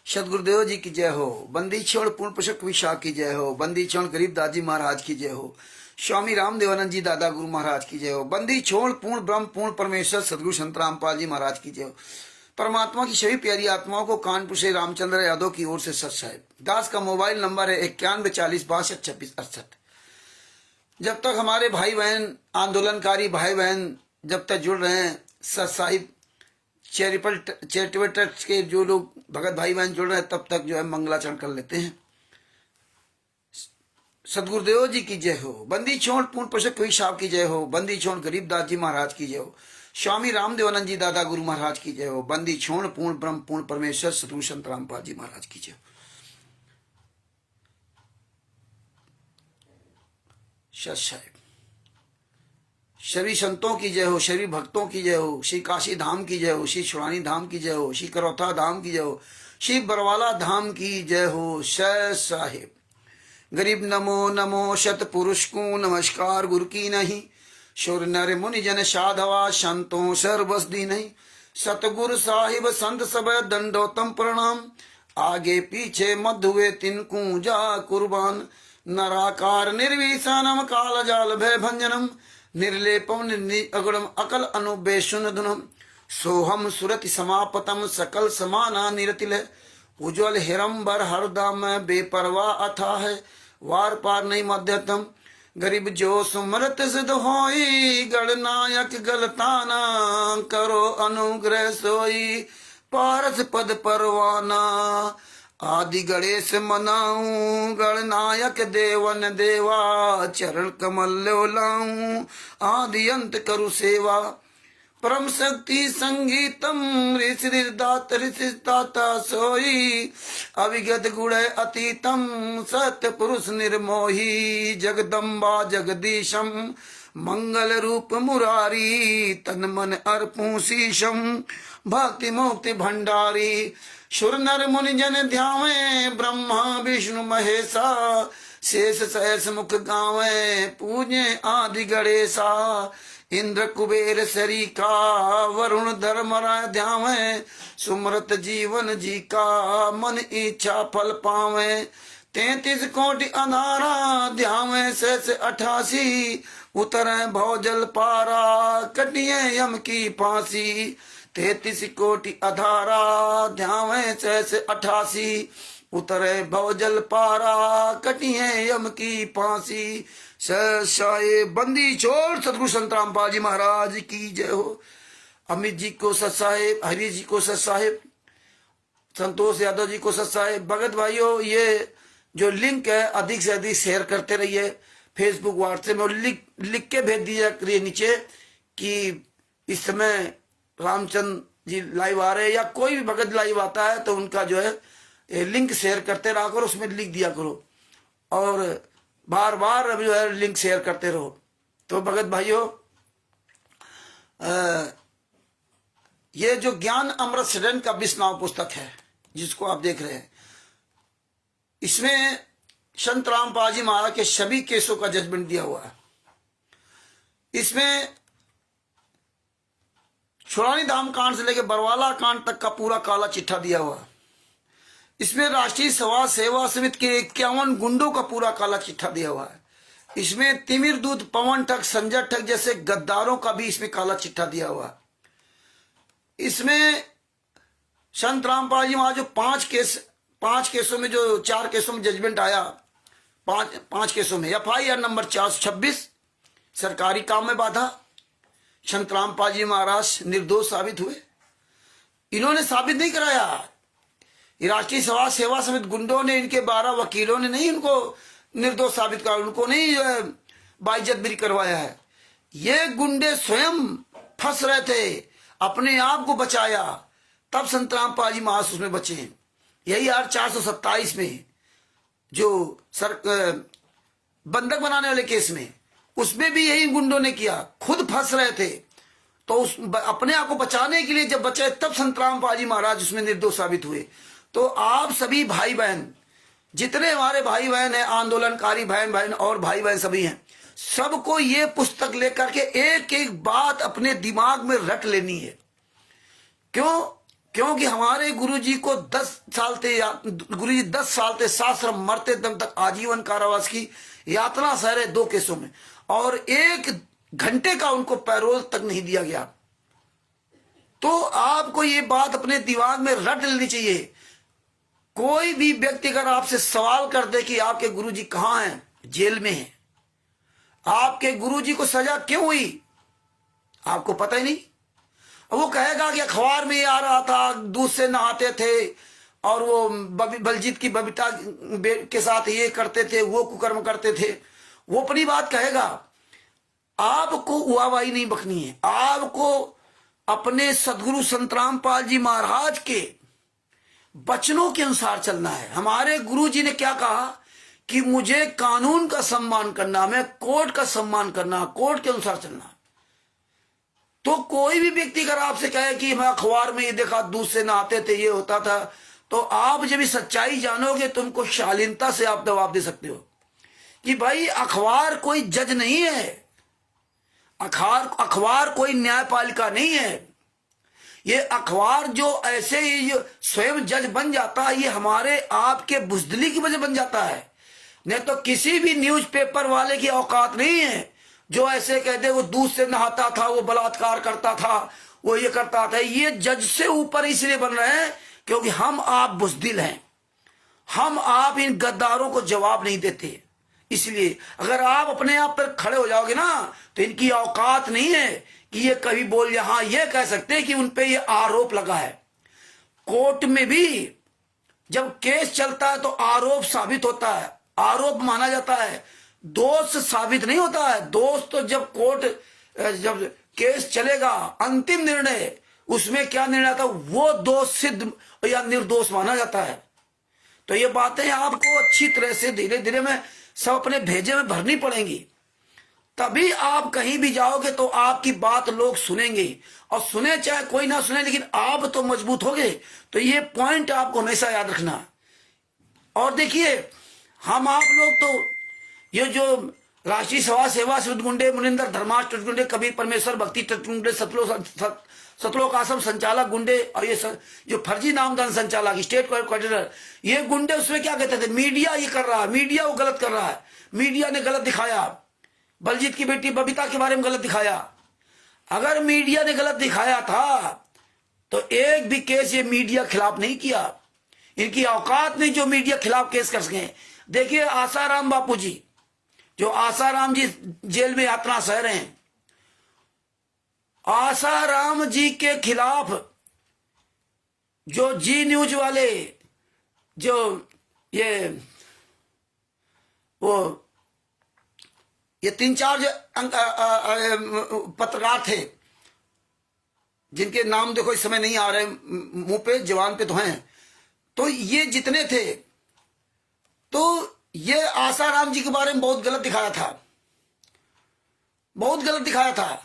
सदगुरुदेव जी की जय हो। बंदी छोड़ पूर्ण पुस्तक विशाख की जय हो। बंदी छोड़ गरीब दादी महाराज की जय हो। स्वामी रामदेवानंद जी दादा गुरु महाराज की जय हो। बंदी छोड़ पूर्ण ब्रह्म पूर्ण परमेश्वर सदगुरु संत रामपाल जी महाराज की जय हो। परमात्मा की सभी प्यारी आत्माओं को कानपुर से रामचंद्र यादव की ओर से सत साहिब। दास का मोबाइल नंबर है 9140622668। जब तक हमारे भाई बहन आंदोलनकारी भाई बहन जब तक जुड़ रहे हैं, सत साहिब चैरिटेबल ट्रस्ट के जो लोग भगत भाई बहन जुड़ रहे हैं, तब तक जो है मंगलाचरण कर लेते हैं। सदगुरुदेव जी की जय हो। बंदी छोड़ पूर्ण पुस्तक विशाख की जय हो। बंदी छोड़ गरीब दास जी महाराज की जय हो। स्वामी रामदेवानंद जी दादा गुरु महाराज की जय हो। बंदी छोड़ पूर्ण ब्रह्म पूर्ण परमेश्वर सदगुरु संत रामपाल जी महाराज की जय हो। सत साहिब सभी संतों की जय हो। सभी भक्तों की जय हो। श्री काशी धाम की जय हो। श्री छुड़ानी धाम की जय हो। श्री करौथा धाम की जय हो। श्री बरवाला धाम की जय हो। सत साहिब गरीब नमो नमो शत पुरुष को नमस्कार गुरु की नहीं। शुर नर मुनि जन साधवा संतों सर्वस दी नहीं। सतगुरु साहिब संत सब दंडोतम प्रणाम। आगे पीछे मध्य हुए तिनको जा कुर्बान। नराकार निर्विषानम काल जाल भय भंजनम। निर्लेपम अगुणम अकल अनुबेशुन धुनम। सोहम सुरति समापतम सकल समाना निरतिल। उज्ज्वल हिरंबर हरदम बेपरवा अथा है। वार पार नहीं मध्यतम। गरीब जो सुमरत सिद्ध होई। गणनायक गलताना करो अनुग्रह सोई। पारस पद परवाना आदि गणेश मनाऊं। गणनायक देवन देवा चरण कमल लाऊं। आदि अंत करु सेवा परम शक्ति संगीतम। ऋषि दाता सोई। अविगत गुण अतीतम सत्य पुरुष निर्मोही। जगदम्बा जगदीशम मंगल रूप मुरारी। तन मन अर्पू शीशम भक्ति मुक्ति भंडारी। शुर नर मुनि जन ध्यावे ब्रह्मा विष्णु महेशा। शेष सहस मुख गावे पूजे आदि गणेशा। इंद्र कुबेर सरीका वरुण धर्मराय ध्यावे। सुमरत जीवन जी का मन इच्छा फल पावे। 33 कोटि अनारा ध्यावे शेष 88। उतरे भौजल पारा कटिए यम की फांसी। 33 कोटि अधारा ध्यावे शेष 88। उतरे भवजल पारा कटिए यम की फांसी। साहेब बंदी छोड़ सदगुरु संत रामपाल जी महाराज की जय हो। अमित जी को सत साहेब, हरि जी को सत साहेब, संतोष यादव जी को सत साहेब। भगत भाइयों, ये जो लिंक है अधिक से अधिक शेयर करते रहिए। फेसबुक व्हाट्सएप में लिख के भेज दिया करिए नीचे कि इस समय रामचंद्र जी लाइव आ रहे हैं, या कोई भी भगत लाइव आता है तो उनका जो है लिंक शेयर करते रहा करो, उसमें लिख दिया करो और बार बार अब जो है लिंक शेयर करते रहो। तो भगत भाइयों, ये जो ज्ञान अमृत सदन का 20 नाम पुस्तक है जिसको आप देख रहे हैं, इसमें संत रामपाल जी महाराज के सभी केसों का जजमेंट दिया हुआ है। इसमें छुड़ानी धाम कांड से लेकर बरवाला कांड तक का पूरा काला चिट्ठा दिया हुआ है। इसमें राष्ट्रीय समाज सेवा समिति के 51 गुंडों का पूरा काला चिट्ठा दिया हुआ है। इसमें तिमिर दूत, पवन ठग, संजय ठग जैसे गद्दारों का भी इसमें काला चिट्ठा दिया हुआ है। इसमें संत रामपाल जी महाराज जो 5 केसों में, जो 4 केसों में जजमेंट आया, 5 केसों में FIR नंबर 426 सरकारी काम में बाधा। संत रामपाल जी महाराज निर्दोष साबित हुए। इन्होंने साबित नहीं कराया, राष्ट्रीय समाज सेवा समिति गुंडों ने, इनके 12 वकीलों ने नहीं इनको निर्दोष साबित करा, उनको नहीं बाइज्जत भी करवाया है। ये गुंडे स्वयं फंस रहे थे, अपने आप को बचाया, तब संत रामपाल जी महाराज उसमें बचे। यही यार 427 में जो बंधक बनाने वाले केस में, उसमें भी यही गुंडों ने किया, खुद फंस रहे थे तो अपने आप को बचाने के लिए जब बचे तब संत रामपाल जी महाराज उसमें निर्दोष साबित हुए। तो आप सभी भाई बहन, जितने हमारे भाई बहन हैं, आंदोलनकारी बहन और भाई बहन सभी हैं, सबको ये पुस्तक लेकर के एक एक बात अपने दिमाग में रट लेनी है। क्यों? क्योंकि हमारे गुरुजी को 10 साल थे, गुरुजी 10 साल थे, साश्रम मरते दम तक आजीवन कारावास की यातना सह रहे 2 केसों में, और 1 घंटे का उनको पैरोल तक नहीं दिया गया। तो आपको ये बात अपने दिमाग में रट लेनी चाहिए। कोई भी व्यक्ति अगर आपसे सवाल कर दे कि आपके गुरुजी कहां हैं, जेल में हैं, आपके गुरुजी को सजा क्यों हुई, आपको पता ही नहीं। वो कहेगा कि अखबार में ये आ रहा था, दूध से नहाते थे और वो बलजीत की बबीता के साथ ये करते थे, वो कुकर्म करते थे, वो अपनी बात कहेगा। आपको उहावाही नहीं बकनी है, आपको अपने सदगुरु संत रामपाल जी महाराज के वचनों के अनुसार चलना है। हमारे गुरु जी ने क्या कहा कि मुझे कानून का सम्मान करना, मैं कोर्ट का सम्मान करना, कोर्ट के अनुसार चलना। तो कोई भी व्यक्ति अगर आपसे कहे कि मैं अखबार में ये देखा, दूध से नहाते थे, ये होता था, तो आप जब सच्चाई जानोगे तो उनको शालीनता से आप जवाब दे सकते हो कि भाई अखबार कोई जज नहीं है, अखबार कोई न्यायपालिका नहीं है। ये अखबार जो ऐसे ही स्वयं जज बन जाता है, ये हमारे आपके बुजदिली की वजह बन जाता है। नहीं तो किसी भी न्यूज़पेपर वाले की औकात नहीं है जो ऐसे कहते वो दूध से नहाता था, वो बलात्कार करता था, वो ये करता था। ये जज से ऊपर इसलिए बन रहे हैं क्योंकि हम आप बुजदिल हैं, हम आप इन गद्दारों को जवाब नहीं देते। इसलिए अगर आप अपने आप पर खड़े हो जाओगे ना, तो इनकी औकात नहीं है कि ये कभी बोल जाए, हाँ ये कह सकते हैं कि उन पे ये आरोप लगा है। कोर्ट में भी जब केस चलता है तो आरोप साबित होता है, आरोप माना जाता है, दोष साबित नहीं होता है। दोष तो जब कोर्ट जब केस चलेगा, अंतिम निर्णय उसमें क्या निर्णय आता है, वो दोष सिद्ध या निर्दोष माना जाता है। तो ये बातें आपको अच्छी तरह से धीरे धीरे में सब अपने भेजे में भरनी पड़ेंगी, तभी आप कहीं भी जाओगे तो आपकी बात लोग सुनेंगे, और सुने चाहे कोई ना सुने, लेकिन आप तो मजबूत होगे। तो ये पॉइंट आपको हमेशा याद रखना। और देखिए, हम आप लोग तो ये जो राष्ट्रीय सभा सेवा गुंडे, मुनिंदर धर्माश गुंडे, कबीर परमेश्वर भक्ति गुंडे, सतलोक आश्रम संचालक गुंडे, और ये जो फर्जी नामदान संचालक, स्टेट कोऑर्डिनेटर, ये गुंडे उसमें क्या कहते थे, मीडिया ये कर रहा है, मीडिया वो गलत कर रहा है, मीडिया ने गलत दिखाया, बलजीत की बेटी बबीता के बारे में गलत दिखाया। अगर मीडिया ने गलत दिखाया था तो एक भी केस ये मीडिया खिलाफ नहीं किया, इनकी औकात नहीं जो मीडिया खिलाफ केस कर सके। देखिए आसाराम बापू जी, जो आसाराम जी जेल में यातना सह रहे हैं, आसाराम जी के खिलाफ जो जी न्यूज वाले, जो ये 3-4 पत्रकार थे, जिनके नाम देखो इस समय नहीं आ रहे मुंह पे, जवान पे तो हैं, तो ये जितने थे, तो ये आसाराम जी के बारे में बहुत गलत दिखाया था, बहुत गलत दिखाया था।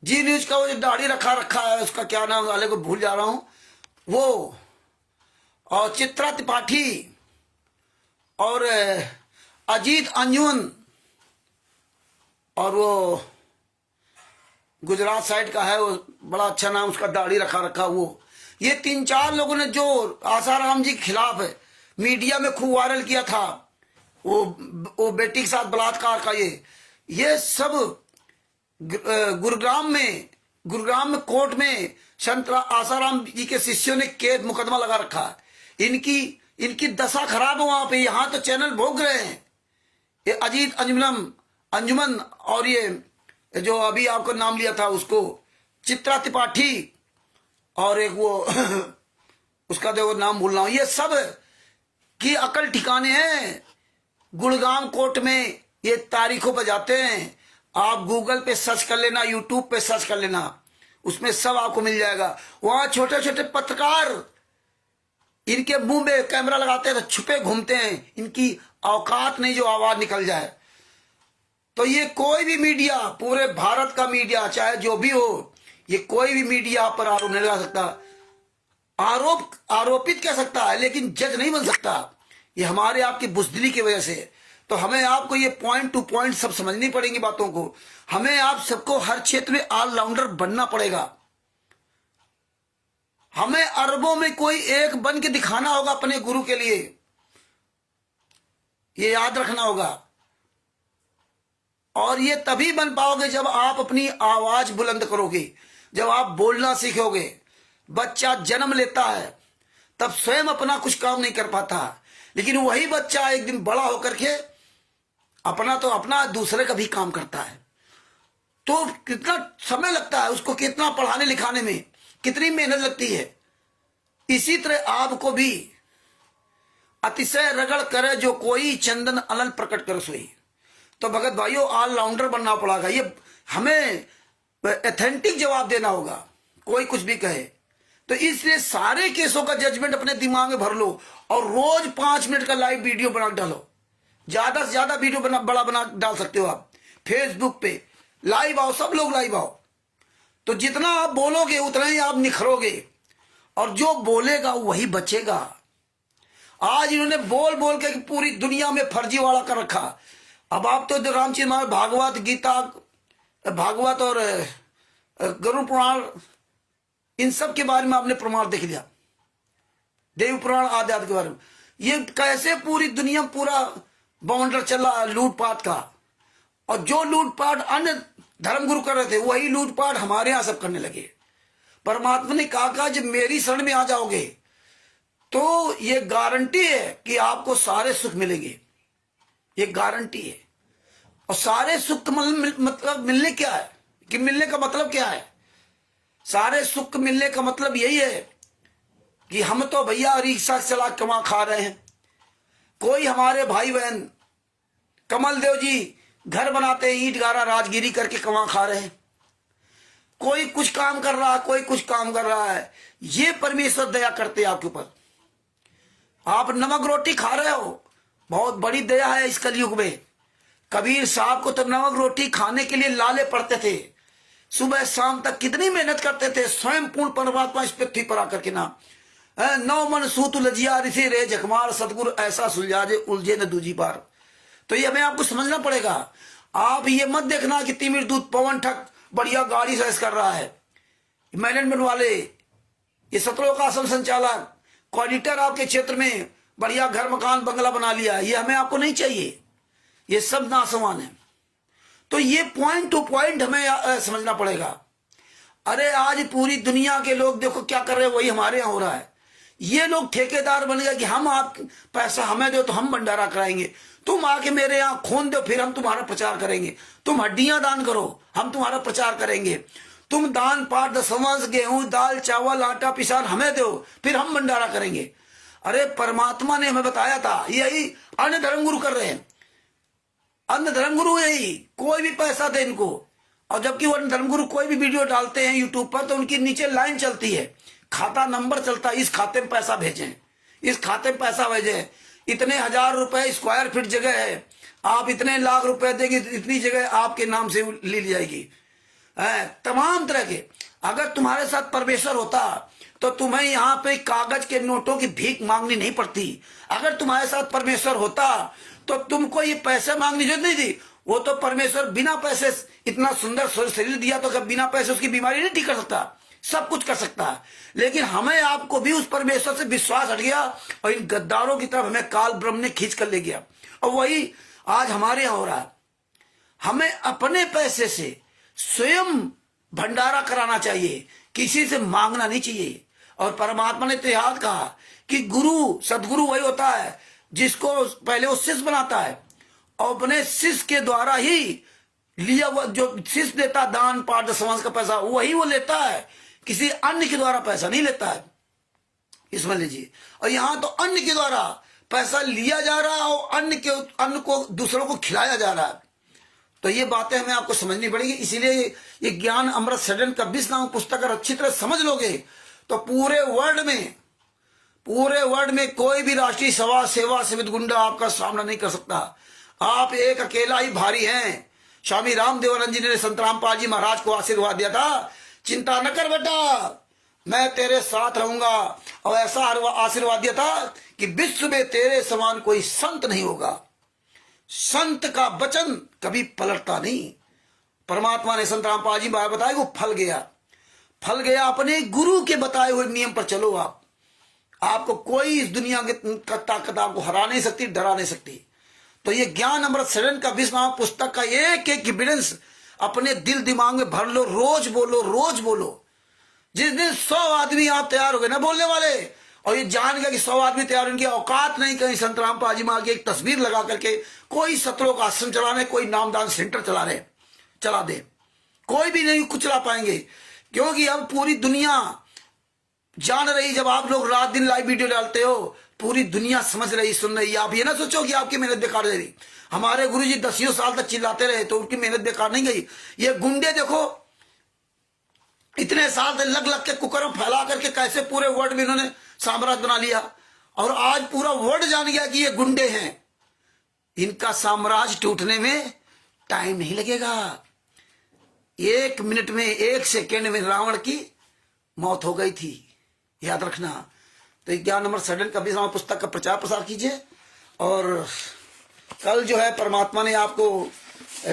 जी न्यूज का वो जो दाढ़ी रखा है, उसका क्या नाम वाले को भूल जा रहा हूं, वो, और चित्रा त्रिपाठी, और अजीत अंजुमन, और वो गुजरात साइड का है, वो बड़ा अच्छा नाम, उसका दाढ़ी रखा वो, ये 3-4 लोगों ने जो आसाराम जी के खिलाफ मीडिया में खूब वायरल किया था, वो बेटी के साथ बलात्कार का, ये सब गुरुग्राम में कोर्ट में संत आसाराम जी के शिष्यों ने केस मुकदमा लगा रखा है। इनकी दशा खराब है वहां पे, यहां तो चैनल भोग रहे हैं। ये अजीत अंजुमन, और ये जो अभी आपको नाम लिया था उसको, चित्रा त्रिपाठी, और एक वो उसका देखो नाम भूल रहा हूं, ये सब की अकल ठिकाने हैं। गुड़गांव कोर्ट में ये तारीखों पर जाते हैं, आप गूगल पे सर्च कर लेना, यूट्यूब पे सर्च कर लेना, उसमें सब आपको मिल जाएगा। वहां छोटे छोटे पत्रकार इनके मुंह में कैमरा लगाते हैं तो छुपे घूमते हैं, इनकी औकात नहीं जो आवाज निकल जाए। तो ये कोई भी मीडिया, पूरे भारत का मीडिया चाहे जो भी हो, ये कोई भी मीडिया पर आरोप नहीं लगा सकता। आरोपित कह सकता है लेकिन जज नहीं बन सकता। ये हमारे आपकी बुजदिली की वजह से। तो हमें आपको ये पॉइंट टू पॉइंट सब समझनी पड़ेंगी बातों को। हमें आप सबको हर क्षेत्र में ऑलराउंडर बनना पड़ेगा। हमें अरबों में कोई एक बन के दिखाना होगा अपने गुरु के लिए, ये याद रखना होगा। और ये तभी बन पाओगे जब आप अपनी आवाज बुलंद करोगे, जब आप बोलना सीखोगे। बच्चा जन्म लेता है तब स्वयं अपना कुछ काम नहीं कर पाता, लेकिन वही बच्चा एक दिन बड़ा होकर के अपना दूसरे का भी काम करता है। तो कितना समय लगता है उसको, कितना पढ़ाने लिखाने में कितनी मेहनत लगती है। इसी तरह आपको भी अतिशय रगड़ करे जो कोई चंदन अनल प्रकट कर सोई। तो भगत भाइयों ऑलराउंडर बनना पड़ेगा, ये हमें एथेंटिक जवाब देना होगा, कोई कुछ भी कहे। तो इसलिए सारे केसों का जजमेंट अपने दिमाग में भर लो और रोज 5 मिनट का लाइव वीडियो बना डालो। ज्यादा से ज्यादा वीडियो बड़ा बना डाल सकते हो आप। फेसबुक पे लाइव आओ, सब लोग लाइव आओ। तो जितना आप बोलोगे उतना ही आप निखरोगे, और जो बोलेगा वही बचेगा। आज इन्होंने बोल बोल के पूरी दुनिया में फर्जीवाड़ा कर रखा। अब आप तो रामचरित मानस, भागवत गीता, भागवत और गरुड़ पुराण, इन सब के बारे में आपने प्रमाण देख लिया, देव पुराण आदि के बारे में। ये कैसे पूरी दुनिया पूरा बाउंडर चला लूटपाट का, और जो लूटपाट अन्य धर्मगुरु कर रहे थे वही लूटपाट हमारे यहां सब करने लगे। परमात्मा ने कहा जब मेरी शरण में आ जाओगे तो ये गारंटी है कि आपको सारे सुख मिलेंगे, ये गारंटी है। और सारे सुख का मतलब मिलने क्या है, कि मिलने का मतलब क्या है? सारे सुख मिलने का मतलब यही है कि हम तो भैया रिक्शा चला कमा खा रहे हैं, कोई हमारे भाई बहन कमल देव जी घर बनाते हैं, ईंट गारा राजगिरी करके कमा खा रहे हैं, कोई कुछ काम कर रहा है, कोई कुछ काम कर रहा है। ये परमेश्वर दया करते हैं आपके ऊपर। आप नमक रोटी खा रहे हो, बहुत बड़ी दया है इस कलयुग में। कबीर साहब को तो नमक रोटी खाने के लिए लाले पड़ते थे, सुबह शाम तक कितनी मेहनत करते थे। स्वयं पूर्ण परमात्मा इस पृथ्वी पर आकर के ना नौ मन सूत लजिया ऋषि रे जखमार, सतगुरु ऐसा सुलझाजे उलझे न दूजी पार। तो ये हमें आपको समझना पड़ेगा। आप ये मत देखना कि तिमिर दूत पवन ठक बढ़िया गाड़ी सर्विस कर रहा है, मैनेजमेंट वाले, ये सतलोक आश्रम संचालक, कोऑर्डिनेटर आपके क्षेत्र में बढ़िया घर मकान बंगला बना लिया, ये हमें आपको नहीं चाहिए। ये सब नासवान है। तो ये पॉइंट टू पॉइंट हमें समझना पड़ेगा। अरे आज पूरी दुनिया के लोग देखो क्या कर रहे हैं, वही हमारे यहाँ हो रहा है। ये लोग ठेकेदार बन गए कि हम आप पैसा हमें दो तो हम भंडारा कराएंगे, तुम आके मेरे यहाँ खून दो फिर हम तुम्हारा प्रचार करेंगे, तुम हड्डियां दान करो हम तुम्हारा प्रचार करेंगे, तुम दान पाठ दशमांश गेहूं दाल चावल आटा पिसान हमें दो फिर हम भंडारा करेंगे। अरे परमात्मा ने हमें बताया था, यही अन्य धर्मगुरु कर रहे हैं। अन्य धर्मगुरु यही, कोई भी पैसा दे इनको। और जबकि वो धर्मगुरु कोई भी वीडियो डालते हैं यूट्यूब पर तो उनकी नीचे लाइन चलती है, खाता नंबर चलता है, इस खाते में पैसा भेजें, इस खाते में पैसा भेजें, इतने 1000 रुपए स्क्वायर फीट जगह है, आप इतने लाख रुपए देंगे इतनी जगह आपके नाम से ली जाएगी। तमाम तरह के। अगर तुम्हारे साथ परमेश्वर होता तो तुम्हें यहाँ पे कागज के नोटों की भीख मांगनी नहीं पड़ती। अगर तुम्हारे साथ परमेश्वर होता तो तुमको ये पैसे मांगनी जरूरत नहीं थी। वो तो परमेश्वर बिना पैसे इतना सुंदर शरीर दिया तो बिना पैसे उसकी बीमारी नहीं ठीक कर सकता, सब कुछ कर सकता है। लेकिन हमें आपको भी उस परमेश्वर से विश्वास हट गया और इन गद्दारों की तरफ हमें काल ब्रह्म ने खींच कर ले गया। और वही आज हमारे यहाँ हो रहा है। हमें अपने पैसे से स्वयं भंडारा कराना चाहिए, किसी से मांगना नहीं चाहिए। और परमात्मा ने तो याद कहा कि गुरु सदगुरु वही होता है जिसको पहले वो शिष्य बनाता है और अपने शिष्य के द्वारा ही लिया हुआ जो शिष्य देता दान पाठ समाज का पैसा वही वो लेता है, किसी अन्य के द्वारा पैसा नहीं लेता है। इसमें लीजिए। और यहां तो अन्य के द्वारा पैसा लिया जा रहा है और अन्न को दूसरों को खिलाया जा रहा है। तो ये बातें हमें आपको समझनी पड़ेगी। इसीलिए ये ज्ञान अमृत सडन का 20 नाम पुस्तक अगर अच्छी तरह समझ लोगे तो पूरे वर्ल्ड में कोई भी राष्ट्रीय सेवा समित गुंडा आपका सामना नहीं कर सकता। आप एक अकेला ही भारी हैं। स्वामी रामदेवानंद जी ने संत रामपाल जी महाराज को आशीर्वाद दिया था, चिंता न कर बेटा मैं तेरे साथ रहूंगा। और ऐसा आशीर्वाद दिया था कि विश्व में तेरे समान कोई संत नहीं होगा। संत का वचन कभी पलटता नहीं। परमात्मा ने संत रामपाल जी महाराज बताया वो फल गया। फल गया। अपने गुरु के बताए हुए नियम पर चलो आप, आपको कोई इस दुनिया की ताकत आपको हरा नहीं सकती, डरा नहीं सकती। तो ये ज्ञान अमृत सदन का 20 नाम पुस्तक का एक एक एविडेंस अपने दिल दिमाग में भर लो, रोज बोलो, रोज बोलो। जिस दिन 100 आदमी आप तैयार हो गए ना बोलने वाले, और ये जान गया कि 100 आदमी तैयार, उनकी औकात नहीं कहीं संतराम पाजी माँ की एक तस्वीर लगा करके कोई सत्रों का आश्रम चला रहे, कोई नामदान सेंटर चला दे, कोई भी नहीं कुचला पाएंगे। क्योंकि अब पूरी दुनिया जान रही, जब आप लोग रात दिन लाइव वीडियो डालते हो, पूरी दुनिया समझ रही, सुन रही। आप ये ना सोचो कि आपकी मेहनत बेकार रही। हमारे गुरुजी 10 साल तक चिल्लाते रहे तो उनकी मेहनत बेकार नहीं गई। ये गुंडे देखो इतने साल तक लग लग के कुकर्म फैला करके कैसे पूरे वर्ल्ड में इन्होंने साम्राज्य बना लिया, और आज पूरा वर्ल्ड जान गया कि ये गुंडे हैं। इनका साम्राज्य टूटने में टाइम नहीं लगेगा। 1 मिनट में, 1 सेकेंड में रावण की मौत हो गई थी, याद रखना। तो ज्ञान अमृत सदन का 20वां पुस्तक का प्रचार प्रसार कीजिए। और कल जो है परमात्मा ने आपको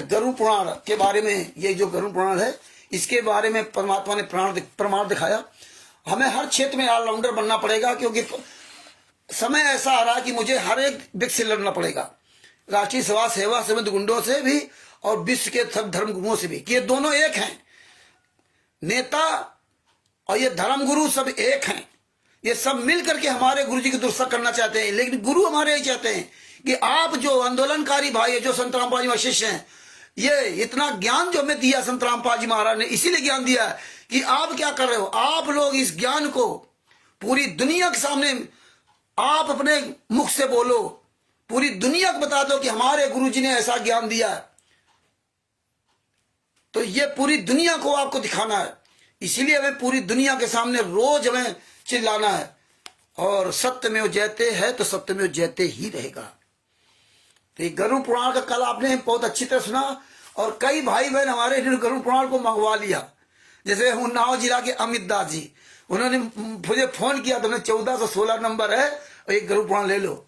गरुड़ पुराण के बारे में, ये जो गरुड़ पुराण है इसके बारे में परमात्मा ने प्रमाण दिखाया। हमें हर क्षेत्र में ऑलराउंडर बनना पड़ेगा, क्योंकि समय ऐसा आ रहा है कि मुझे हर एक व्यक्ति से लड़ना पड़ेगा, राष्ट्रीय सेवा सेवा समिति गुंडों से भी और विश्व के सब धर्म गुरुओं से भी, कि ये दोनों एक हैं। नेता और ये धर्म गुरु सब एक हैं। ये सब मिल करके हमारे गुरु जी की दुरुस्त करना चाहते हैं, लेकिन गुरु हमारे ही चाहते हैं कि आप जो आंदोलनकारी भाई है, जो संत रामपाल जी शिष्य हैं, ये इतना ज्ञान जो हमें दिया संत रामपाल जी महाराज ने, इसीलिए ज्ञान दिया है कि आप क्या कर रहे हो। आप लोग इस ज्ञान को पूरी दुनिया के सामने आप अपने मुख से बोलो, पूरी दुनिया को बता दो कि हमारे गुरु जी ने ऐसा ज्ञान दिया है। तो ये पूरी दुनिया को आपको दिखाना है, इसीलिए हमें पूरी दुनिया के सामने रोज हमें चिल्लाना है। और सत्य में जयते है तो सत्य में जयते ही रहेगा। तो ये गरुड़ पुराण का कल आपने बहुत अच्छी तरह सुना, और कई भाई बहन हमारे गरुड़ पुराण को मंगवा लिया। जैसे उन्नाव जिला के अमित दास जी, उन्होंने मुझे फोन किया, तो 1416 नंबर है और एक गरुड़ पुराण ले लो।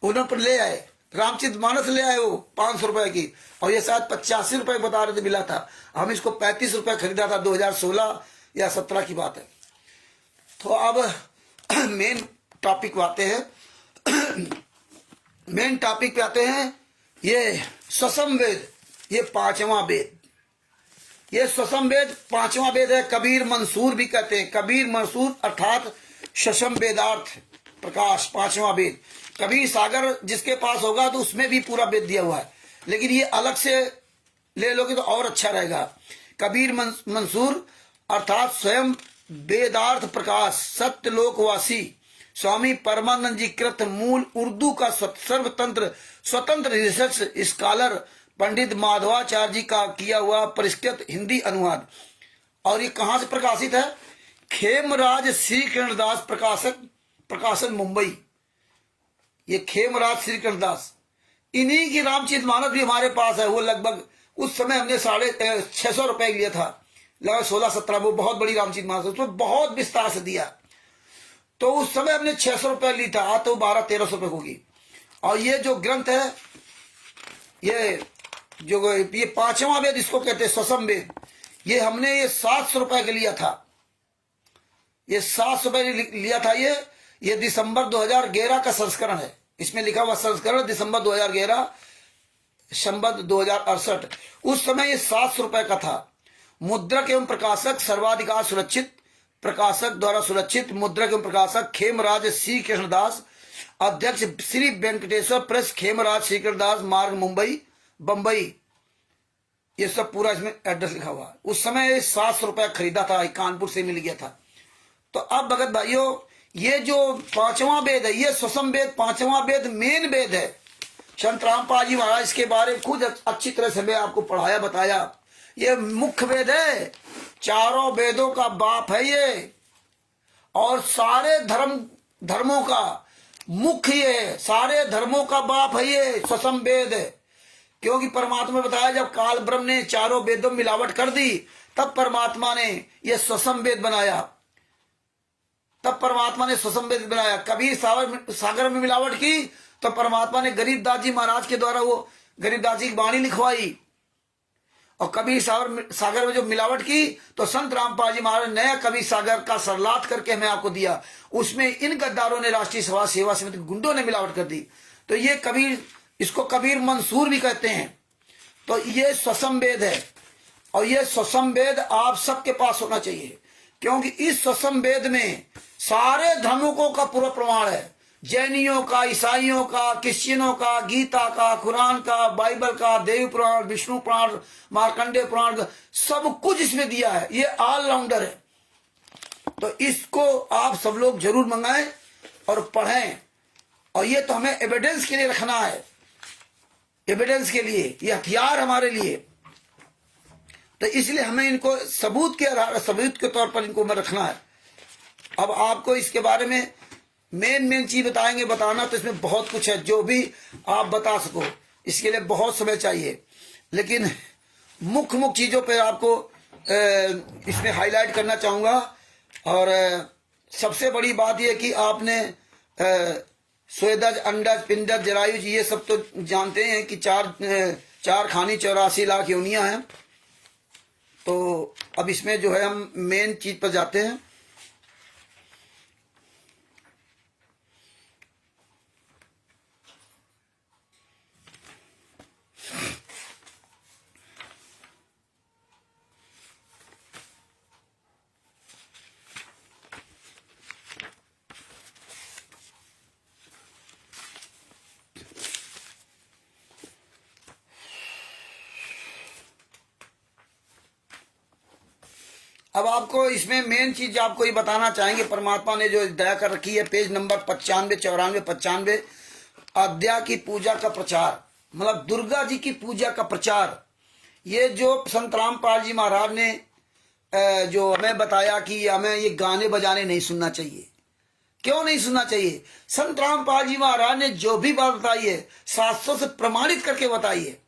उन्होंने ले आए, रामचरित मानस ले आए वो 500 रुपए की, और ये शायद 85 रुपए बता रहे थे मिला था। हम इसको 35 रुपए खरीदा था, 2016 या 17 की बात है। तो अब मेन टॉपिक पे आते हैं। मेन टॉपिक पे आते हैं। ये स्वसम वेद, ये 5वां वेद, ये स्वसम वेद 5वां वेद है। कबीर मंसूर भी कहते हैं, कबीर मंसूर अर्थात स्वसम वेदार्थ प्रकाश 5वां वेद। कबीर सागर जिसके पास होगा तो उसमें भी पूरा वेद दिया हुआ है, लेकिन ये अलग से ले लोगे तो और अच्छा रहेगा। कबीर मंसूर अर्थात स्वयं वेदार्थ प्रकाश सत्यलोकवासी स्वामी परमानंद जी कृत मूल उर्दू का स्वतंत्र रिसर्च स्कॉलर पंडित माधवाचार्य जी का किया हुआ परिष्कृत हिंदी अनुवाद। और ये कहां से प्रकाशित है? खेमराज श्री कृष्णदास प्रकाशन मुंबई। ये खेमराज श्री कृष्णदास, इन्हीं की रामचरितमानस भी हमारे पास है। वो लगभग उस समय हमने 650 रुपए लिया था, लगभग 16-17, वो बहुत बड़ी रामचरितमानस, उसमें बहुत विस्तार से दिया। तो उस समय हमने 600 रुपए ली था, आज तो 1200-1300 रुपए होगी। और ये जो ग्रंथ है, ये 5वां वेद इसको कहते हैं स्वसम वेद। ये हमने ये 700 रुपए के लिया था, ये 700 रुपए लिया था। ये दिसंबर 2011 का संस्करण है, इसमें लिखा हुआ संस्करण दिसंबर 2011 संबंध 2068। उस समय ये 700 रुपए का था। मुद्रक एवं प्रकाशक सर्वाधिकार सुरक्षित, प्रकाशक द्वारा सुरक्षित। मुद्रक एवं प्रकाशक खेमराज श्री कृष्णदास, अध्यक्ष श्री वेंकटेश्वर प्रेस, खेमराज श्री कृष्णदास मार्ग मुंबई बंबई। ये सब पूरा इसमें एड्रेस लिखा हुआ। उस समय 700 रुपया खरीदा था, कानपुर से मिल गया था। तो अब भगत भाइयों, ये जो 5वां वेद है, ये स्वसम वेद 5वां वेद मेन वेद है। संत रामपाल जी महाराज इसके बारे में खुद अच्छी तरह से मैं आपको पढ़ाया बताया। ये मुख्य वेद है, चारों वेदों का बाप है ये, और सारे धर्मों का मुख्य ये, सारे धर्मों का बाप है ये स्वसम वेद है। क्योंकि परमात्मा ने बताया, जब काल ब्रह्म ने चारों वेदों में मिलावट कर दी, तब परमात्मा ने ये स्वसम वेद बनाया, तब परमात्मा ने स्वसम वेद बनाया। कबीर सागर में मिलावट की, तो परमात्मा ने गरीबदास जी महाराज के द्वारा वो गरीबदास जी की वाणी लिखवाई, और कबीर सागर में जो मिलावट की तो संत रामपाल जी महाराज नया कबीर सागर का सरलात करके हमें आपको दिया, उसमें इन गद्दारों ने, राष्ट्रीय सभा सेवा समिति गुंडों ने मिलावट कर दी। तो ये कबीर, इसको कबीर मंसूर भी कहते हैं। तो ये स्वसंवेद है और ये स्वसंवेद आप सबके पास होना चाहिए, क्योंकि इस स्वसंवेद में सारे धर्मों का पूरा प्रमाण है। जैनियों का, ईसाइयों का, क्रिश्चियनों का, गीता का, कुरान का, बाइबल का, देव पुराण, विष्णु पुराण, मार्कंडेय पुराण, सब कुछ इसमें दिया है। ये ऑलराउंडर है। तो इसको आप सब लोग जरूर मंगाएं और पढ़ें। और ये तो हमें एविडेंस के लिए रखना है, एविडेंस के लिए, ये हथियार हमारे लिए। तो इसलिए हमें इनको सबूत के तौर पर इनको रखना है। अब आपको इसके बारे में मेन चीज बताएंगे, बताना तो इसमें बहुत कुछ है, जो भी आप बता सको इसके लिए बहुत समय चाहिए, लेकिन मुख्य चीजों पे आपको इसमें हाईलाइट करना चाहूंगा। और सबसे बड़ी बात यह कि आपने स्वेदज, अंडज, पिंडज, जरायुज, ये सब तो जानते हैं कि चार खानी 84 लाख योनियां हैं। तो अब इसमें जो है हम मेन चीज पर जाते हैं। अब आपको इसमें मेन चीज आपको ये बताना चाहेंगे, परमात्मा ने जो दया कर रखी है, पेज नंबर 95, 94, 95, अद्या की पूजा का प्रचार, मतलब दुर्गा जी की पूजा का प्रचार। ये जो संत रामपाल जी महाराज ने जो हमें बताया कि हमें ये गाने बजाने नहीं सुनना चाहिए। क्यों नहीं सुनना चाहिए? संत रामपाल जी महाराज ने जो भी बात बताई है शास्त्रों से प्रमाणित करके बताई है,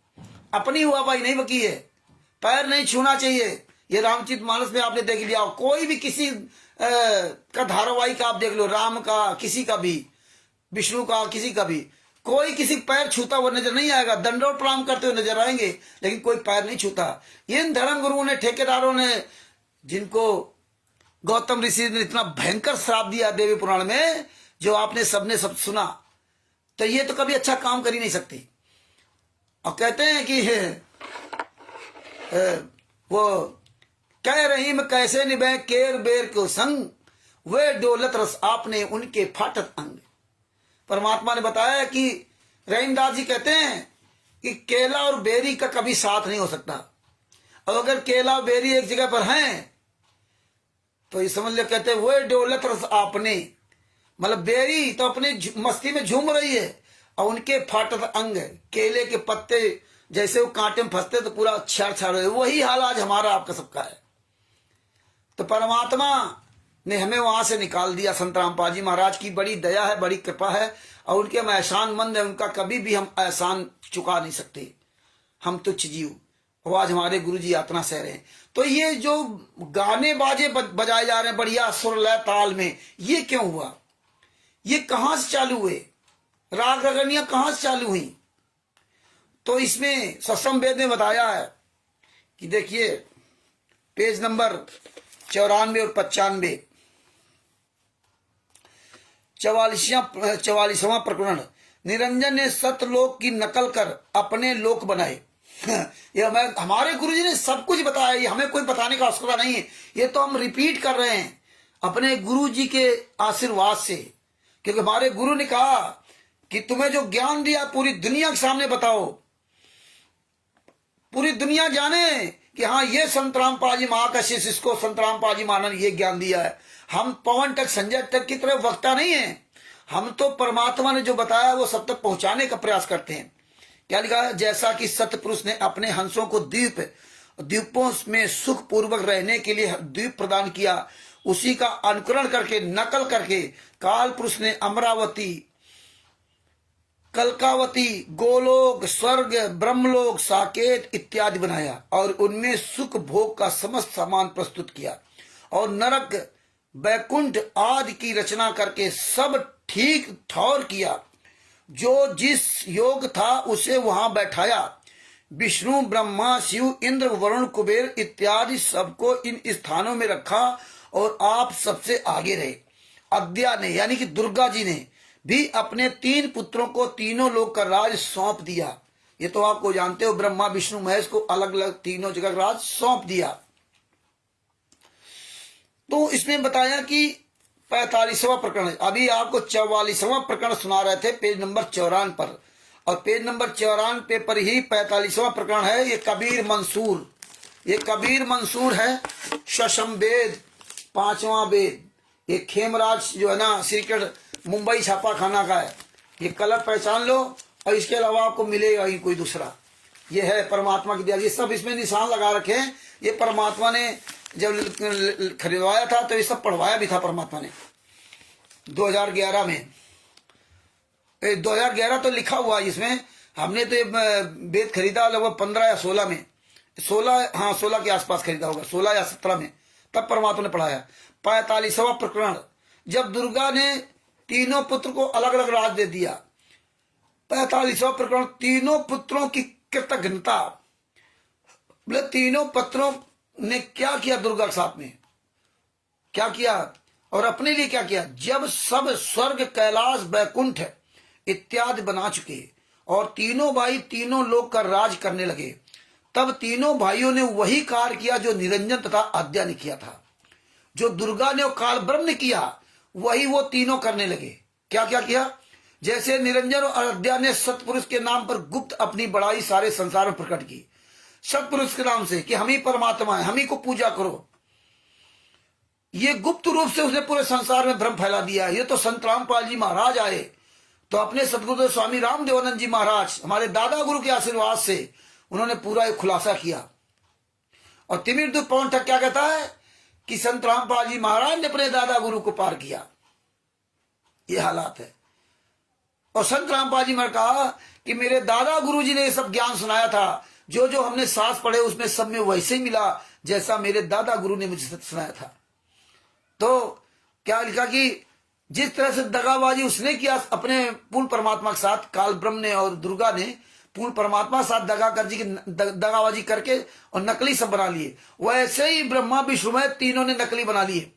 अपनी हुआबाई नहीं बकी है। पैर नहीं छूना चाहिए, ये रामचरित मानस में आपने देख लिया। कोई भी किसी का धारावाहिक आप देख लो, राम का, किसी का भी, विष्णु का, किसी का भी, कोई किसी पैर छूता हुआ नजर नहीं आएगा। दंडोत प्रणाम करते हुए नजर आएंगे, लेकिन कोई पैर नहीं छूता। इन धर्म गुरुओं ने, ठेकेदारों ने, जिनको गौतम ऋषि ने इतना भयंकर श्राप दिया देवी पुराण में, जो आपने सबने सब सुना, तो ये तो कभी अच्छा काम कर ही नहीं सकते। और कहते हैं कि वो कह रही मैं कैसे निभे केर बेर को संग, वे डोलत रस आपने उनके फाटत अंग। परमात्मा ने बताया कि रहीमदास जी कहते हैं कि केला और बेरी का कभी साथ नहीं हो सकता। अब अगर केला और बेरी एक जगह पर हैं तो ये समझ ले, कहते हैं वे डोलत रस आपने, मतलब बेरी तो अपनी मस्ती में झूम रही है और उनके फाटत अंग, केले के पत्ते जैसे वो कांटे में फंसते तो पूरा छाड़ छाड़ रहे, वही हाल आज हमारा आपका सबका है। तो परमात्मा ने हमें वहां से निकाल दिया। संत रामपाल जी महाराज की बड़ी दया है, बड़ी कृपा है, और उनके हम एहसान मंद है, उनका कभी भी हम एहसान चुका नहीं सकते। हम तुच्छ जीव, और आज हमारे गुरु जी यातना सह रहे हैं। तो ये जो गाने बाजे बजाए जा रहे हैं बढ़िया सुर लय ताल में, ये क्यों हुआ? ये कहां से चालू हुए? राग रगड़ियां कहां से चालू हुई? तो इसमें सत्संग में बताया है कि देखिए पेज नंबर 94 और 95, 44वां प्रकरण, निरंजन ने सतलोक की नकल कर अपने लोक बनाए। ये हमारे गुरुजी ने सब कुछ बताया, ये हमें कोई बताने का आवश्यकता नहीं है, ये तो हम रिपीट कर रहे हैं अपने गुरुजी के आशीर्वाद से। क्योंकि हमारे गुरु ने कहा कि तुम्हें जो ज्ञान दिया पूरी दुनिया के सामने बताओ, पूरी दुनिया जाने कि हाँ ये संत रामपाल जी महा का शिष्य, इसको संत रामपाल जी महाराज ने ये ज्ञान दिया है। हम पवन तक, संजय तक की तरह वक्ता नहीं है, हम तो परमात्मा ने जो बताया वो सब तक पहुंचाने का प्रयास करते हैं। क्या लिखा है? जैसा कि सतपुरुष ने अपने हंसों को द्वीपों में सुख पूर्वक रहने के लिए द्वीप प्रदान किया, उसी का अनुकरण करके, नकल करके काल पुरुष ने अमरावती, कलकावती, गोलोक, स्वर्ग, ब्रह्मलोक, साकेत इत्यादि बनाया और उनमें सुख भोग का समस्त सामान प्रस्तुत किया, और नरक, बैकुंठ आदि की रचना करके सब ठीक ठौर किया। जो जिस योग था उसे वहां बैठाया, विष्णु ब्रह्मा शिव इंद्र वरुण कुबेर इत्यादि सबको इन स्थानों में रखा और आप सबसे आगे रहे। अद्या ने यानी कि दुर्गा जी ने भी अपने 3 पुत्रों को तीनों लोक का राज सौंप दिया। ये तो आपको जानते हो, ब्रह्मा विष्णु महेश को अलग अलग तीनों जगह राज सौंप दिया। तो इसमें बताया कि 45वां प्रकरण, अभी आपको 44वां प्रकरण सुना रहे थे पेज नंबर 54 पर, और पेज नंबर 54 पर ही 45वां प्रकरण है। ये कबीर मंसूर, ये कबीर मंसूर है, शशम वेद 5वां वेद। ये खेमराज जो है ना श्रीकृष्ण मुंबई छापा खाना का है। ये कलर पहचान लो और इसके अलावा आपको मिलेगा ही कोई दूसरा। ये है परमात्मा की दिया, ये सब इसमें निशान लगा रखे हैं। ये परमात्मा ने जब खरीदवाया था तो ये सब पढ़वाया भी था परमात्मा ने 2011 में। 2011 तो लिखा हुआ है इसमें, हमने तो वेद खरीदा लगभग 15 या 16 में, 16 के आसपास खरीदा होगा, 16 या 17 में, तब परमात्मा ने पढ़ाया। 45वां प्रकरण, जब दुर्गा ने तीनों पुत्र को अलग अलग राज दे दिया। 45वां प्रकरण, तीनों पुत्रों की कृतज्ञता। बोले तीनों पुत्रों ने क्या किया दुर्गा के साथ में, क्या किया और अपने लिए क्या किया। जब सब स्वर्ग कैलाश वैकुंठ इत्यादि बना चुके और तीनों भाई तीनों लोक का राज करने लगे, तब तीनों भाइयों ने वही कार्य किया जो निरंजन तथा अद्या ने किया था। जो दुर्गा ने और काल ब्रह्म ने किया वही वो तीनों करने लगे। क्या क्या किया, जैसे निरंजन और अद्या ने सतपुरुष के नाम पर गुप्त अपनी बड़ाई सारे संसार में प्रकट की। सतपुरुष के नाम से कि हम ही परमात्मा है, हम ही को पूजा करो। ये गुप्त रूप से उसने पूरे संसार में भ्रम फैला दिया। ये तो संत रामपाल जी महाराज आए तो अपने सदगुरुदेव स्वामी रामदेवानंद जी महाराज हमारे दादा गुरु के आशीर्वाद से उन्होंने पूरा एक खुलासा किया। और तिमिर दुख पवन ठग क्या कहता है कि संत रामपाल जी महाराज ने अपने दादा गुरु को पार किया। ये हालात है। और संत रामपाल जी ने कहा कि मेरे दादा गुरु जी ने ये सब ज्ञान सुनाया था, जो जो हमने सांस पढ़े उसमें सब में वैसे ही मिला जैसा मेरे दादा गुरु ने मुझे सुनाया था। तो क्या लिखा कि जिस तरह से दगाबाजी उसने किया अपने पूर्ण परमात्मा के साथ, काल ब्रह्म ने और दुर्गा ने पूर्ण परमात्मा के साथ दगाबाजी करके और नकली सब बना लिए, वैसे ही ब्रह्मा विष्णु में तीनों ने नकली बना लिए।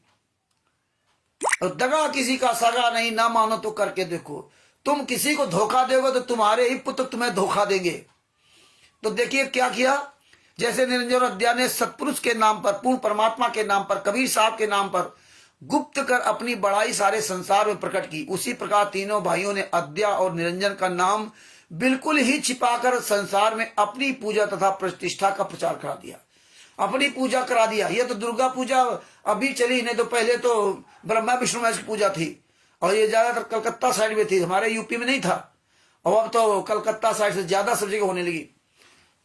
और दगा किसी का सगा नहीं, ना मानो तो करके देखो। तुम किसी को धोखा दोगे तो तुम्हारे ही पुत्र तुम्हें धोखा देंगे। तो देखिए क्या किया, जैसे निरंजन और अद्या ने सतपुरुष के नाम पर, पूर्ण परमात्मा के नाम पर, कबीर साहब के नाम पर गुप्त कर अपनी बड़ाई सारे संसार में प्रकट की, उसी प्रकार तीनों भाइयों ने अद्या और निरंजन का नाम बिल्कुल ही छिपाकर संसार में अपनी पूजा तथा प्रतिष्ठा का प्रचार करा दिया, अपनी पूजा करा दिया। ये तो दुर्गा पूजा अभी चली, नहीं तो पहले तो ब्रह्मा विष्णु महेश की पूजा थी और ये ज्यादातर कलकत्ता साइड में थी, हमारे यूपी में नहीं था। और अब तो कलकत्ता साइड से ज्यादा सब जगह होने लगी।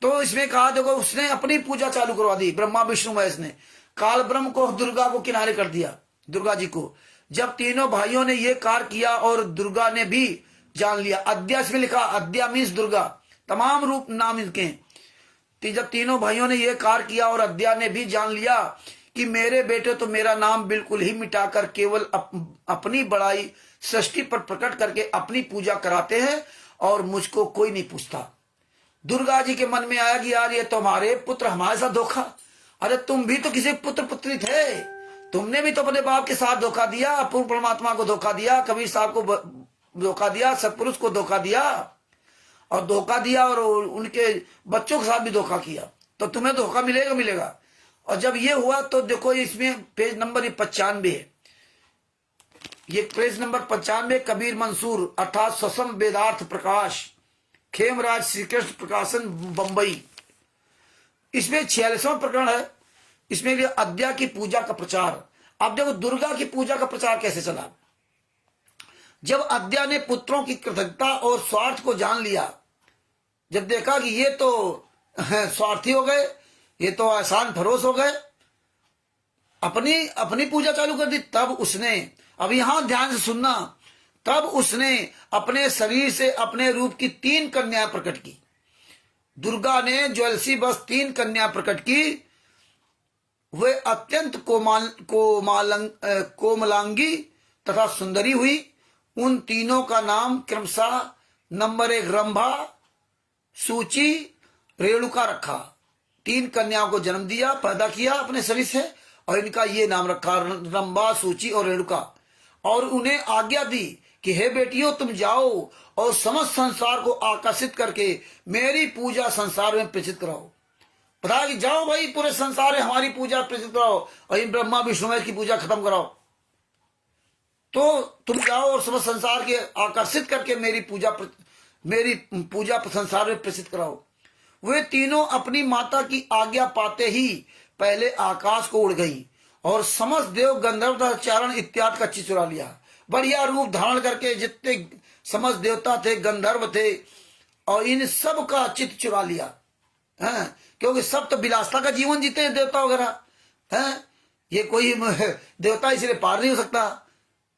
तो इसमें कहा देखो उसने अपनी पूजा चालू करवा दी, ब्रह्मा विष्णु महेश ने काल ब्रह्म को, दुर्गा को किनारे कर दिया, दुर्गा जी को। जब तीनों भाइयों ने ये कार्य किया और दुर्गा ने भी जान लिया, अद्या में लिखा, अद्या मीन्स दुर्गा, तमाम रूप नाम इनके। जब तीनों भाइयों ने ये कार्य किया और अद्या ने भी जान लिया कि मेरे बेटे तो मेरा नाम बिल्कुल ही मिटाकर केवल अपनी बड़ाई सृष्टि पर प्रकट करके अपनी पूजा कराते हैं और मुझको कोई नहीं पूछता। दुर्गा जी के मन में आया कि यार ये तुम्हारे पुत्र हमारे साथ धोखा, अरे तुम भी तो किसी पुत्र पुत्री थे, तुमने भी तो अपने बाप के साथ धोखा दिया, पूर्ण परमात्मा को धोखा दिया, कबीर साहब को धोखा दिया, सतपुरुष को धोखा दिया और उनके बच्चों के साथ भी धोखा किया, तो तुम्हें धोखा मिलेगा मिलेगा। और जब ये हुआ तो देखो इसमें पेज नंबर 95 है, ये पेज नंबर 95 कबीर मंसूर अर्थात ससम वेदार्थ प्रकाश, खेमराज श्री कृष्ण प्रकाशन बंबई। इसमें 46वां प्रकरण है, इसमें अद्या की पूजा का प्रचार। अब देखो दुर्गा की पूजा का प्रचार कैसे चला। जब अद्या ने पुत्रों की कृतज्ञता और स्वार्थ को जान लिया, जब देखा कि ये तो स्वार्थी हो गए, ये तो आसान फरोश हो गए, अपनी पूजा चालू कर दी, तब उसने, अब यहां ध्यान से सुनना, तब उसने अपने शरीर से अपने रूप की 3 कन्याएं प्रकट की। दुर्गा ने ज्वेलसी बस 3 कन्या प्रकट की। वे अत्यंत कोमलांगी तथा सुंदरी हुई। उन तीनों का नाम क्रमशः नंबर 1 रंभा, सूची रेणुका रखा। 3 कन्याओं को जन्म दिया, पैदा किया अपने शरीर से, और इनका ये नाम रखा रंभा, सूची और रेणुका। और उन्हें आज्ञा दी कि हे बेटियों, तुम जाओ और समस्त संसार को आकर्षित करके मेरी पूजा संसार में प्रसिद्ध कराओ। बताया कि जाओ भाई, पूरे संसार में हमारी पूजा प्रसिद्ध कराओ और इन ब्रह्मा विष्णु महेश की पूजा खत्म कराओ। तो तुम जाओ और समस्त संसार के आकर्षित करके मेरी पूजा संसार में प्रसिद्ध कराओ। वे तीनों अपनी माता की आज्ञा पाते ही पहले आकाश को उड़ गई और समस्त देव गंधर्व चारण इत्यादि का चित चुरा लिया। बढ़िया रूप धारण करके जितने समस्त देवता थे, गंधर्व थे, और इन सब का चित चुरा लिया है, क्योंकि सब तो विलासता का जीवन जीते हैं देवता वगैरह है। ये कोई देवता इसलिए पार नहीं हो सकता,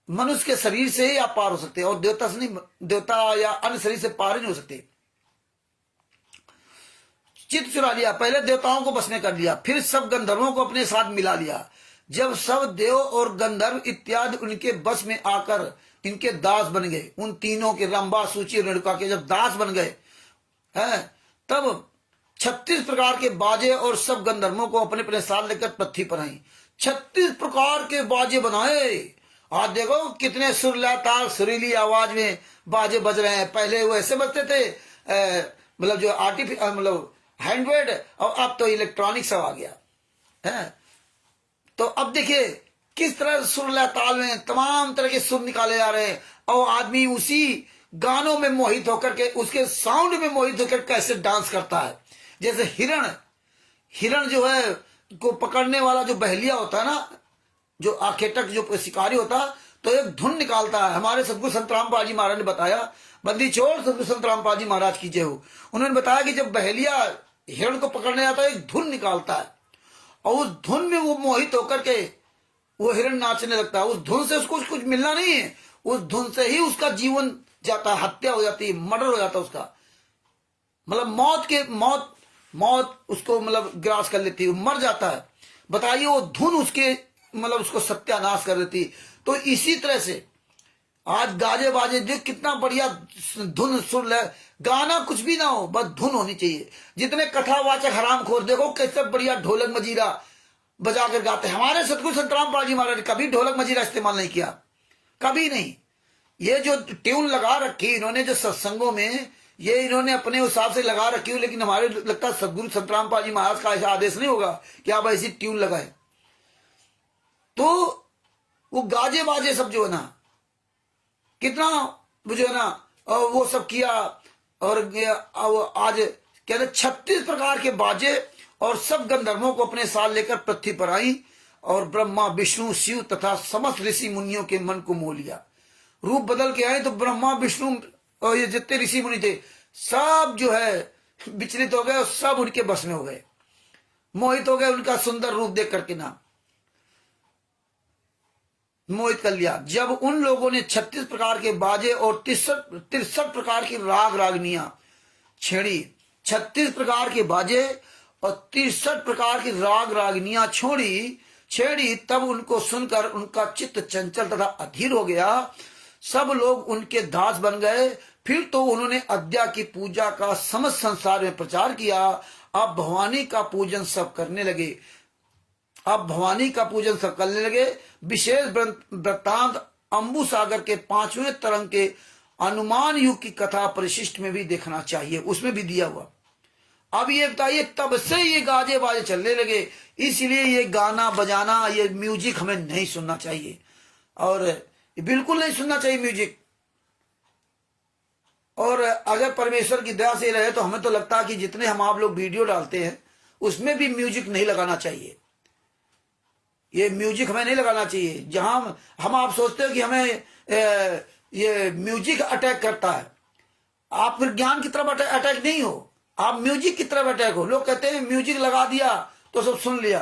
मनुष्य के शरीर से ही आप पार हो सकते हैं, और देवता से नहीं, देवता या अन्य शरीर से पार ही नहीं हो सकते। चित्त चुरा लिया, पहले देवताओं को बस में कर लिया, फिर सब गंधर्वों को अपने साथ मिला लिया। जब सब देव और गंधर्व इत्यादि उनके बस में आकर इनके दास बन गए, उन तीनों के रंभा, सूची, रेणुका के जब दास बन गए हैं, तब 36 प्रकार के बाजे और सब गंधर्वों को अपने अपने साथ लेकर पृथ्वी पर आई। 36 प्रकार के बाजे बनाए। आज देखो कितने सुरीला ताल, सुरीली आवाज में बाजे बज रहे हैं। पहले वो ऐसे बजते थे, मतलब जो आर्टिफिशियल, मतलब हैंडमेड, और अब तो इलेक्ट्रॉनिक सब आ गया है। तो अब देखिए किस तरह सुरीला ताल में तमाम तरह के सुर निकाले जा रहे हैं, और आदमी उसी गानों में मोहित होकर के, उसके साउंड में मोहित होकर कैसे डांस करता है। जैसे हिरण जो है को पकड़ने वाला जो बहलिया होता है ना, जो आखेटक, जो शिकारी होता, तो एक धुन निकालता है। हमारे सदगुरु संत रामपाल जी महाराज ने बताया, बंदी छोड़ सदगुरु संत रामपाल जी महाराज की जय हो, उन्होंने बताया कि जब बहलिया हिरण को पकड़ने जाता है, एक धुन निकालता है, और उस धुन में वो मोहित होकर के वो हिरण नाचने लगता है। उस धुन से उसको कुछ मिलना नहीं है, उस धुन से ही उसका जीवन जाता है, हत्या हो जाती है, मर्डर हो जाता है उसका, मतलब मौत उसको मतलब ग्रास कर लेती है, मर जाता है। बताइए, वो धुन उसके मतलब उसको सत्यानाश कर देती। तो इसी तरह से आज गाजे बाजे देख कितना बढ़िया धुन सुर है, गाना कुछ भी ना हो, बस धुन होनी चाहिए। जितने कथावाचक हरामखोर देखो कैसे बढ़िया ढोलक मजीरा बजा कर गाते हैं। हमारे सतगुरु संत रामपाल जी महाराज ने कभी ढोलक मजीरा इस्तेमाल नहीं किया, कभी नहीं। ये जो ट्यून लगा रखी इन्होंने जो सत्संगों में, ये इन्होंने अपने हिसाब से लगा रखी हो, लेकिन हमारे लगता है सतगुरु संत रामपाल जी महाराज का ऐसा आदेश नहीं होगा कि आप ऐसी ट्यून लगाए। तो वो गाजे बाजे सब जो है ना, कितना जो है ना वो सब किया। और आज कहते 36 प्रकार के बाजे और सब गंधर्वों को अपने साथ लेकर पृथ्वी पर आई, और ब्रह्मा, विष्णु, शिव तथा समस्त ऋषि मुनियों के मन को मोह लिया। रूप बदल के आए तो ब्रह्मा, विष्णु और ये जितने ऋषि मुनि थे सब जो है विचलित हो गए, और सब उनके बस में हो गए, मोहित हो गए उनका सुंदर रूप देख करके ना, मोहित कर लिया। जब उन लोगों ने 36 प्रकार के बाजे और 63 प्रकार की राग रागनियां छेड़ी, 36 प्रकार के बाजे और 63 प्रकार की राग रागनियां छेड़ी, तब उनको सुनकर उनका चित्त चंचल तथा अधीर हो गया। सब लोग उनके दास बन गए। फिर तो उन्होंने अद्या की पूजा का समस्त संसार में प्रचार किया। अब भवानी का पूजन सब करने लगे। विशेष वृत्तांत अम्बु सागर के 5वें तरंग के अनुमान युग की कथा परिशिष्ट में भी देखना चाहिए, उसमें भी दिया हुआ। अब ये बताइए, तब से ये गाजे बाजे चलने लगे, इसलिए ये गाना बजाना, ये म्यूजिक हमें नहीं सुनना चाहिए, और बिल्कुल नहीं सुनना चाहिए म्यूजिक। और अगर परमेश्वर की दया से रहे तो हमें तो लगता है कि जितने हम आप लोग वीडियो डालते हैं उसमें भी म्यूजिक नहीं लगाना चाहिए। ये म्यूजिक हमें नहीं लगाना चाहिए। जहां हम आप सोचते हो कि हमें ये म्यूजिक अटैक करता है, आप फिर ज्ञान की तरफ अटैक नहीं हो, आप म्यूजिक की तरफ अटैक हो। लोग कहते हैं म्यूजिक लगा दिया तो सब सुन लिया,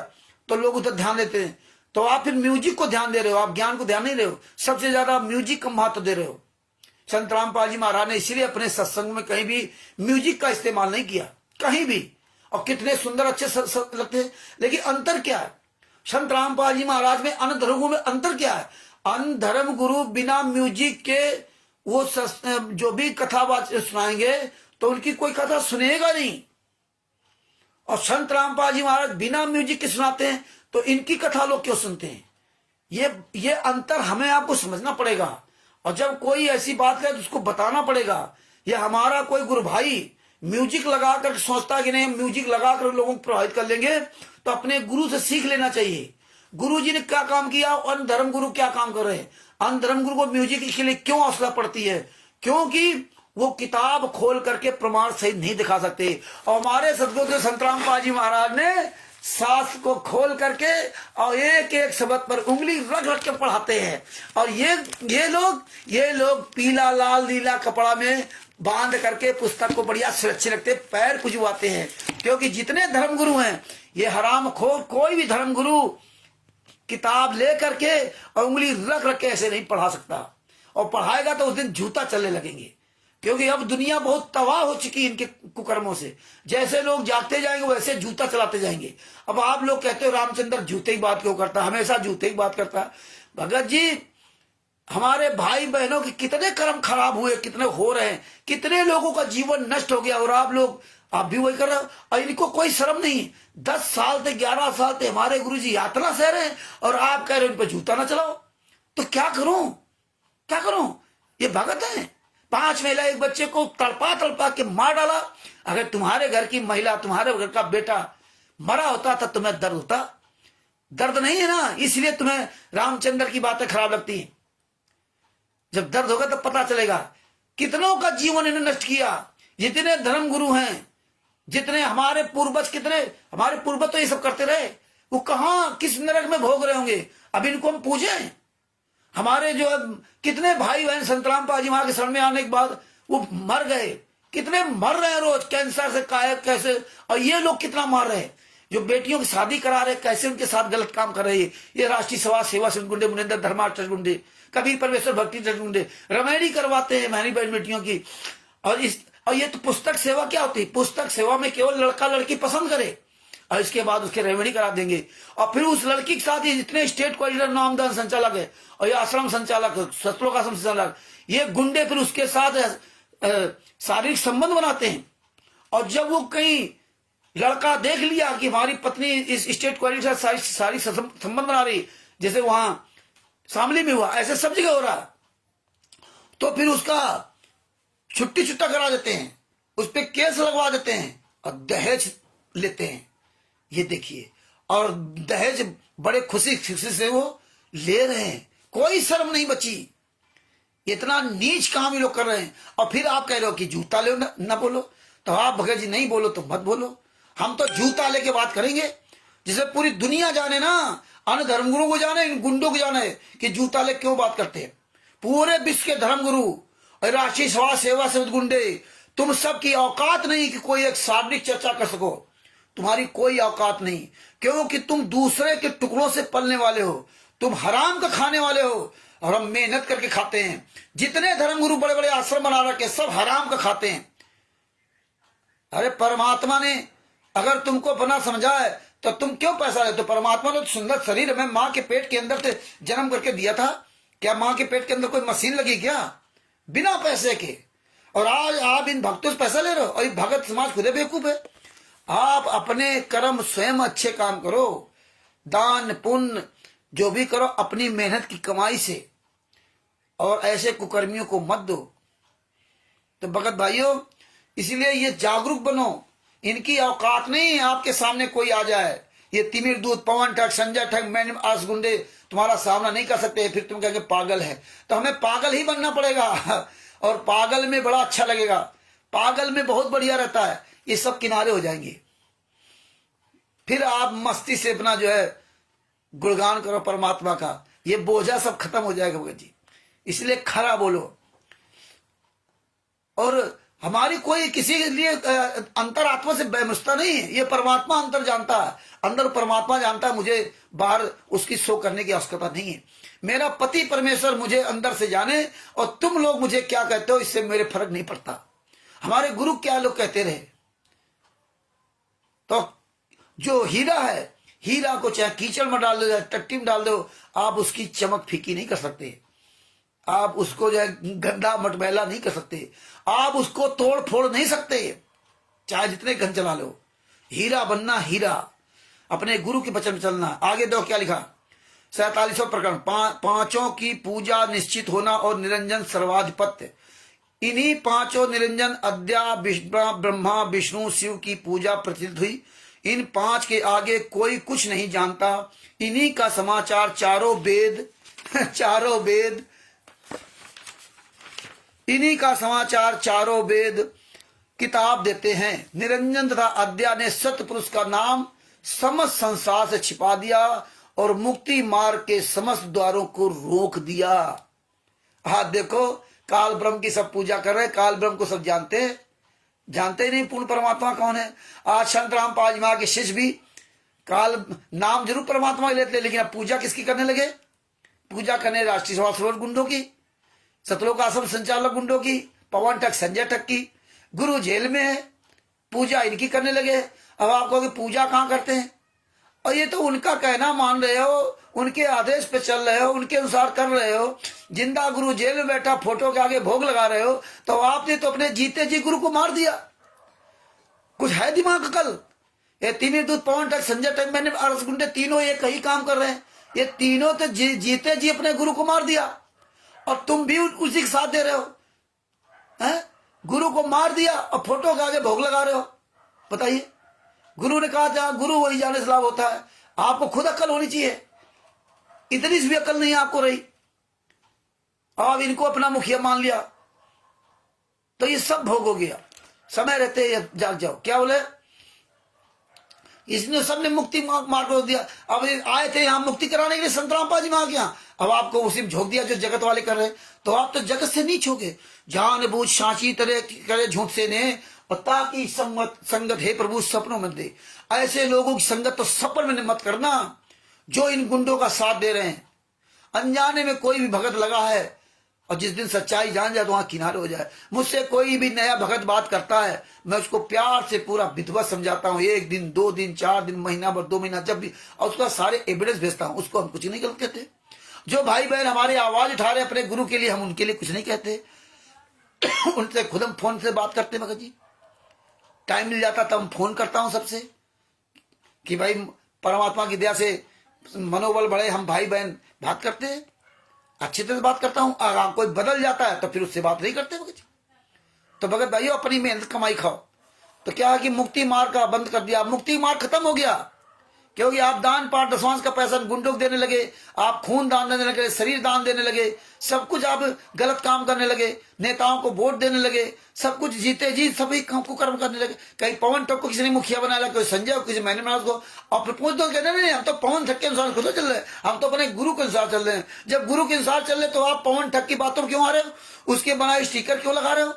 तो लोग उधर ध्यान देते हैं, तो आप फिर म्यूजिक को ध्यान दे रहे हो, आप ज्ञान को ध्यान नहीं दे रहे हो। सबसे ज्यादा म्यूजिक को महत्व दे रहे हो। संत रामपाल जी महाराज ने इसीलिए अपने सत्संग में कहीं भी म्यूजिक का इस्तेमाल नहीं किया, कहीं भी। और कितने सुंदर अच्छे लगते हैं, लेकिन अंतर क्या है? संत रामपाल जी महाराज में अन्य धर्मों में अंतर क्या है? अन्य धर्म गुरु बिना म्यूजिक के वो जो भी कथा सुनाएंगे तो उनकी कोई कथा सुनेगा नहीं, और संत रामपाल जी महाराज बिना म्यूजिक के सुनाते हैं, तो इनकी कथा लोग क्यों सुनते हैं? ये अंतर हमें आपको समझना पड़ेगा। और जब कोई ऐसी बात करे तो उसको बताना पड़ेगा। ये हमारा कोई गुरु भाई म्यूजिक लगाकर सोचता है कि नहीं, म्यूजिक लगाकर लोगों को प्रभावित कर लेंगे, तो अपने गुरु से सीख लेना चाहिए। गुरु जी ने क्या काम किया, अन्य धर्म गुरु क्या काम कर रहे हैं। अन्य धर्म गुरु को म्यूजिक के लिए क्यों आवश्यकता पड़ती है? क्योंकि वो किताब खोल करके प्रमाण सहित नहीं दिखा सकते। और हमारे सदगुरु संत रामपाल जी महाराज ने शास्त्र को खोल करके और एक एक शब्द पर उंगली रख रख के पढ़ाते हैं। और ये लोग पीला लाल नीला कपड़ा में बांध करके पुस्तक को बढ़िया सुरक्षित रखते, पैर पुजवाते हैं। क्योंकि जितने धर्मगुरु हैं, ये हराम खोर कोई भी धर्मगुरु किताब ले करके और उंगली रख रख के ऐसे नहीं पढ़ा सकता। और पढ़ाएगा तो उस दिन जूता चलने लगेंगे। क्योंकि अब दुनिया बहुत तबाह हो चुकी है इनके कुकर्मों से। जैसे लोग जागते जाएंगे वैसे जूता चलाते जाएंगे। अब आप लोग कहते हो रामचंद्र जूते की बात क्यों करता, हमेशा जूते की बात करता है। भगत जी, हमारे भाई बहनों के कितने कर्म खराब हुए, कितने हो रहे हैं, कितने लोगों का जीवन नष्ट हो गया, और आप भी वही कर रहे हो। और इनको कोई शर्म नहीं। 10 साल से 11 साल से हमारे गुरुजी यात्रा सह रहे हैं और आप कह रहे हो इन पर जूता ना चलाओ। तो क्या करूं, क्या करूं? ये भगत है। 5 महिला एक बच्चे को तड़पा तड़पा के मार डाला। अगर तुम्हारे घर की महिला, तुम्हारे घर का बेटा मरा होता तो तुम्हें दर्द होता? दर्द नहीं है ना, इसलिए तुम्हें रामचंद्र की बातें खराब लगती हैं। जब दर्द होगा तब पता चलेगा। कितनों का जीवन इन्होंने नष्ट किया। जितने धर्म गुरु हैं, जितने हमारे पूर्वज, कितने हमारे पूर्वज तो ये सब करते रहे, वो कहां किस नरक में भोग रहे होंगे। अब इनको हम पूजें? हमारे जो कितने भाई बहन संत रामपाल जी वहां के शरण में आने के बाद वो मर गए। कितने मर रहे हैं रोज कैंसर से, कैसे। और ये लोग कितना मार रहे हैं। जो बेटियों की शादी करा रहे, कैसे उनके साथ गलत काम कर रहे हैं। ये राष्ट्रीय समाज सेवा संघ गुंडे, मुनिंदर धर्मा ट्रस्ट गुंडे, कबीर परमेश्वर भक्ति ट्रस्ट गुंडे रमेडी करवाते हैं बहनी बहन बेटियों की। और ये तो पुस्तक सेवा क्या होती है? पुस्तक सेवा में केवल लड़का लड़की पसंद करे और इसके बाद उसके रेमेडी करा देंगे। और फिर उस लड़की के साथ ही जितने स्टेट कोऑर्डिनेटर, नामदान संचालक है और ये आश्रम संचालक, सतलोक आश्रम संचालक, ये गुंडे फिर उसके साथ शारीरिक संबंध बनाते हैं। और जब वो कहीं लड़का देख लिया कि हमारी पत्नी इस स्टेट कोऑर्डिनेटर के साथ सारी संबंध बना रही, जैसे वहां शामली में हुआ, ऐसे सब जगह हो रहा, तो फिर उसका छुट्टी छुट्टा करा देते हैं, उस पर केस लगवा देते हैं और दहेज लेते हैं। ये देखिए, और दहेज बड़े खुशी से वो ले रहे हैं, कोई शर्म नहीं बची। इतना नीच काम ये लोग कर रहे हैं। और फिर आप कह रहे हो कि जूता ले ना बोलो, तो आप भगत जी नहीं बोलो तो मत बोलो। हम तो जूता लेके बात करेंगे, जिसे पूरी दुनिया जाने ना, अन्य धर्मगुरु को जाने, इन गुंडों को जाने कि जूता ले क्यों बात करते हैं। पूरे विश्व के धर्मगुरु और राष्ट्रीय समाज सेवा से गुंडे, तुम सबकी औकात नहीं कि कोई एक शारीरिक चर्चा कर सको। तुम्हारी कोई औकात नहीं, क्योंकि तुम दूसरे के टुकड़ों से पलने वाले हो, तुम हराम का खाने वाले हो। और हम मेहनत करके खाते हैं। जितने धर्मगुरु बड़े बड़े आश्रम बना रखे, सब हराम का खाते हैं। अरे परमात्मा ने अगर तुमको बना समझा है तो तुम क्यों पैसा लेते? तो परमात्मा ने तो सुंदर शरीर में माँ के पेट के अंदर से जन्म करके दिया था। क्या माँ के पेट के अंदर कोई मशीन लगी क्या? बिना पैसे के। और आज आप इन भक्तों से पैसा ले रहे हो। और ये भगत समाज खुदे बेवकूफ है। आप अपने कर्म स्वयं अच्छे काम करो, दान पुण्य जो भी करो अपनी मेहनत की कमाई से, और ऐसे कुकर्मियों को मत दो। तो भगत भाइयों, इसलिए ये जागरूक बनो। इनकी औकात नहीं आपके सामने कोई आ जाए। ये तिमिर दूत, पवन ठग, संजय ठग, मैन आस गुंडे तुम्हारा सामना नहीं कर सकते। फिर तुम कहेंगे पागल है, तो हमें पागल ही बनना पड़ेगा। और पागल में बड़ा अच्छा लगेगा, पागल में बहुत बढ़िया रहता है। ये सब किनारे हो जाएंगे, फिर आप मस्ती से अपना जो है गुणगान करो परमात्मा का। ये बोझा सब खत्म हो जाएगा भगत जी। इसलिए खरा बोलो। और हमारी कोई किसी के लिए अंतरात्मा से बेमुश्ता नहीं है। ये परमात्मा अंतर जानता है, अंदर परमात्मा जानता है। मुझे बाहर उसकी शो करने की आवश्यकता नहीं है। मेरा पति परमेश्वर मुझे अंदर से जाने, और तुम लोग मुझे क्या कहते हो इससे मेरे फर्क नहीं पड़ता। हमारे गुरु क्या लोग कहते रहे। तो जो हीरा है, हीरा को चाहे कीचड़ में डाल दो, चाहे टट्टी में डाल दो, आप उसकी चमक फीकी नहीं कर सकते। आप उसको जो है गंदा मटमैला नहीं कर सकते। आप उसको तोड़ फोड़ नहीं सकते, चाहे जितने गन चला लो। हीरा बनना, हीरा, अपने गुरु के वचन में चलना। आगे दो क्या लिखा, 47वां प्रकरण, पांचों की पूजा निश्चित होना और निरंजन सर्वाधिपत्य। इन्हीं पांचों निरंजन अद्या ब्रह्मा विष्णु शिव की पूजा प्रचलित हुई। इन पांच के आगे कोई कुछ नहीं जानता। इन्हीं का समाचार चारों वेद चारों वेद इन्हीं का समाचार चारों वेद किताब देते हैं। निरंजन तथा अद्या ने सत्य पुरुष का नाम समस्त संसार से छिपा दिया और मुक्ति मार्ग के समस्त द्वारों को रोक दिया। हाँ देखो, काल ब्रह्म की सब पूजा कर रहे हैं, काल ब्रह्म को सब जानते हैं, जानते ही नहीं पूर्ण परमात्मा कौन है। आज संत रामपाल जी के शिष्य भी काल नाम जरूर परमात्मा लेते, लेकिन अब पूजा किसकी करने लगे? पूजा करने राष्ट्रीय स्वयंसेवक गुंडों की, सतलोक आश्रम संचालक गुंडों की, पवन ठग संजय ठग की। गुरु जेल में है, पूजा इनकी करने लगे। अब आप कहोगे पूजा कहाँ करते हैं? और ये तो उनका कहना मान रहे हो, उनके आदेश पे चल रहे हो, उनके अनुसार कर रहे हो। जिंदा गुरु जेल में बैठा फोटो के आगे भोग लगा रहे हो, तो आपने तो अपने जीते जी गुरु को मार दिया। कुछ है दिमाग अकल? ये तीनों दूत पवन ठग संजय ठग मैंने अरस गुंडे तीनों एक ही काम कर रहे हैं। ये तीनों तो जीते जी अपने गुरु को मार दिया और तुम भी उसी के साथ दे रहे हो। हैं? गुरु को मार दिया और फोटो के आगे भोग लगा रहे हो। बताइए, गुरु ने कहा था गुरु वही जाने से लाभ होता है। आपको खुद अक्ल होनी चाहिए, इतनी सी भी अक्ल नहीं आपको रही। अब इनको अपना मुखिया मान लिया तो ये सब भोग हो गया। समय रहते जाग जाओ। क्या बोले? इसने सबने मुक्ति मार्ग रोक दिया। अब आए थे यहाँ मुक्ति कराने के लिए संत रामपाल जी महाराज यहाँ, अब आपको उसी में झोंक दिया जो जगत वाले कर रहे हैं। तो आप तो जगत से नहीं छोगे, जान बूझ सांची तरह करे झूठ से ने, और ताकि संगत है प्रभु सपनों में दे। ऐसे लोगों की संगत तो सपन में मत करना जो इन गुंडों का साथ दे रहे हैं। अनजाने में कोई भी भगत लगा है और जिस दिन सच्चाई जान जाए तो वहां किनारे हो जाए। मुझसे कोई भी नया भगत बात करता है, मैं उसको प्यार से पूरा विधवा समझाता हूँ। 1 दिन 2 दिन 4 दिन महीना भर 2 महीना जब भी, और उसका सारे एविडेंस भेजता हूँ। उसको हम कुछ नहीं गलत कहते। जो भाई बहन हमारे आवाज उठा रहे अपने गुरु के लिए, हम उनके लिए कुछ नहीं कहते। उनसे खुद हम फोन से बात करते। भगत जी टाइम मिल जाता तब हम फोन करता हूँ सबसे कि भाई परमात्मा की दया से मनोबल बढ़े, हम भाई बहन बात करते हैं, अच्छी तरह से बात करता हूं। अगर कोई बदल जाता है तो फिर उससे बात नहीं करते भगत जी। तो भगत भाइयों अपनी मेहनत कमाई खाओ। तो क्या है कि मुक्ति मार्ग का बंद कर दिया, मुक्ति मार्ग खत्म हो गया। क्योंकि आप दान पाठ दशवांश का पैसा गुंडों को देने लगे, आप खून दान देने लगे, शरीर दान देने लगे, सब कुछ आप गलत काम करने लगे, नेताओं को वोट देने लगे, सब कुछ जीते जी सभी कुकर्म करने लगे। कहीं पवन ठग को किसी ने मुखिया बनाया, कोई संजय को, किसी मैंने महाराज को। और फिर पूछ दो कहने नहीं, हम तो पवन ठग के अनुसार खुद चल रहे हैं, हम तो अपने गुरु के अनुसार चल रहे हैं। जब गुरु के अनुसार चल रहे तो आप पवन ठग की बातों में क्यों आ रहे हो? उसके बनाए स्टिकर क्यों लगा रहे हो?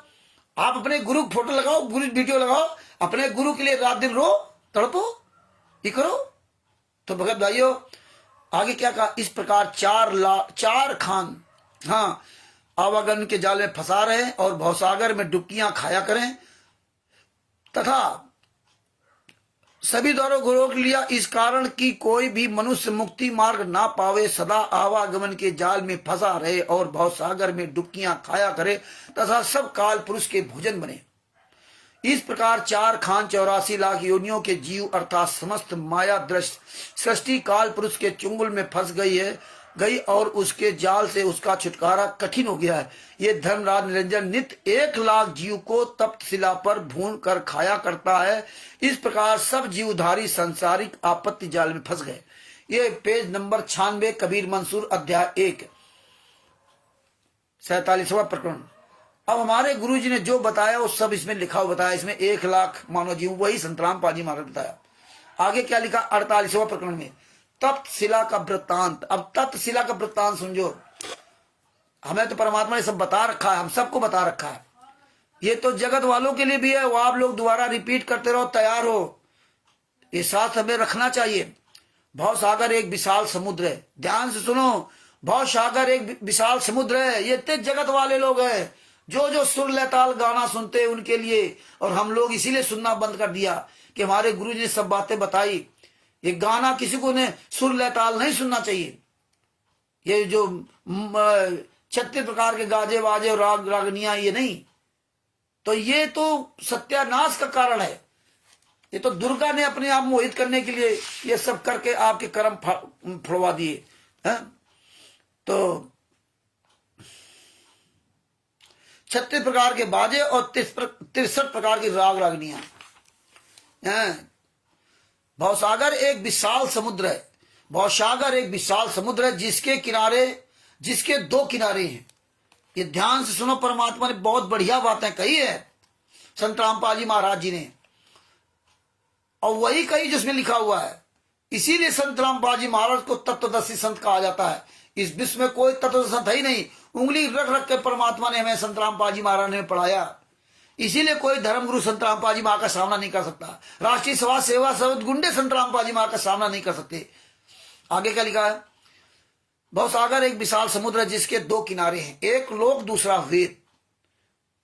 आप अपने गुरु फोटो लगाओ, गुरु वीडियो लगाओ, अपने गुरु के लिए रात दिन रो, तड़पो, ये करो। तो भगत भाइयों आगे क्या कहा? इस प्रकार 4 खान हाँ आवागमन के जाल में फंसा रहे और भवसागर में डुबकियां खाया करें तथा सभी द्वारों को रोक लिया, इस कारण कि कोई भी मनुष्य मुक्ति मार्ग ना पावे, सदा आवागमन के जाल में फंसा रहे और भवसागर में डुबकियां खाया करे तथा सब काल पुरुष के भोजन बने। इस प्रकार 4 खान 84 लाख योनियों के जीव अर्थात समस्त माया दृश्य सृष्टि काल पुरुष के चुंगल में फंस गई और उसके जाल से उसका छुटकारा कठिन हो गया है। ये धर्मराज निरंजन नित्य 1 लाख जीव को तप्त शिला पर भून कर खाया करता है। इस प्रकार सब जीवधारी संसारिक आपत्ति जाल में फंस गए। ये पेज नंबर 96 कबीर मंसूर अध्याय 1 47वां प्रकरण। अब हमारे गुरु जी ने जो बताया वो सब इसमें लिखा हुआ बताया। इसमें 1 लाख मानव जीव वही संत रामपाल जी महाराज बताया। आगे क्या लिखा? 48वां प्रकरण में तप्त शिला का वृत्तांत। अब तप्त शिला का वृत्तांत समझो। हमें तो परमात्मा ने सब बता रखा है, हम सबको बता रखा है। ये तो जगत वालों के लिए भी है, वो आप लोग दोबारा रिपीट करते रहो, तैयार हो। ये साथ हमें रखना चाहिए। भव सागर एक विशाल समुद्र है, ध्यान से सुनो। भव सागर एक विशाल समुद्र है। ये इतने जगत वाले लोग हैं जो सुर लताल गाना सुनते हैं उनके लिए, और हम लोग इसीलिए सुनना बंद कर दिया कि हमारे गुरु जी ने सब बातें बताई। ये गाना किसी को ने सुर लताल नहीं सुनना चाहिए। ये जो 36 प्रकार के गाजे वाजे और राग रागनियां, ये नहीं। तो ये तो सत्यानाश का कारण है। ये तो दुर्गा ने अपने आप मोहित करने के लिए ये सब करके आपके कर्म फड़वा दिए हैं। तो 36 प्रकार के बाजे और 63 प्रकार की राग रागनियां हैं। भवसागर एक विशाल समुद्र है। भवसागर एक विशाल समुद्र है जिसके किनारे, जिसके 2 किनारे हैं। ये ध्यान से सुनो, परमात्मा ने बहुत बढ़िया बातें कही है संत रामपाल जी महाराज जी ने, और वही कही जिसमें लिखा हुआ है। इसीलिए संत रामपाल जी महाराज को तत्वदर्शी संत कहा जाता है। इस विश्व में कोई तत्वदर्शी संत है ही नहीं। उंगली रख रख के परमात्मा ने हमें संत रामपाल जी महाराज ने पढ़ाया। इसीलिए कोई धर्मगुरु संत रामपाल जी महाराज का सामना नहीं कर सकता। राष्ट्रीय सभा सेवा सद गुंडे संत रामपाल जी महाराज का सामना नहीं कर सकते। आगे क्या लिखा है? भवसागर एक विशाल समुद्र है जिसके 2 किनारे हैं, एक लोक दूसरा वेद।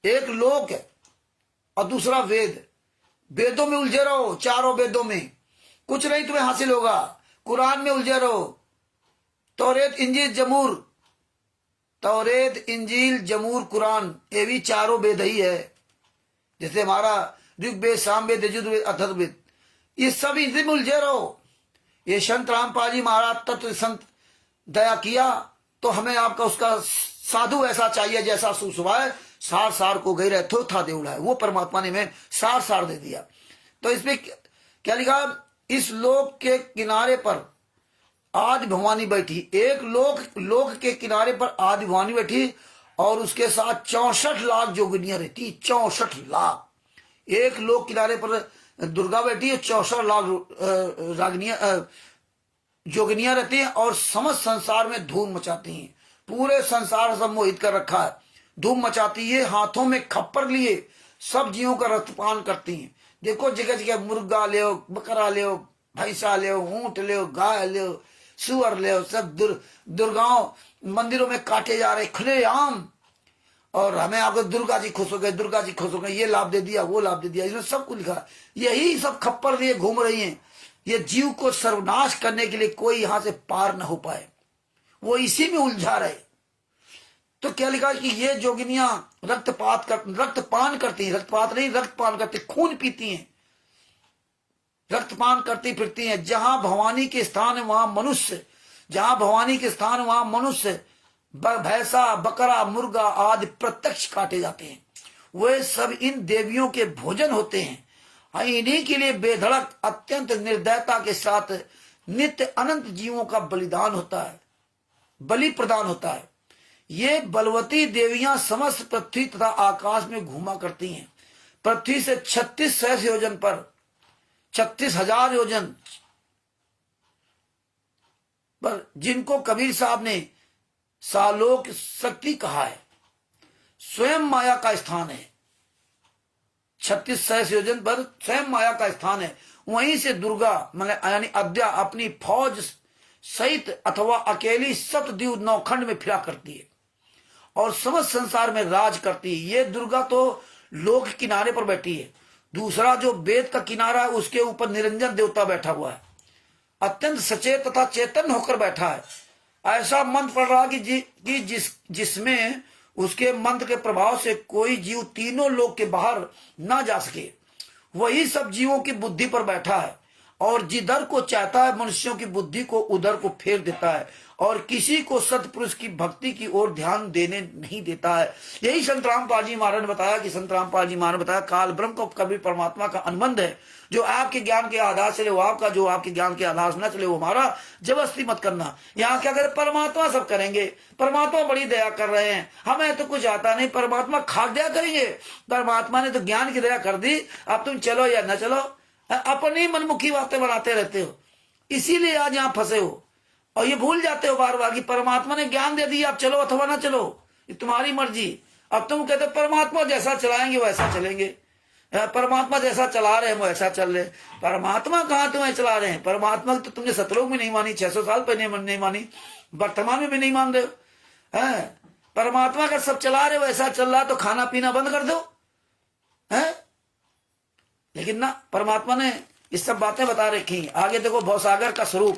एक लोक है और दूसरा वेद। वेदों में उलझे रहो, चारों वेदों में कुछ नहीं तुम्हें हासिल होगा। कुरान में उलझे रहो, तौरेत इंजील जमूर, तौरेत इंजील जमूर कुरान, ये भी चारों वेद ही है। जैसे हमारा ऋग्वेद, सामवेद, यजुर्वेद, अथर्ववेद, ये सब इनसे में उलझे रहो। ये संत रामपाल जी महाराज तत्व संत दया किया तो हमें आपका उसका साधु ऐसा चाहिए जैसा सुसुभाए सार सार को गई रहे था देवड़ा है। वो परमात्मा ने हमें सार सार दे दिया। तो इसमें क्या लिखा? इस लोक के किनारे पर आदि भवानी बैठी। एक लोक के किनारे पर आदि भवानी बैठी और उसके साथ 64 लाख जोगिनियां रहती। 64 लाख। एक लोक किनारे पर दुर्गा बैठी है, 64 लाख रागनियां जोगिनियां रहती हैं और समस्त संसार में धूम मचाती हैं। पूरे संसार सब मोहित कर रखा है, धूम मचाती है। हाथों में खप्पर लिए सब जीवों का रक्तपान करती हैं। देखो जगह जगह मुर्गा ले, बकरा ले, भैंसा ले, ऊंट ले, गाय ले, सुअर ले, सब दुर्गाओं मंदिरों में काटे जा रहे खुलेआम। और हमें आपको दुर्गा जी खुश हो गए, दुर्गा जी खुश हो गए, ये लाभ दे दिया, वो लाभ दे दिया, इसमें सब कुछ लिखा। यही सब खप्पर लिए घूम रही हैं। ये जीव को सर्वनाश करने के लिए कोई यहां से पार न हो पाए, वो इसी में उलझा रहे। तो क्या लिखा कि ये जोगिनियां रक्तपान करती हैं। रक्तपात नहीं, रक्तपान करती, खून पीती हैं, रक्तपान करती फिरती हैं। जहां भवानी के स्थान है वहां मनुष्य, जहां भवानी के स्थान वहां मनुष्य, भैंसा, बकरा, मुर्गा आदि प्रत्यक्ष काटे जाते हैं। वे सब इन देवियों के भोजन होते हैं। इन्हीं के लिए बेधड़क अत्यंत निर्दयता के साथ नित्य अनंत जीवों का बलिदान होता है, बलि प्रदान होता है। ये बलवती देवियां समस्त पृथ्वी तथा आकाश में घूमा करती हैं। पृथ्वी से 36 सहस्र योजन पर, 36,000 योजन पर, जिनको कबीर साहब ने सालोक शक्ति कहा है, स्वयं माया का स्थान है। 36 सहस्र योजन पर स्वयं माया का स्थान है। वहीं से दुर्गा यानी अद्या अपनी फौज सहित अथवा अकेली सप्तद्वीप नौखंड में फिरा करती है और समस्त संसार में राज करती है। ये दुर्गा तो लोक किनारे पर बैठी है। दूसरा जो वेद का किनारा है उसके ऊपर निरंजन देवता बैठा हुआ है, अत्यंत सचेत तथा चेतन होकर बैठा है। ऐसा मंत्र पड़ रहा कि जिसमें उसके मंत्र के प्रभाव से कोई जीव तीनों लोक के बाहर ना जा सके। वही सब जीवों की बुद्धि पर बैठा है और जिधर को चाहता है मनुष्यों की बुद्धि को उधर को फेर देता है और किसी को सतपुरुष की भक्ति की ओर ध्यान देने नहीं देता है। यही संत रामपाल जी महाराज ने बताया कि संत रामपाल जी महाराज ने बताया काल ब्रह्म को कभी परमात्मा का अनुबंध है। जो आपके ज्ञान के आधार चले वो आपका, जो आपके ज्ञान के आधार से न चले वो हमारा। जबरदस्ती मत करना। यहाँ क्या करे, परमात्मा सब करेंगे। परमात्मा बड़ी दया कर रहे हैं, हमें तो कुछ आता नहीं, परमात्मा खाक दया करेंगे। परमात्मा ने तो ज्ञान की दया कर दी, अब तुम चलो या न चलो, अपनी मनमुखी बातें बनाते रहते हो, इसीलिए आज यहाँ फंसे हो। और ये भूल जाते हो बार बार कि परमात्मा ने ज्ञान दे दिया, आप चलो अथवा ना चलो, ये तुम्हारी मर्जी। अब तुम कहते परमात्मा जैसा चलाएंगे वैसा चलेंगे, परमात्मा जैसा चला रहे हैं वैसा चल रहे। परमात्मा कहाँ तुम्हें चला रहे हैं? परमात्मा तो तुमने सतलोक में नहीं मानी, 600 साल पहले नहीं मानी, वर्तमान में भी नहीं मान रहे हो। परमात्मा का सब चला रहे हो, वैसा चल रहा तो खाना पीना बंद कर दो। लेकिन ना, परमात्मा ने इस सब बातें बता रखी। आगे देखो, भवसागर का स्वरूप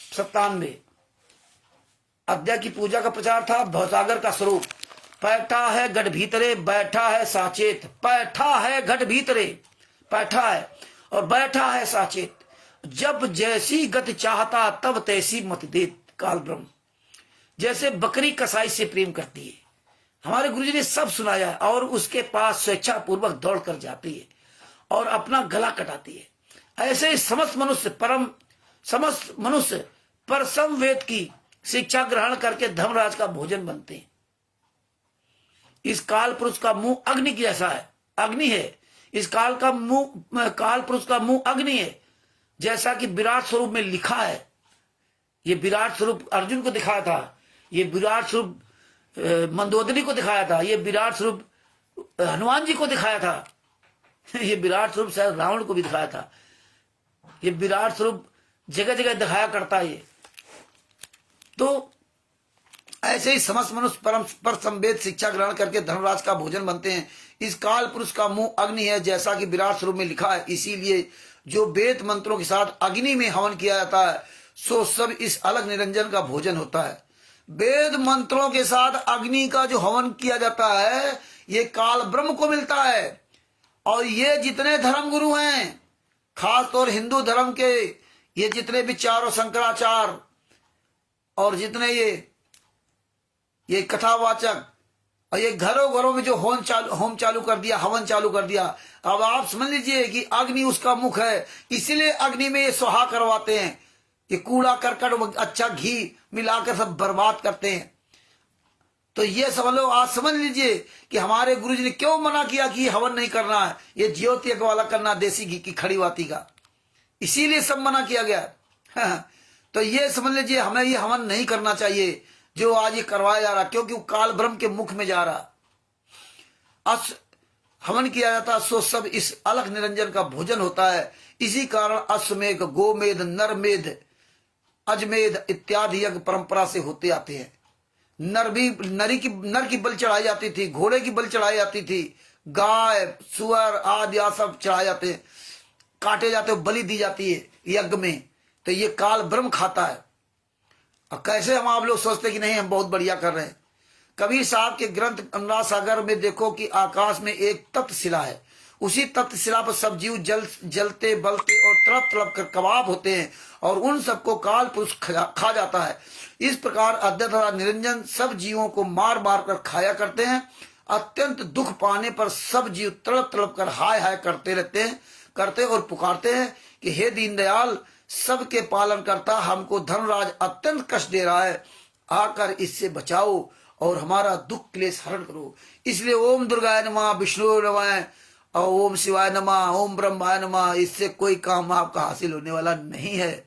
97 अद्या की पूजा का प्रचार था। भवसागर का स्वरूप पैठा है घट भीतरे, बैठा है साचेत, पैठा है घट भीतरे, बैठा है और बैठा है साचेत, जब जैसी गति चाहता तब तैसी मत देत। काल ब्रह्म जैसे बकरी कसाई से प्रेम करती है, हमारे गुरुजी ने सब सुनाया, और उसके पास स्वेच्छा पूर्वक दौड़ कर जाती है और अपना गला कटाती है, ऐसे ही समस्त मनुष्य पर समवेद की शिक्षा ग्रहण करके धर्मराज का भोजन बनते हैं। इस काल पुरुष का मुंह अग्नि की जैसा है, अग्नि है इस काल पुरुष का मुंह अग्नि है, जैसा कि विराट स्वरूप में लिखा है। ये विराट स्वरूप अर्जुन को दिखाया था, ये विराट स्वरूप मंदोदरी को दिखाया था, ये विराट स्वरूप हनुमान जी को दिखाया था, ये विराट स्वरूप शायद रावण को भी दिखाया था। ये विराट स्वरूप जगह जगह दिखाया करता है। ये तो ऐसे ही समस्त मनुष्य पर संवेद शिक्षा ग्रहण करके धर्मराज का भोजन बनते हैं। इस काल पुरुष का मुंह अग्नि है, जैसा कि विराट स्वरूप में लिखा है। इसीलिए जो वेद मंत्रों के साथ अग्नि में हवन किया जाता है, सो सब इस अलग निरंजन का भोजन होता है। वेद मंत्रों के साथ अग्नि का जो हवन किया जाता है, ये काल ब्रह्म को मिलता है। और ये जितने धर्म गुरु हैं, खास तौर हिंदू धर्म के, ये जितने भी चारों शंकराचार्य और जितने ये कथावाचक, और ये घरों घरों में जो होम चालू कर दिया, हवन चालू कर दिया। अब आप समझ लीजिए कि अग्नि उसका मुख है, इसीलिए अग्नि में ये स्वाहा करवाते हैं। ये कूड़ा करकट अच्छा घी मिलाकर सब बर्बाद करते हैं। तो ये समझ लो, आज समझ लीजिए कि हमारे गुरुजी ने क्यों मना किया कि हवन नहीं करना है, ये ज्योति वाला करना, देसी घी की खड़ी बाती का, इसीलिए सब मना किया गया। तो ये समझ लीजिए हमें ये हवन नहीं करना चाहिए जो आज ये करवाया जा रहा, क्योंकि वो काल ब्रह्म के मुख में जा रहा। हवन किया जाता, सो सब इस अलग निरंजन का भोजन होता है। इसी कारण अश्वमेध, गोमेध, नरमेध, अजमेध इत्यादि यज्ञ परंपरा से होते आते हैं। नर की बलि चढ़ाई जाती थी, घोड़े की बलि चढ़ाई जाती थी, गाय सुअर आदि सब चढ़ाए जाते हैं, काटे जाते हैं, बलि दी जाती है यज्ञ में। तो ये काल ब्रह्म खाता है। और कैसे हम आप लोग सोचते कि नहीं हम बहुत बढ़िया कर रहे हैं। कबीर साहब के ग्रंथ अनुराग सागर में देखो कि आकाश में एक तत्शिला है, उसी तत्शिला पर सब जीव जलते बलते और तड़प तड़प कर कबाब होते हैं, और उन सबको काल पुरुष खा जाता है। इस प्रकार अद्वैत तथा निरंजन सब जीवों को मार मार कर खाया करते हैं। अत्यंत दुख पाने पर सब जीव तड़प तड़प कर हाय हाय करते और पुकारते हैं कि हे दीनदयाल, सबके पालन करता, हमको धर्मराज अत्यंत कष्ट दे रहा है, आकर इससे बचाओ और हमारा दुख क्लेश हरण करो। इसलिए ओम दुर्गाय नमः, विष्णु नमः, और ओम शिवाय नमः, ओम ब्रह्माय नमः, इससे कोई काम आपका हासिल होने वाला नहीं है।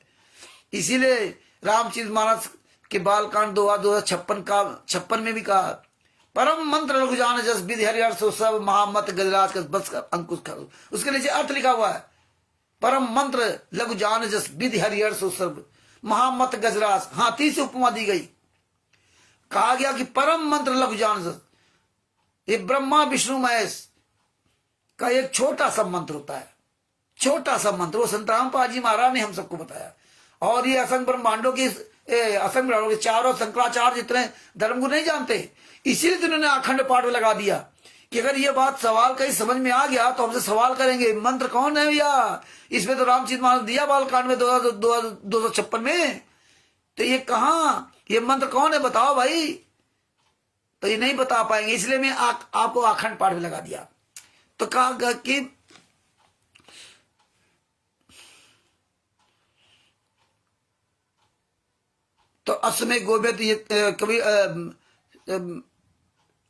इसीलिए रामचरितमानस के बालकांड 2056 में भी कहा, परम मंत्र लघु जान जस विधि हरिहर सो सब महामत गजराज बस अंकुश करो। उसके नीचे अर्थ लिखा हुआ है, परम मंत्र लघु जान जस विधि हरिहर सो सब महामत गजराज। हाथी से उपमा दी गई, कहा गया कि परम मंत्र लघु जान जस, ये ब्रह्मा विष्णु महेश का एक छोटा सा मंत्र होता है, छोटा सा मंत्र। वो संत रामपाल जी महाराज ने हम सबको बताया। और ये असंख्य ब्रह्मांडों की चारों शंकराचार्य जितने धर्मगुरु नहीं जानते, इसीलिए तो उन्होंने अखंड पाठ में लगा दिया कि अगर ये बात सवाल कहीं समझ में आ गया तो हमसे सवाल करेंगे, मंत्र कौन है भैया? इसमें तो रामचरितमानस दिया बालकांड में 256 में, तो ये कहाँ, ये मंत्र कौन है बताओ भाई? तो ये नहीं बता पाएंगे, इसलिए मैं आपको अखंड पाठ में लगा दिया। तो कहा कि तो असमय गोवेद कभी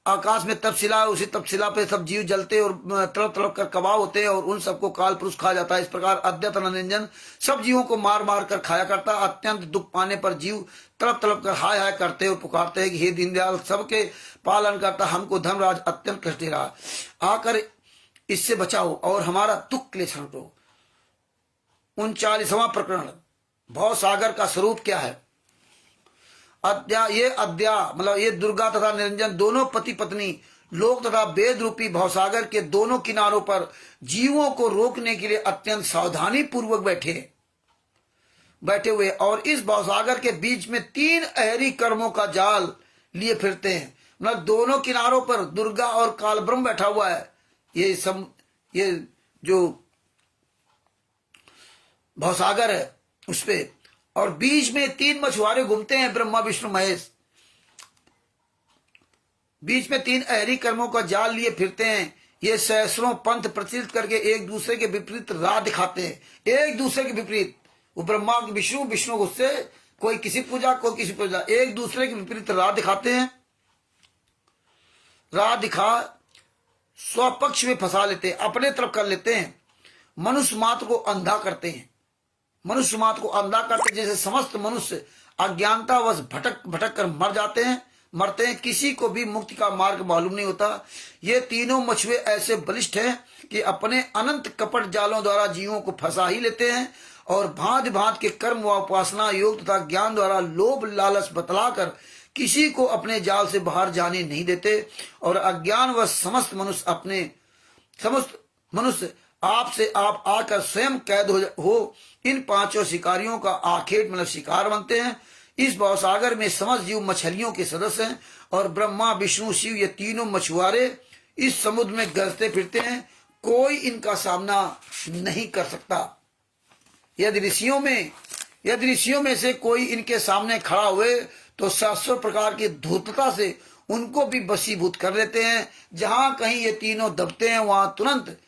आकाश में तपशिला, उसी तपशिला पे सब जीव जलते और तड़प तड़प कर कबाब होते हैं, और उन सबको काल पुरुष खा जाता है। इस प्रकार अद्वैत निरंजन सब जीवों को मार मार कर खाया करता। अत्यंत दुख पाने पर जीव तड़प तड़प कर हाय हाय करते और पुकारते हैं कि हे दीनदयाल, सबके पालन करता, हमको धर्मराज अत्यंत कष्ट दे रहा, आकर इससे बचाओ और हमारा दुख क्लेश हटो। 39वां प्रकरण, भव सागर का स्वरूप क्या है? मतलब ये दुर्गा तथा निरंजन दोनों पति पत्नी लोक तथा वेद रूपी भवसागर के दोनों किनारों पर जीवों को रोकने के लिए अत्यंत सावधानी पूर्वक बैठे हुए, और इस भवसागर के बीच में 3 अहरी कर्मों का जाल लिए फिरते हैं। मतलब दोनों किनारों पर दुर्गा और काल ब्रह्म बैठा हुआ है। ये जो भवसागर है उस पे, और बीच में 3 मछुआरे घूमते हैं, ब्रह्मा विष्णु महेश। बीच में 3 अहरी कर्मों का जाल लिए फिरते हैं। ये सहस्रों पंथ प्रचलित करके एक दूसरे के विपरीत राह दिखाते हैं, एक दूसरे के विपरीत। वो ब्रह्मा विष्णु, विष्णु उससे, कोई किसी पूजा कोई किसी पूजा, एक दूसरे के विपरीत राह दिखाते हैं। राह दिखा स्वपक्ष में फंसा लेते हैं, अपने तरफ कर लेते हैं। मनुष्य मात्र को अंधा करते हैं, मनुष्य मात्र को अंधा करते, जैसे समस्त मनुष्य अज्ञानतावश भटक भटक कर मरते हैं। किसी को भी मुक्ति का मार्ग मालूम नहीं होता। ये तीनों मछुए ऐसे बलिष्ठ हैं कि अपने अनंत कपट जालों द्वारा जीवों को फंसा ही लेते हैं, और भांति भांति के कर्म व उपासना योग तथा ज्ञान द्वारा लोभ लालच बतलाकर किसी को अपने जाल से बाहर जाने नहीं देते। और अज्ञान व समस्त मनुष्य आपसे आप आकर स्वयं कैद हो इन 5 शिकारियों का आखेट मतलब शिकार बनते हैं। इस भवसागर में समस्त जीव मछलियों के सदस्य हैं, और ब्रह्मा विष्णु शिव ये तीनों मछुआरे इस समुद्र में गरजते फिरते हैं। कोई इनका सामना नहीं कर सकता। यदि ऋषियों में से कोई इनके सामने खड़ा हुए तो 700 प्रकार की धूर्तता से उनको भी वशीभूत कर लेते हैं। जहां कहीं ये तीनों दबते हैं वहां तुरंत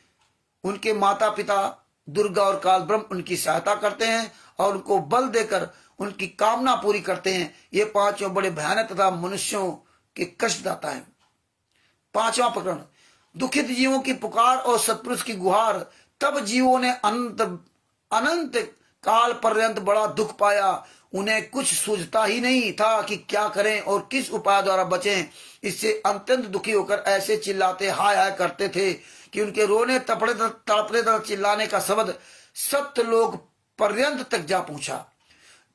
उनके माता पिता दुर्गा और काल ब्रह्म उनकी सहायता करते हैं और उनको बल देकर उनकी कामना पूरी करते हैं। ये 5 बड़े भयानक तथा मनुष्यों के कष्टदाता है। 5वां प्रकरण, दुखित जीवों की पुकार और सत्पुरुष की गुहार। तब जीवों ने अनंत काल पर्यंत बड़ा दुख पाया। उन्हें कुछ सूझता ही नहीं था कि क्या करें और किस उपाय द्वारा बचें। इससे अत्यंत दुखी होकर ऐसे चिल्लाते हाय हाय करते थे कि उनके रोने तड़पड़े चिल्लाने का शब्द सत्यलोक पर्यंत तक जा पहुंचा।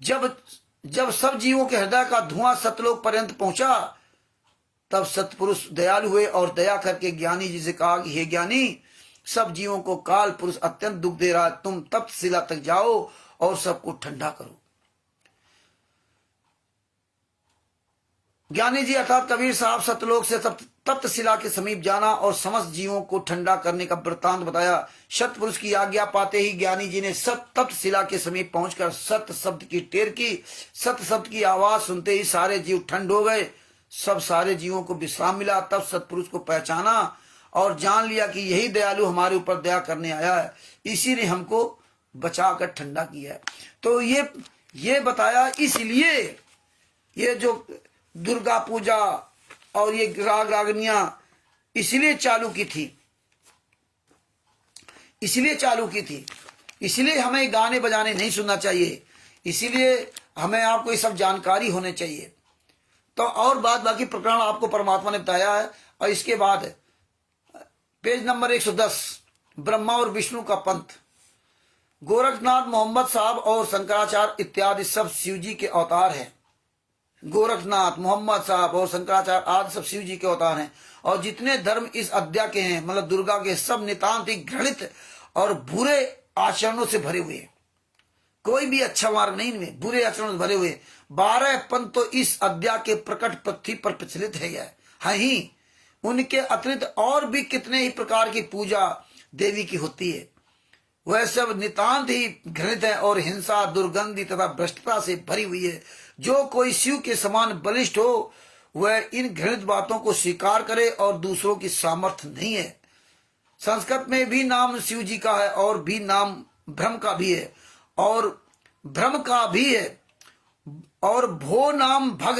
जब सब जीवों के हृदय का धुआं सत्यलोक पर्यंत पहुंचा, तब सतपुरुष दयालु हुए और दया करके ज्ञानी जी से कहा कि हे ज्ञानी, सब जीवों को काल पुरुष अत्यंत दुख दे रहा है, तुम तप्त शिला तक जाओ और सबको ठंडा करो। ज्ञानी जी अर्थात कबीर साहब सतलोक से तप्त शिला के समीप जाना और समस्त जीवों को ठंडा करने का वृत्तांत बताया। सतपुरुष की आज्ञा पाते ही ज्ञानी जी ने तप्त शिला के समीप पहुंचकर सत्य शब्द की टेर की। सत्य शब्द की आवाज सुनते ही सारे जीव ठंड हो गए। सब सारे जीवों को विश्राम मिला। तब सतपुरुष को पहचाना और जान लिया कि यही दयालु हमारे ऊपर दया करने आया है, इसी ने हमको बचाकर ठंडा किया है। तो ये बताया। इसलिए ये जो दुर्गा पूजा और ये राग रागनियां इसलिए चालू की थी, इसलिए हमें गाने बजाने नहीं सुनना चाहिए, इसीलिए हमें आपको ये सब जानकारी होने चाहिए। तो और बाकी प्रकरण आपको परमात्मा ने बताया है। और इसके बाद पेज नंबर 110, ब्रह्मा और विष्णु का पंथ। गोरखनाथ, मोहम्मद साहब और शंकराचार्य इत्यादि सब शिव जी के अवतार हैं। गोरखनाथ, मोहम्मद साहब और शंकराचार्य आदि सब शिव जी के अवतार हैं। और जितने धर्म इस अध्याय के हैं मतलब दुर्गा के, सब नितांत ही घृणित और बुरे आचरणों से भरे हुए हैं। कोई भी अच्छा मार्ग नहीं इनमें, बुरे आचरणों से भरे हुए। 12 पंथ तो इस अध्याय के प्रकट पृथ्वी पर प्रचलित है ही। उनके अतिरिक्त और भी कितने ही प्रकार की पूजा देवी की होती है, वह सब नितांत ही घृणित है और हिंसा, दुर्गंधी तथा भ्रष्टता से भरी हुई है। जो कोई शिव के समान बलिष्ठ हो वह इन घृणित बातों को स्वीकार करे और दूसरों की सामर्थ्य नहीं है। संस्कृत में भी नाम शिव जी का है और भी नाम ब्रह्म का भी है और भो नाम भग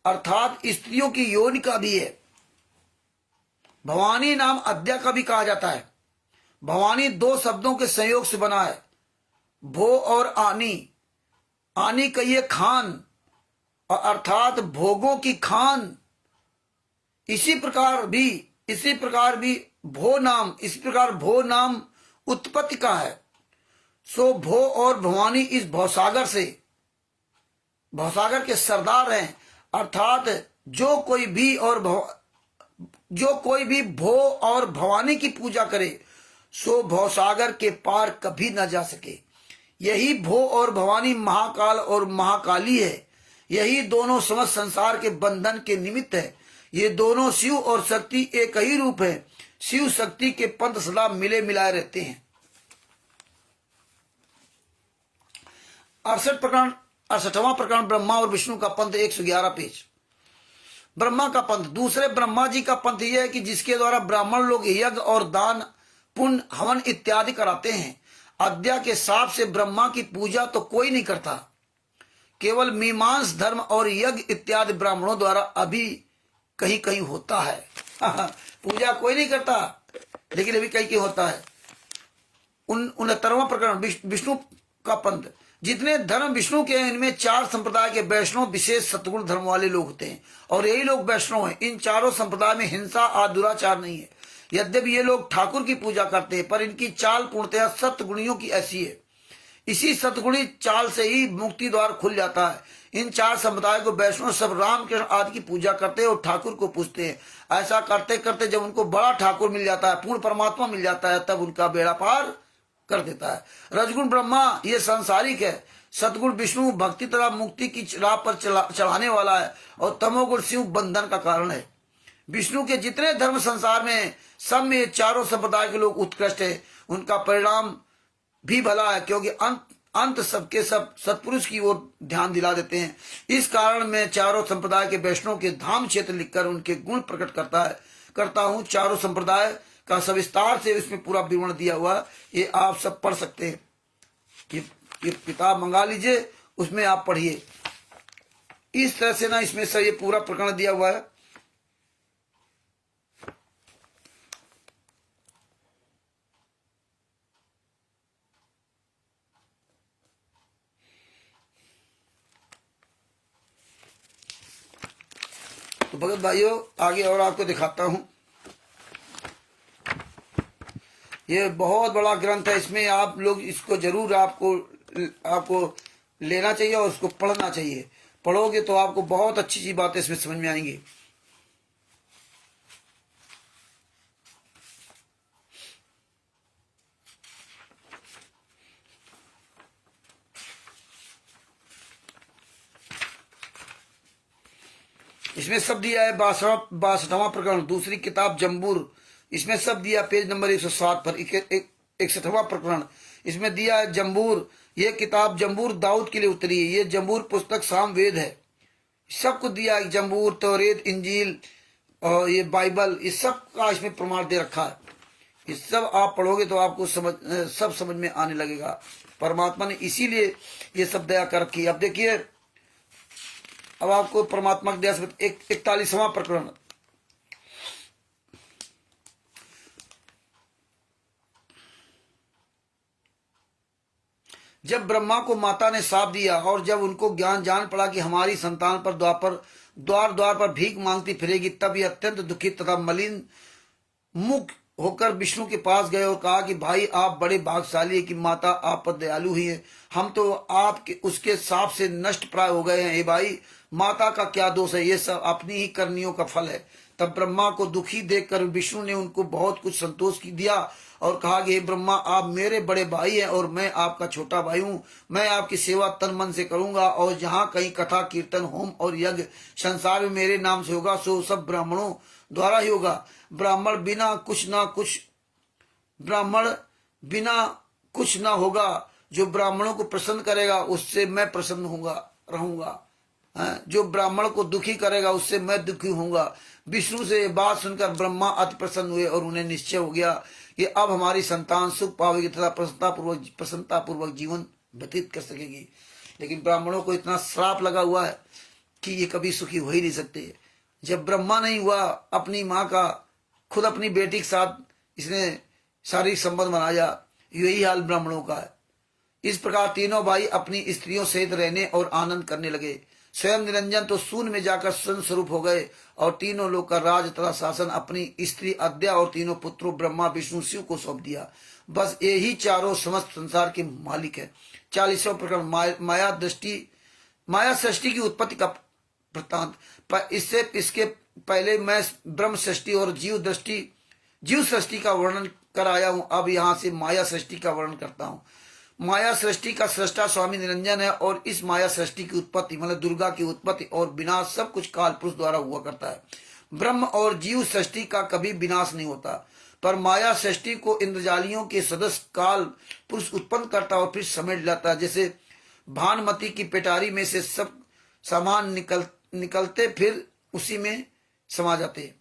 अर्थात स्त्रियों की योनि का भी है। भवानी नाम अद्या का भी कहा जाता है। भवानी 2 शब्दों के संयोग से बना है, भो और आनी। आनी कहिए खान अर्थात भोगों की खान। इसी प्रकार भी भो नाम उत्पत्ति का है। सो भो और भवानी इस भवसागर के सरदार हैं। अर्थात जो कोई भी भो और भवानी की पूजा करे सो भवसागर के पार कभी न जा सके। यही भो और भवानी महाकाल और महाकाली है। यही दोनों समस्त संसार के बंधन के निमित्त है। ये दोनों शिव और शक्ति एक ही रूप है। शिव शक्ति के पंथ सदा मिले मिलाए रहते हैं। 68वां प्रकरण ब्रह्मा और विष्णु का पंथ 111 पेज। ब्रह्मा का पंथ, दूसरे ब्रह्मा जी का पंथ यह है कि जिसके द्वारा ब्राह्मण लोग यज्ञ और दान पुण्य हवन इत्यादि कराते हैं। अद्या के हिसाब से ब्रह्मा की पूजा तो कोई नहीं करता, केवल मीमांस धर्म और यज्ञ इत्यादि ब्राह्मणों द्वारा अभी कहीं कहीं होता है। पूजा कोई नहीं करता, लेकिन अभी कहीं कहीं होता है। 69वां प्रकरण विष्णु का पंथ, जितने धर्म विष्णु के हैं इनमें 4 संप्रदाय के वैष्णव विशेष सतगुण धर्म वाले लोग होते हैं और यही लोग वैष्णव हैं। इन चारों संप्रदाय में हिंसा आदि दुराचार नहीं है। यद्यपि ये लोग ठाकुर की पूजा करते हैं, पर इनकी चाल पूर्णतया सत्गुणियों की ऐसी है। इसी सतगुणी चाल से ही मुक्ति द्वार खुल जाता है। इन 4 संप्रदाय को वैष्णव सब रामकृष्ण आदि की पूजा करते हैं और ठाकुर को पूजते हैं। ऐसा करते करते जब उनको बड़ा ठाकुर मिल जाता है, पूर्ण परमात्मा मिल जाता है, तब उनका बेड़ा पार कर देता है। रजगुण ब्रह्मा ये सांसारिक है, सतगुण विष्णु भक्ति तथा मुक्ति की राह पर चढ़ाने वाला है और तमोगुण शिव बंधन का कारण है। विष्णु के जितने धर्म संसार में सब में ये चारों संप्रदाय के लोग उत्कृष्ट है। उनका परिणाम भी भला है, क्योंकि अंत सबके सब सत्पुरुष की ओर ध्यान दिला देते हैं। इस कारण मैं चारों संप्रदाय के वैष्णव के धाम क्षेत्र लिखकर उनके गुण प्रकट करता हूँ। चारों संप्रदाय का सविस्तार से इसमें पूरा विवरण दिया हुआ, ये आप सब पढ़ सकते हैं। ये किताब मंगा लीजिए, उसमें आप पढ़िए। इस तरह से ना इसमें सब ये पूरा प्रकरण दिया हुआ है। तो भगत भाइयों आगे और आपको दिखाता हूं। ये बहुत बड़ा ग्रंथ है, इसमें आप लोग इसको जरूर आपको लेना चाहिए और उसको पढ़ना चाहिए। पढ़ोगे तो आपको बहुत अच्छी अच्छी बातें इसमें समझ में आएंगी। इसमें सब दिया है 62वां प्रकरण, दूसरी किताब जम्बूर, इसमें सब दिया पेज नंबर 107 पर। 61वां प्रकरण इसमें दिया है जम्बूर। ये किताब जम्बूर दाऊद के लिए उतरी है। ये जम्बूर पुस्तक साम वेद है। सब कुछ दिया है, जम्बूर, तौरेत, इंजील और ये बाइबल, ये सब का इसमें प्रमाण दे रखा है। ये सब आप पढ़ोगे तो आपको सब समझ में आने लगेगा। परमात्मा ने इसीलिए ये सब दया कर रखी। अब देखिए, अब आपको परमात्मा की दया से 41वां प्रकरण, जब ब्रह्मा को माता ने शाप दिया और जब उनको ज्ञान जान पड़ा कि हमारी संतान पर द्वार द्वार पर भीख मांगती फिरेगी, तब ये अत्यंत दुखित तथा मलिन मुख होकर विष्णु के पास गए और कहा कि भाई आप बड़े भाग्यशाली है कि माता आप पर दयालु ही है। हम तो आपके उसके शाप से नष्ट प्राय हो गए हैं। हे भाई, माता का क्या दोष है, ये सब अपनी ही करनियों का फल है। तब ब्रह्मा को दुखी देखकर विष्णु ने उनको बहुत कुछ संतोष की दिया और कहा कि हे ब्रह्मा, आप मेरे बड़े भाई हैं और मैं आपका छोटा भाई हूँ। मैं आपकी सेवा तन मन से करूंगा और जहाँ कहीं कथा कीर्तन होम और यज्ञ संसार में मेरे नाम से होगा सो सब ब्राह्मणों द्वारा ही होगा। ब्राह्मण बिना कुछ ना होगा। जो ब्राह्मणों को प्रसन्न करेगा उससे मैं प्रसन्न रहूंगा। जो ब्राह्मण को दुखी करेगा उससे मैं दुखी होऊंगा। विष्णु से ये बात सुनकर ब्रह्मा अति प्रसन्न हुए और उन्हें निश्चय हो गया कि अब हमारी संतान सुख पावेगी तथा प्रसन्नता पूर्वक जीवन व्यतीत कर सकेगी। लेकिन ब्राह्मणों को इतना श्राप लगा हुआ है कि ये कभी सुखी हो ही नहीं सकते। जब ब्रह्मा नहीं हुआ, अपनी माँ का खुद अपनी बेटी के साथ इसने शारीरिक संबंध बनाया। यही हाल ब्राह्मणों का है। इस प्रकार तीनों भाई अपनी स्त्रियों सहित रहने और आनंद करने लगे। स्वयं निरंजन तो शून्य में जाकर स्वयं स्वरूप हो गए और तीनों लोग का राज तथा शासन अपनी स्त्री अद्या और तीनों पुत्रों ब्रह्मा विष्णु शिव को सौंप दिया। बस यही चारों समस्त संसार के मालिक है। 40वां प्रकरण माया सृष्टि की उत्पत्ति का वृत्तांत। इसके पहले मैं ब्रह्म सृष्टि और जीव सृष्टि का वर्णन कर आया हूँ। अब यहाँ से माया सृष्टि का वर्णन करता हूँ। माया सृष्टि का सृष्टा स्वामी निरंजन है और इस माया सृष्टि की उत्पत्ति मतलब दुर्गा की उत्पत्ति और विनाश सब कुछ काल पुरुष द्वारा हुआ करता है। ब्रह्म और जीव सृष्टि का कभी विनाश नहीं होता, पर माया सृष्टि को इंद्रजालियों के सदस्य काल पुरुष उत्पन्न करता और फिर समेट लाता है। जैसे भानुमति की पेटारी में से सब सामान निकलते फिर उसी में समा जाते।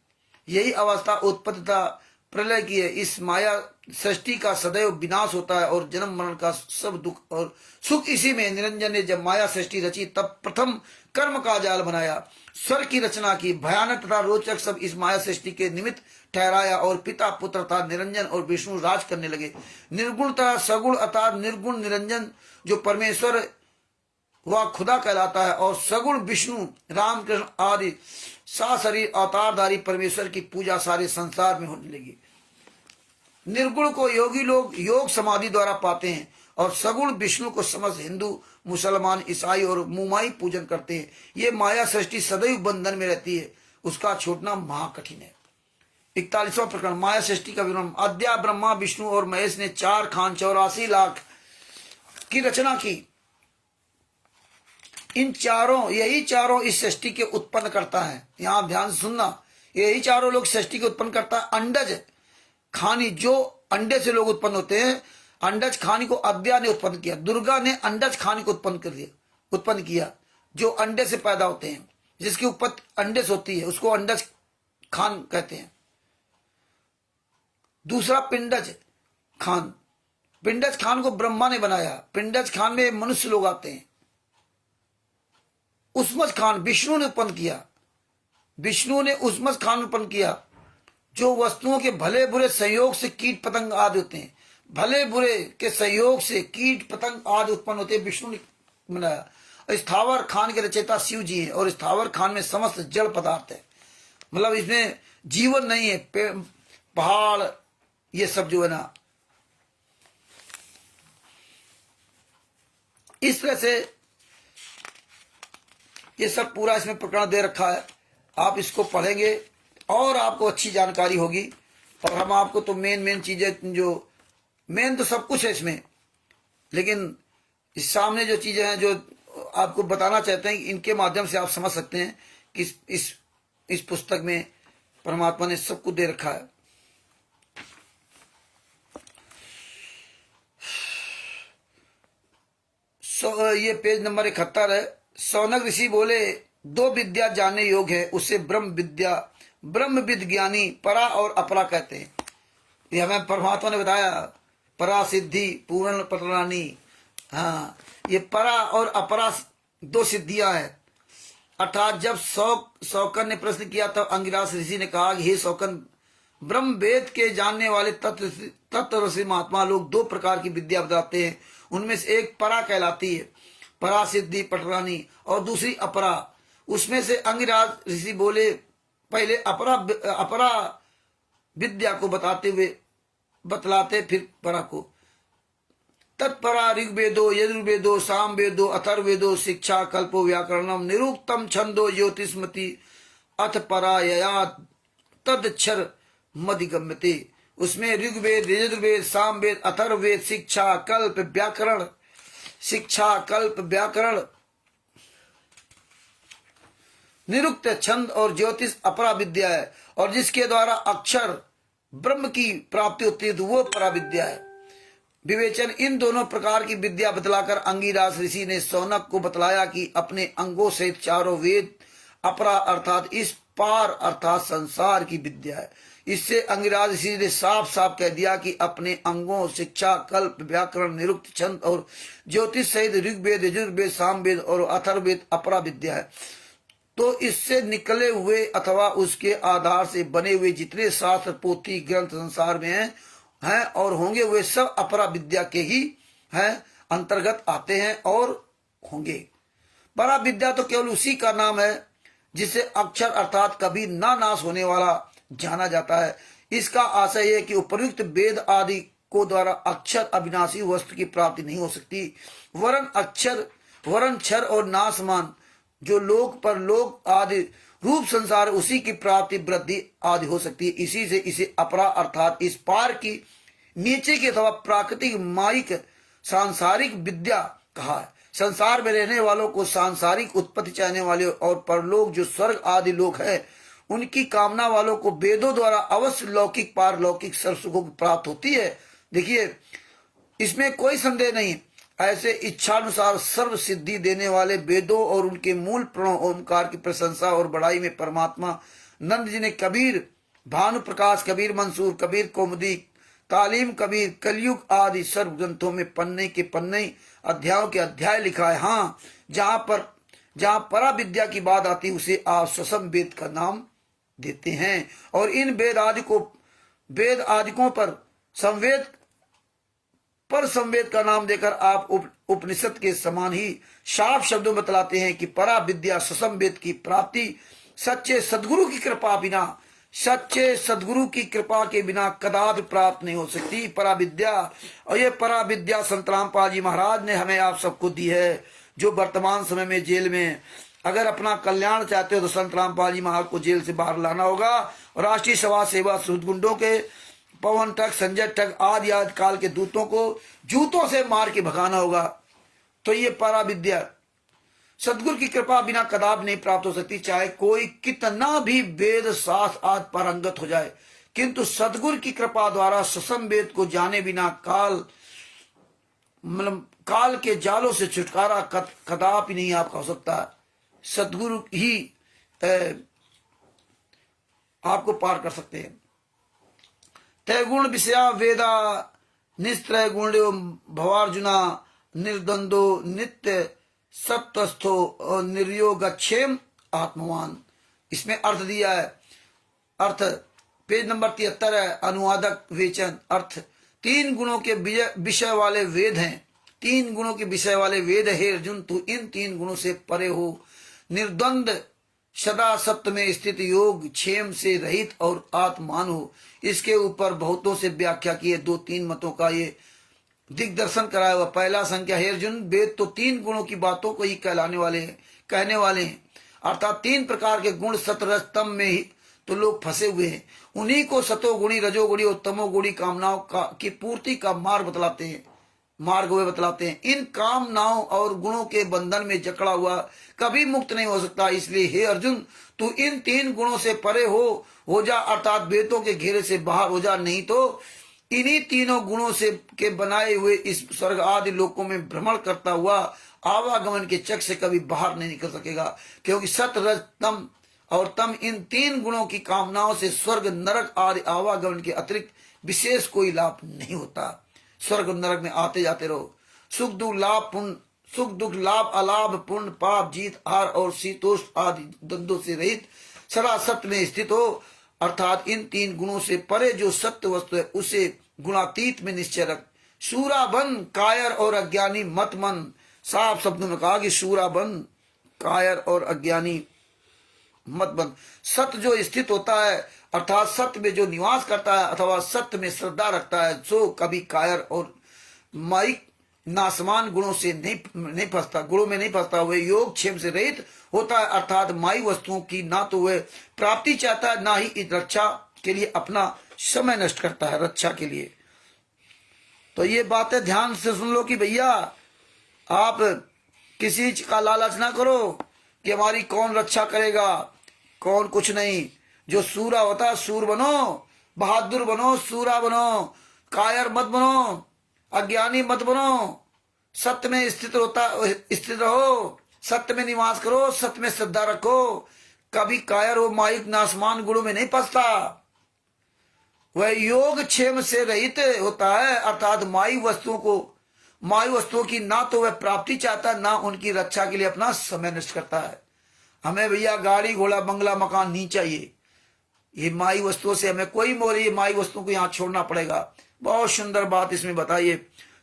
यही अवस्था उत्पत्ति तथा प्रलय की है। इस माया सृष्टि का सदैव विनाश होता है और जन्म मरण का सब दुख और सुख इसी में। निरंजन ने जब माया सृष्टि रची तब प्रथम कर्म का जाल बनाया, स्वर्ग की रचना की। भयानक तथा रोचक सब इस माया सृष्टि के निमित्त ठहराया और पिता पुत्र तथा निरंजन और विष्णु राज करने लगे। निर्गुण तथा सगुण अर्थात निर्गुण निरंजन जो परमेश्वर वह खुदा कहलाता है और सगुण विष्णु रामकृष्ण आदि साशरीर अवतारधारी परमेश्वर की पूजा सारे संसार में होने लगी। निर्गुण को योगी लोग योग समाधि द्वारा पाते हैं और सगुण विष्णु को समस्त हिंदू मुसलमान ईसाई और मुमाई पूजन करते हैं। ये माया सृष्टि सदैव बंधन में रहती है, उसका छोड़ना महाकठिन है। 41वां प्रकरण माया सृष्टि का विवरण। अद्या ब्रह्मा विष्णु और महेश ने 4 खान 84 लाख की रचना की। इन चारों यही चारों इस सृष्टि के उत्पन्न करता है। यहां ध्यान से सुनना, यही चारों लोग सृष्टि के उत्पन्न करता है। अंडज खानी जो अंडे से लोग उत्पन्न होते हैं, अंडज खानी को अद्या ने उत्पन्न किया। दुर्गा ने अंडज खानी को उत्पन्न किया जो अंडे से पैदा होते हैं, जिसकी उत्पत्ति अंडे से होती है, उसको अंडज खान कहते हैं। दूसरा पिंडज खान, पिंडज खान को ब्रह्मा ने बनाया। पिंडज खान में मनुष्य लोग आते हैं। उस्मज खान विष्णु ने उत्पन्न किया। विष्णु ने उस्मज खान उत्पन्न किया जो वस्तुओं के भले बुरे संयोग से कीट पतंग आदि होते हैं। भले बुरे के संयोग से कीट पतंग आदि उत्पन्न होते हैं, विष्णु ने बनाया। स्थावर खान के रचयिता शिव जी हैं और स्थावर खान में समस्त जड़ पदार्थ है, मतलब इसमें जीवन नहीं है। पहाड़ ये सब जो है ना, इस तरह से ये सब पूरा इसमें प्रकरण दे रखा है। आप इसको पढ़ेंगे और आपको अच्छी जानकारी होगी। और हम आपको तो मेन चीजें जो मेन तो सब कुछ है इसमें, लेकिन इस सामने जो चीजें हैं जो आपको बताना चाहते हैं, इनके माध्यम से आप समझ सकते हैं कि इस पुस्तक में परमात्मा ने सब कुछ दे रखा है। ये पेज नंबर 71 है। सौनक ऋषि बोले 2 विद्या जानने योग्य है, उसे ब्रह्म विज्ञानी परा और अपरा कहते हैं। ये हमें परमात्मा ने बताया, परा सिद्धि पूर्ण पटरानी। हाँ, ये परा और अपरा 2 सिद्धियां हैं। अर्थात जब शौकन ने प्रश्न किया तब अंगिरास ऋषि ने कहा कि हे शौकन, ब्रह्म वेद के जानने वाले तत्व महात्मा लोग 2 प्रकार की विद्या बताते हैं। उनमें से एक परा कहलाती है, परा सिद्धि पटरानी, और दूसरी अपरा। उसमें से अंगिराज ऋषि बोले पहले अपरा विद्या को बतलाते फिर परा को। तत्परा ऋग्वेदो यजुर्वेदो सामवेदो अथर्वेदो शिक्षा कल्पो व्याकरणम निरुक्तम छंदो ज्योतिष्मति अथ परा यया तदक्षर मधिगम्यते। उसमें ऋग्वेद यजुर्वेद सामवेद अथर्ववेद शिक्षा कल्प व्याकरण निरुक्त छंद और ज्योतिष अपरा विद्या है, और जिसके द्वारा अक्षर ब्रह्म की प्राप्ति होती है तो वो परा विद्या है। विवेचन। इन दोनों प्रकार की विद्या बतलाकर अंगिरास ऋषि ने सौनक को बतलाया कि अपने अंगों से 4 वेद अपरा अर्थात इस पार अर्थात संसार की विद्या है। इससे अंगिराज ऋषि ने साफ साफ कह दिया कि अपने अंगों शिक्षा कल्प व्याकरण निरुक्त छंद और ज्योतिष सहित ऋग्वेद यजुर्वेद सामवेद और अथर्ववेद अपरा विद्या है। तो इससे निकले हुए अथवा उसके आधार से बने हुए जितने शास्त्र पोथी ग्रंथ संसार में हैं और होंगे, वे सब अपरा विद्या के ही हैं अंतर्गत आते हैं और होंगे। परा विद्या तो केवल उसी का नाम है जिसे अक्षर अर्थात कभी ना नाश होने वाला जाना जाता है। इसका आशय है कि उपर्युक्त वेद आदि को द्वारा अक्षर अविनाशी वस्तु की प्राप्ति नहीं हो सकती, वरन क्षर और नाशमान जो लोक पर लोक आदि रूप संसार उसी की प्राप्ति वृद्धि आदि हो सकती है। इसी से इसे अपरा अर्थात इस पार की नीचे की अथवा प्राकृतिक माइक सांसारिक विद्या कहा है। संसार में रहने वालों को सांसारिक उत्पत्ति चाहने वाले और परलोक जो स्वर्ग आदि लोग हैं, उनकी कामना वालों को वेदों द्वारा अवश्य लौकिक पारलौकिक सर्व सुखों की प्राप्त होती है। देखिए, इसमें कोई संदेह नहीं। ऐसे इच्छानुसार सर्व सिद्धि देने वाले वेदों और उनके मूल प्रणव ओमकार की प्रशंसा और बड़ाई में परमात्मा नंद जी ने कबीर, भानु प्रकाश कबीर, मंसूर कबीर, कौमुदी, तालीम कबीर, कलयुग आदि सर्व ग्रंथों में पन्ने के पन्ने, अध्यायों के अध्याय लिखा है। हाँ, जहां परा विद्या की बात आती उसे आप स्वसम वेद का नाम देते हैं। और इन वेद आदिकों पर संवेद का नाम देकर आप उपनिषद के समान ही साफ शब्दों में बतलाते हैं कि परा विद्या स्वसम वेद की प्राप्ति सच्चे सदगुरु की कृपा के बिना कदापि प्राप्त नहीं हो सकती। परा विद्या, और ये परा विद्या संत रामपाल जी महाराज ने हमें आप सबको दी है, जो वर्तमान समय में जेल में। अगर अपना कल्याण चाहते हो तो संत रामपाल जी महाराज को जेल से बाहर लाना होगा, और राष्ट्रीय समाज सेवा सुदगुंडों के पवन ठग, संजय ठग आदि काल के दूतों को जूतों से मार के भगाना होगा। तो ये परा विद्या सदगुरु की कृपा बिना कदाप नहीं प्राप्त हो सकती, चाहे कोई कितना भी वेद शास्त्र आदि पारंगत हो जाए, किंतु सदगुरु की कृपा द्वारा ससम वेद को जाने बिना काल के जालों से छुटकारा कदापि नहीं आपका हो सकता। सदगुरु ही आपको पार कर सकते हैं। त्रैगुण विषया वेदा निस्त्रय गुण्यो भवार्जुना निर्द्वंदो नित्य सत्वस्थो और निर्योगक्षेम आत्मवान। इसमें अर्थ दिया है, अर्थ पेज नंबर 73 है, अनुवादक वेचन। अर्थ 3 गुणों के विषय वाले वेद हैं, 3 गुणों के विषय वाले वेद है। अर्जुन, तू इन 3 गुणों से परे हो, निर्द्वंद सदा सत्य में स्थित, योग क्षेम से रहित और आत्मान हो। इसके ऊपर बहुतों से व्याख्या की है, 2-3 मतों का ये दिग्दर्शन कराया हुआ। पहला संख्या, हे अर्जुन, वेद तो 3 गुणों की बातों को ही कहने वाले हैं, अर्थात 3 प्रकार के गुण सत रज तम में ही तो लोग फंसे हुए हैं। उन्हीं को सतोगुणी, रजोगुणी और तमोगुणी कामनाओं की पूर्ति का मार्ग वे बतलाते हैं। इन कामनाओं और गुणों के बंधन में जकड़ा हुआ कभी मुक्त नहीं हो सकता। इसलिए हे अर्जुन, तू इन 3 गुणों से परे हो जा, अर्थात वेदों के घेरे से बाहर हो जा, नहीं तो इन्हीं तीनों गुणों से के बनाए हुए इस स्वर्ग आदि लोकों में भ्रमण करता हुआ आवागमन के चक्र से कभी बाहर नहीं निकल सकेगा। क्योंकि सत रज तम और तम, इन 3 गुणों की कामनाओं से स्वर्ग नरक आदि आवागमन के अतिरिक्त विशेष कोई लाभ नहीं होता। स्वर्ग नरक में आते जाते रहो, सुख दुख लाभ अलाभ, पुण्य पाप, जीत हार और शीतोष्ण आदि द्वंद्वों से रहित सदा सत्य में स्थित हो। अर्थात इन 3 गुणों से परे जो सत्य वस्तु है उसे गुणातीत में निश्चय रख। शूरा बन, कायर और अज्ञानी मत मन। साफ शब्दों में कहा कि शूरा बन, कायर और अज्ञानी मत बन। सत्य जो स्थित होता है, अर्थात सत्य में जो निवास करता है अथवा सत्य में श्रद्धा रखता है, जो कभी कायर और माइक नासमान गुणों में नहीं फंसता, हुए योग क्षेम से रहित होता है। अर्थात माई वस्तुओं की ना तो वह प्राप्ति चाहता है, ना ही इस रक्षा के लिए अपना समय नष्ट करता है रक्षा के लिए। तो ये बातें ध्यान से सुन लो कि भैया, आप किसी चीज का लालच ना करो कि हमारी कौन रक्षा करेगा, कौन कुछ नहीं। जो सूरा होता है, सूर बनो, बहादुर बनो, सूरा बनो, कायर मत बनो, अज्ञानी मत बनो। सत्य में स्थित रहो, सत्य में निवास करो, सत्य में श्रद्धा रखो। कभी कायर हो माइक नासमान गुणों में नहीं फंसता, वह योग क्षेम से रहित होता है। अर्थात माई वस्तुओं की ना तो वह प्राप्ति चाहता है, ना उनकी रक्षा के लिए अपना समय नष्ट करता है। हमें भैया गाड़ी घोड़ा बंगला मकान नहीं चाहिए, ये माई वस्तुओं से हमें कोई मोल, ये माई वस्तुओं को यहाँ छोड़ना पड़ेगा। बहुत सुंदर बात इसमें बताइए,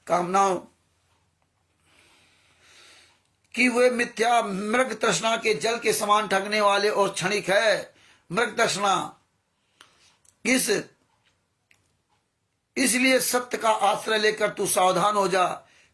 कामनाओं कि वे मिथ्या मृग तृष्णा के जल के समान ठगने वाले और क्षणिक है। मृग तृष्णा इसलिए सत्य का आश्रय लेकर तू सावधान हो जा।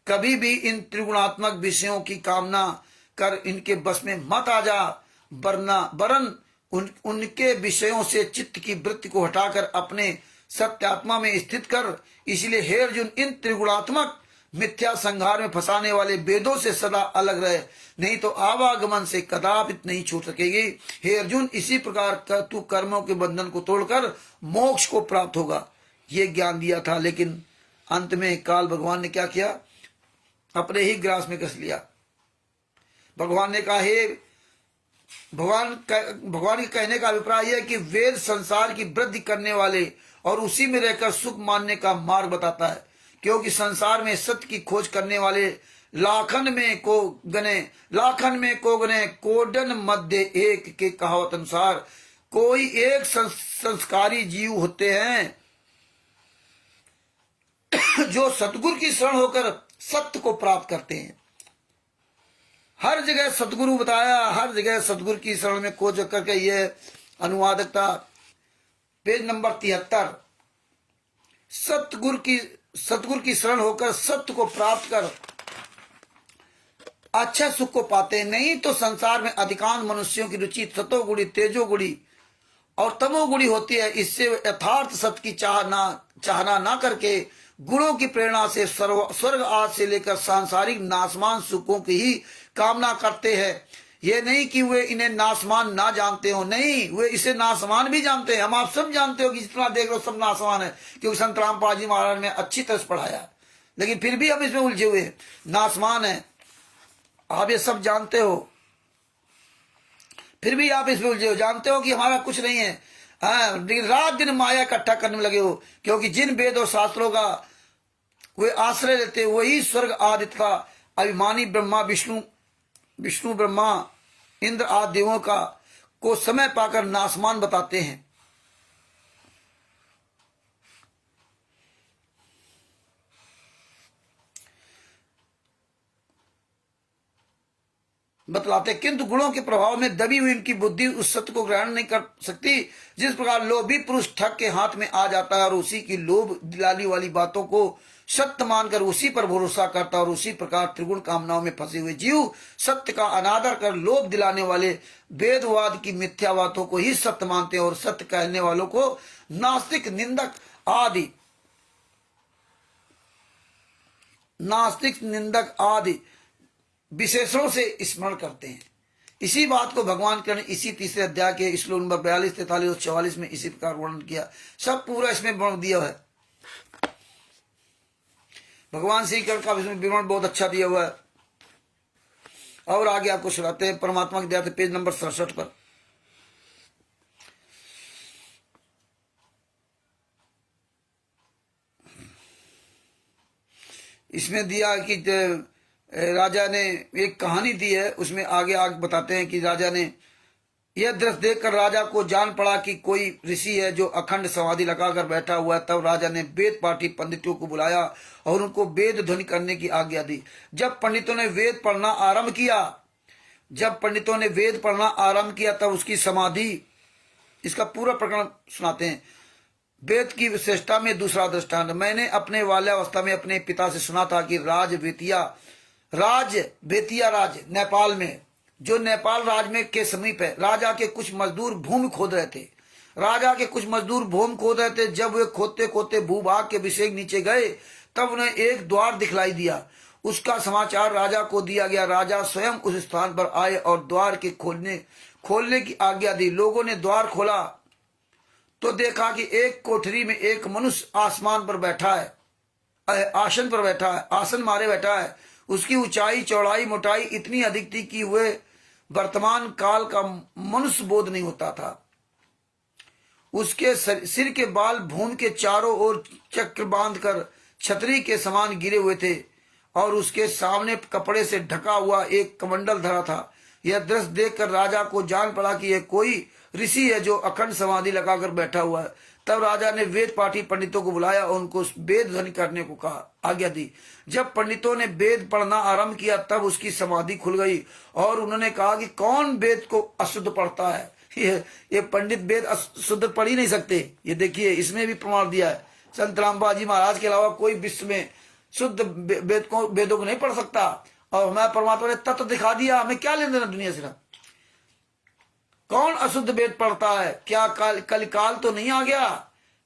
कभी भी इन त्रिगुणात्मक विषयों की कामना कर इनके बस में मत आ जा, वरन उनके विषयों से चित्त की वृत्ति को हटाकर अपने सत्यात्मा में स्थित कर। इसलिए हे अर्जुन, इन त्रिगुणात्मक मिथ्या संघार में फंसाने वाले वेदों से सदा अलग रहे, नहीं तो आवागमन से कदापि नहीं छूट सकेगी। हे अर्जुन, इसी प्रकार तू कर्मों के बंधन को तोड़कर मोक्ष को प्राप्त होगा। ये ज्ञान दिया था, लेकिन अंत में काल भगवान ने क्या किया, अपने ही ग्रास में कस लिया। भगवान ने कहा, हे भगवान के कहने का अभिप्राय यह है कि वेद संसार की वृद्धि करने वाले और उसी में रहकर सुख मानने का मार्ग बताता है, क्योंकि संसार में सत्य की खोज करने वाले लाखन में को गने कोडन मध्य एक के कहावत अनुसार कोई एक संस्कारी जीव होते हैं जो सतगुरु की शरण होकर सत्य को प्राप्त करते हैं। हर जगह सतगुरु बताया, हर जगह सतगुरु की शरण में खोज करके ये अनुवादक था। पेज नंबर 73, सतगुरु की शरण होकर सत्य को प्राप्त कर अच्छा सुख को पाते हैं। नहीं तो संसार में अधिकांश मनुष्यों की रुचि सतोगुणी, तेजोगुणी और तमोगुणी होती है। इससे यथार्थ सत्य की चाहना ना करके गुणों की प्रेरणा से स्वर्ग आदि से लेकर सांसारिक नासमान सुखों की ही कामना करते हैं। ये नहीं कि वे इन्हें नासमान ना जानते हो, नहीं, वे इसे नासमान भी जानते हैं। हम आप सब जानते हो कि जितना देख रहे हो सब नासमान है, क्योंकि संत रामपाल जी महाराज ने अच्छी तरह से पढ़ाया, लेकिन फिर भी हम इसमें उलझे हुए हैं। नासमान है, आप ये सब जानते हो, फिर भी आप इसमें उलझे हो। जानते हो कि हमारा कुछ नहीं है, लेकिन रात दिन माया इकट्ठा करने में लगे हो, क्योंकि जिन वेद और शास्त्रों का वे आश्रय लेते वही स्वर्ग आदि तथा अभिमानी ब्रह्मा विष्णु ब्रह्मा इंद्र आदि देवों को समय पाकर नासमान बताते हैं। बतलाते, किंतु गुणों के प्रभाव में दबी हुई इनकी बुद्धि उस सत्य को ग्रहण नहीं कर सकती। जिस प्रकार लोभी पुरुष ठग के हाथ में आ जाता है और उसी की लोभ दिलाने वाली बातों को सत्य मानकर उसी पर भरोसा करता है, और उसी प्रकार त्रिगुण कामनाओं में फंसे हुए जीव सत्य का अनादर कर लोभ दिलाने वाले वेदवाद की मिथ्या बातों को ही सत्य मानते हैं, और सत्य कहने वालों को नास्तिक निंदक आदि विशेषणों से स्मरण करते हैं। इसी बात को भगवान कृष्ण इसी तीसरे अध्याय के श्लोक नंबर 42, 43 और 44 में इसी प्रकार वर्णन किया। सब पूरा इसमें वर्णन दिया है। भगवान श्री कृष्ण का इसमें विवरण बहुत अच्छा दिया हुआ है। और आगे आपको सुनाते हैं परमात्मा की दया से पेज नंबर 67 पर। इसमें दिया कि राजा ने एक कहानी दी है, उसमें आगे बताते हैं कि राजा ने यह दृश्य देखकर राजा को जान पड़ा कि कोई ऋषि है जो अखंड समाधि लगाकर बैठा हुआ है। तब राजा ने वेद पाठी पंडितों को बुलाया और उनको वेद ध्वनि करने की आज्ञा दी। जब पंडितों ने वेद पढ़ना आरंभ किया तब उसकी समाधि, इसका पूरा प्रकरण सुनाते हैं। वेद की विशेषता में दूसरा दृष्टांत, मैंने अपने बाल्यावस्था में अपने पिता से सुना था कि बेतिया राज नेपाल में, जो नेपाल राज में के समीप है, राजा के कुछ मजदूर भूमि खोद रहे थे। जब वे खोदते खोदते भूभाग के विषय नीचे गए तब उन्हें एक द्वार दिखलाई दिया। उसका समाचार राजा को दिया गया। राजा स्वयं उस स्थान पर आए और द्वार के खोलने की आज्ञा दी। लोगों ने द्वार खोला तो देखा कि एक कोठरी में एक मनुष्य आसन पर बैठा है, आसन मारे बैठा है। उसकी ऊंचाई, चौड़ाई, मोटाई इतनी अधिक थी कि वह वर्तमान काल का मनुष्य बोध नहीं होता था। उसके सिर के बाल भूमि के चारों ओर चक्र बांधकर छतरी के समान गिरे हुए थे, और उसके सामने कपड़े से ढका हुआ एक कमंडल धरा था। यह दृश्य देखकर राजा को जान पड़ा कि यह कोई ऋषि है जो अखंड समाधि लगाकर बैठा हुआ है। तब राजा ने वेद पाठी पंडितों को बुलाया और उनको वेद ध्वनि करने को कहा, आज्ञा दी। जब पंडितों ने वेद पढ़ना आरंभ किया तब उसकी समाधि खुल गई, और उन्होंने कहा कि कौन वेद को अशुद्ध पढ़ता है। ये पंडित वेद शुद्ध पढ़ ही नहीं सकते। ये देखिए, इसमें भी प्रमाण दिया है। संत रामपाल जी महाराज के अलावा कोई विश्व में शुद्ध वेदों को नहीं पढ़ सकता, और हमारे परमात्मा ने तत्व दिखा दिया। हमें क्या लेना देना दुनिया से? कौन अशुद्ध वेद पढ़ता है? क्या कलिकाल तो नहीं आ गया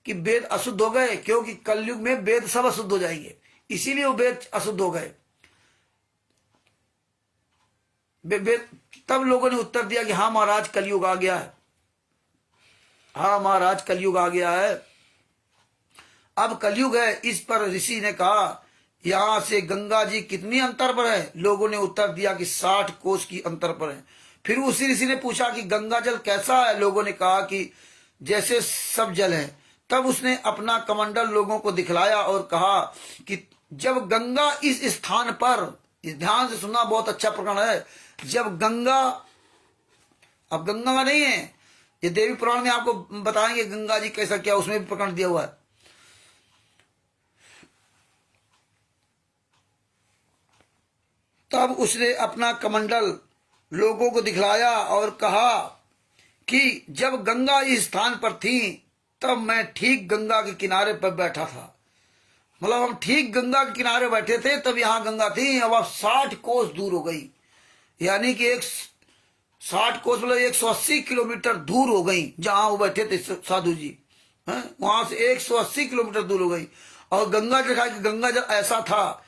कि वेद अशुद्ध हो गए? क्योंकि कलयुग में वेद सब अशुद्ध हो जाएंगे, इसीलिए वो वेद अशुद्ध हो गए। तब लोगों ने उत्तर दिया कि हाँ महाराज, कलयुग आ गया है। हाँ महाराज, कलयुग आ गया है, अब कलयुग है। इस पर ऋषि ने कहा, यहाँ से गंगा जी कितनी अंतर पर है? लोगों ने उत्तर दिया कि 60 कोस की अंतर पर है। फिर उसी ऋषि ने पूछा कि गंगा जल कैसा है? लोगों ने कहा कि जैसे सब जल है। तब उसने अपना कमंडल लोगों को दिखलाया और कहा कि जब गंगा इस स्थान पर, इस ध्यान से सुनना, बहुत अच्छा प्रकरण है, जब गंगा, अब गंगा नहीं है, ये देवी पुराण में आपको बताएंगे गंगा जी कैसा क्या, उसमें भी प्रकरण दिया हुआ है। तब उसने अपना कमंडल लोगों को दिखलाया और कहा कि जब गंगा इस स्थान पर थी तब मैं ठीक गंगा के किनारे पर बैठा था। मतलब हम ठीक गंगा के किनारे बैठे थे, तब यहाँ गंगा थी। अब 60 कोस दूर हो गई, यानी कि 60 कोस मतलब 180 किलोमीटर दूर हो गई। जहां वो बैठे थे साधु जी, वहां से 180 किलोमीटर दूर हो गई। और गंगा दिखाया कि गंगा जल ऐसा था,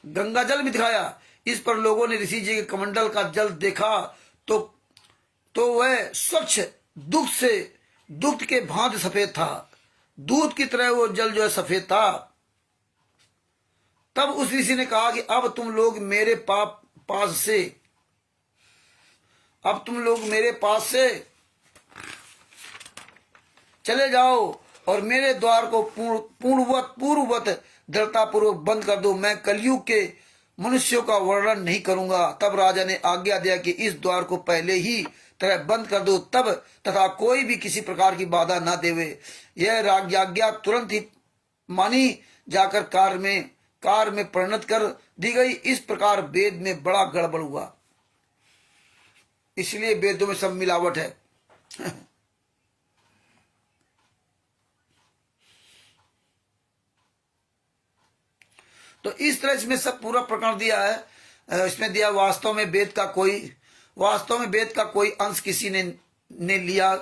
गंगा जल भी दिखाया। इस पर लोगों ने ऋषि जी के कमंडल का जल देखा तो वह स्वच्छ दुग्ध के भांति सफेद था। दूध की तरह वो जल जो है सफेद था। तब उस ऋषि ने कहा कि अब तुम लोग मेरे पास से चले जाओ और मेरे द्वार को पूर्ववत दृढ़तापूर्वक बंद कर दो। मैं कलयुग के मनुष्यों का वर्णन नहीं करूंगा। तब राजा ने आज्ञा दिया कि इस द्वार को पहले ही तरह बंद कर दो, तब तथा कोई भी किसी प्रकार की बाधा न देवे। यह आज्ञा तुरंत ही मानी जाकर कार में परिणत कर दी गई। इस प्रकार वेद में बड़ा गड़बड़ हुआ। इसलिए वेदों में सब मिलावट है। तो इस तरह इसमें सब पूरा प्रकरण दिया है। इसमें दिया वास्तव में वेद का कोई अंश किसी ने लिया,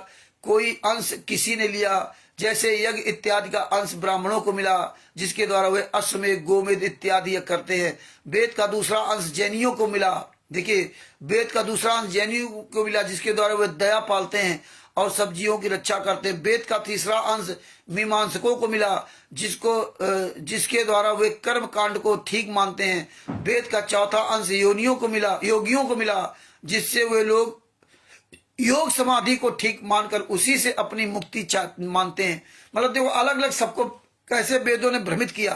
कोई अंश किसी ने लिया। जैसे यज्ञ इत्यादि का अंश ब्राह्मणों को मिला, जिसके द्वारा वे अश्वमेध गोमेध इत्यादि करते हैं। वेद का दूसरा अंश जैनियों को मिला। देखिए, वेद का दूसरा अंश जैनियों को मिला, जिसके द्वारा वे दया पालते हैं और सब्जियों की रक्षा करते हैं। वेद का तीसरा अंश मीमांसकों को मिला, जिसके द्वारा वे कर्म कांड को ठीक मानते हैं। वेद का चौथा अंश योगियों को मिला, जिससे वे लोग योग समाधि को ठीक मानकर उसी से अपनी मुक्ति मानते हैं। मतलब देखो, अलग अलग सबको कैसे वेदों ने भ्रमित किया,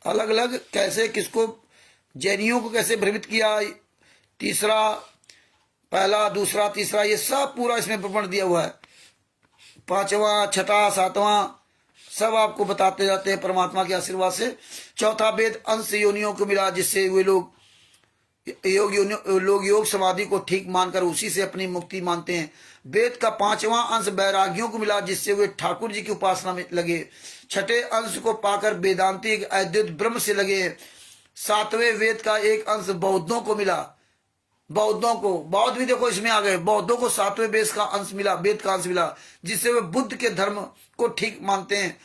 अलग अलग कैसे, किसको, जैनियों को कैसे भ्रमित किया। तीसरा, पहला, दूसरा, तीसरा, ये सब पूरा इसमें प्रमाण दिया हुआ है। पांचवा, छठा, सातवां सब आपको बताते जाते हैं परमात्मा के आशीर्वाद से। चौथा वेद अंश योनियों को मिला, जिससे वे लोग योग समाधि को ठीक मानकर उसी से अपनी मुक्ति मानते हैं। वेद का पांचवा अंश वैरागियों को मिला, जिससे वे ठाकुर जी की उपासना में लगे। छठे अंश को पाकर वेदांतिक अद्वैत ब्रह्म से लगे। सातवें वेद का एक अंश बौद्धों को मिला। बौद्ध भी देखो इसमें आ गए। बौद्धों को सातवें वेद का अंश मिला, जिससे वे बुद्ध के धर्म को ठीक मानते हैं।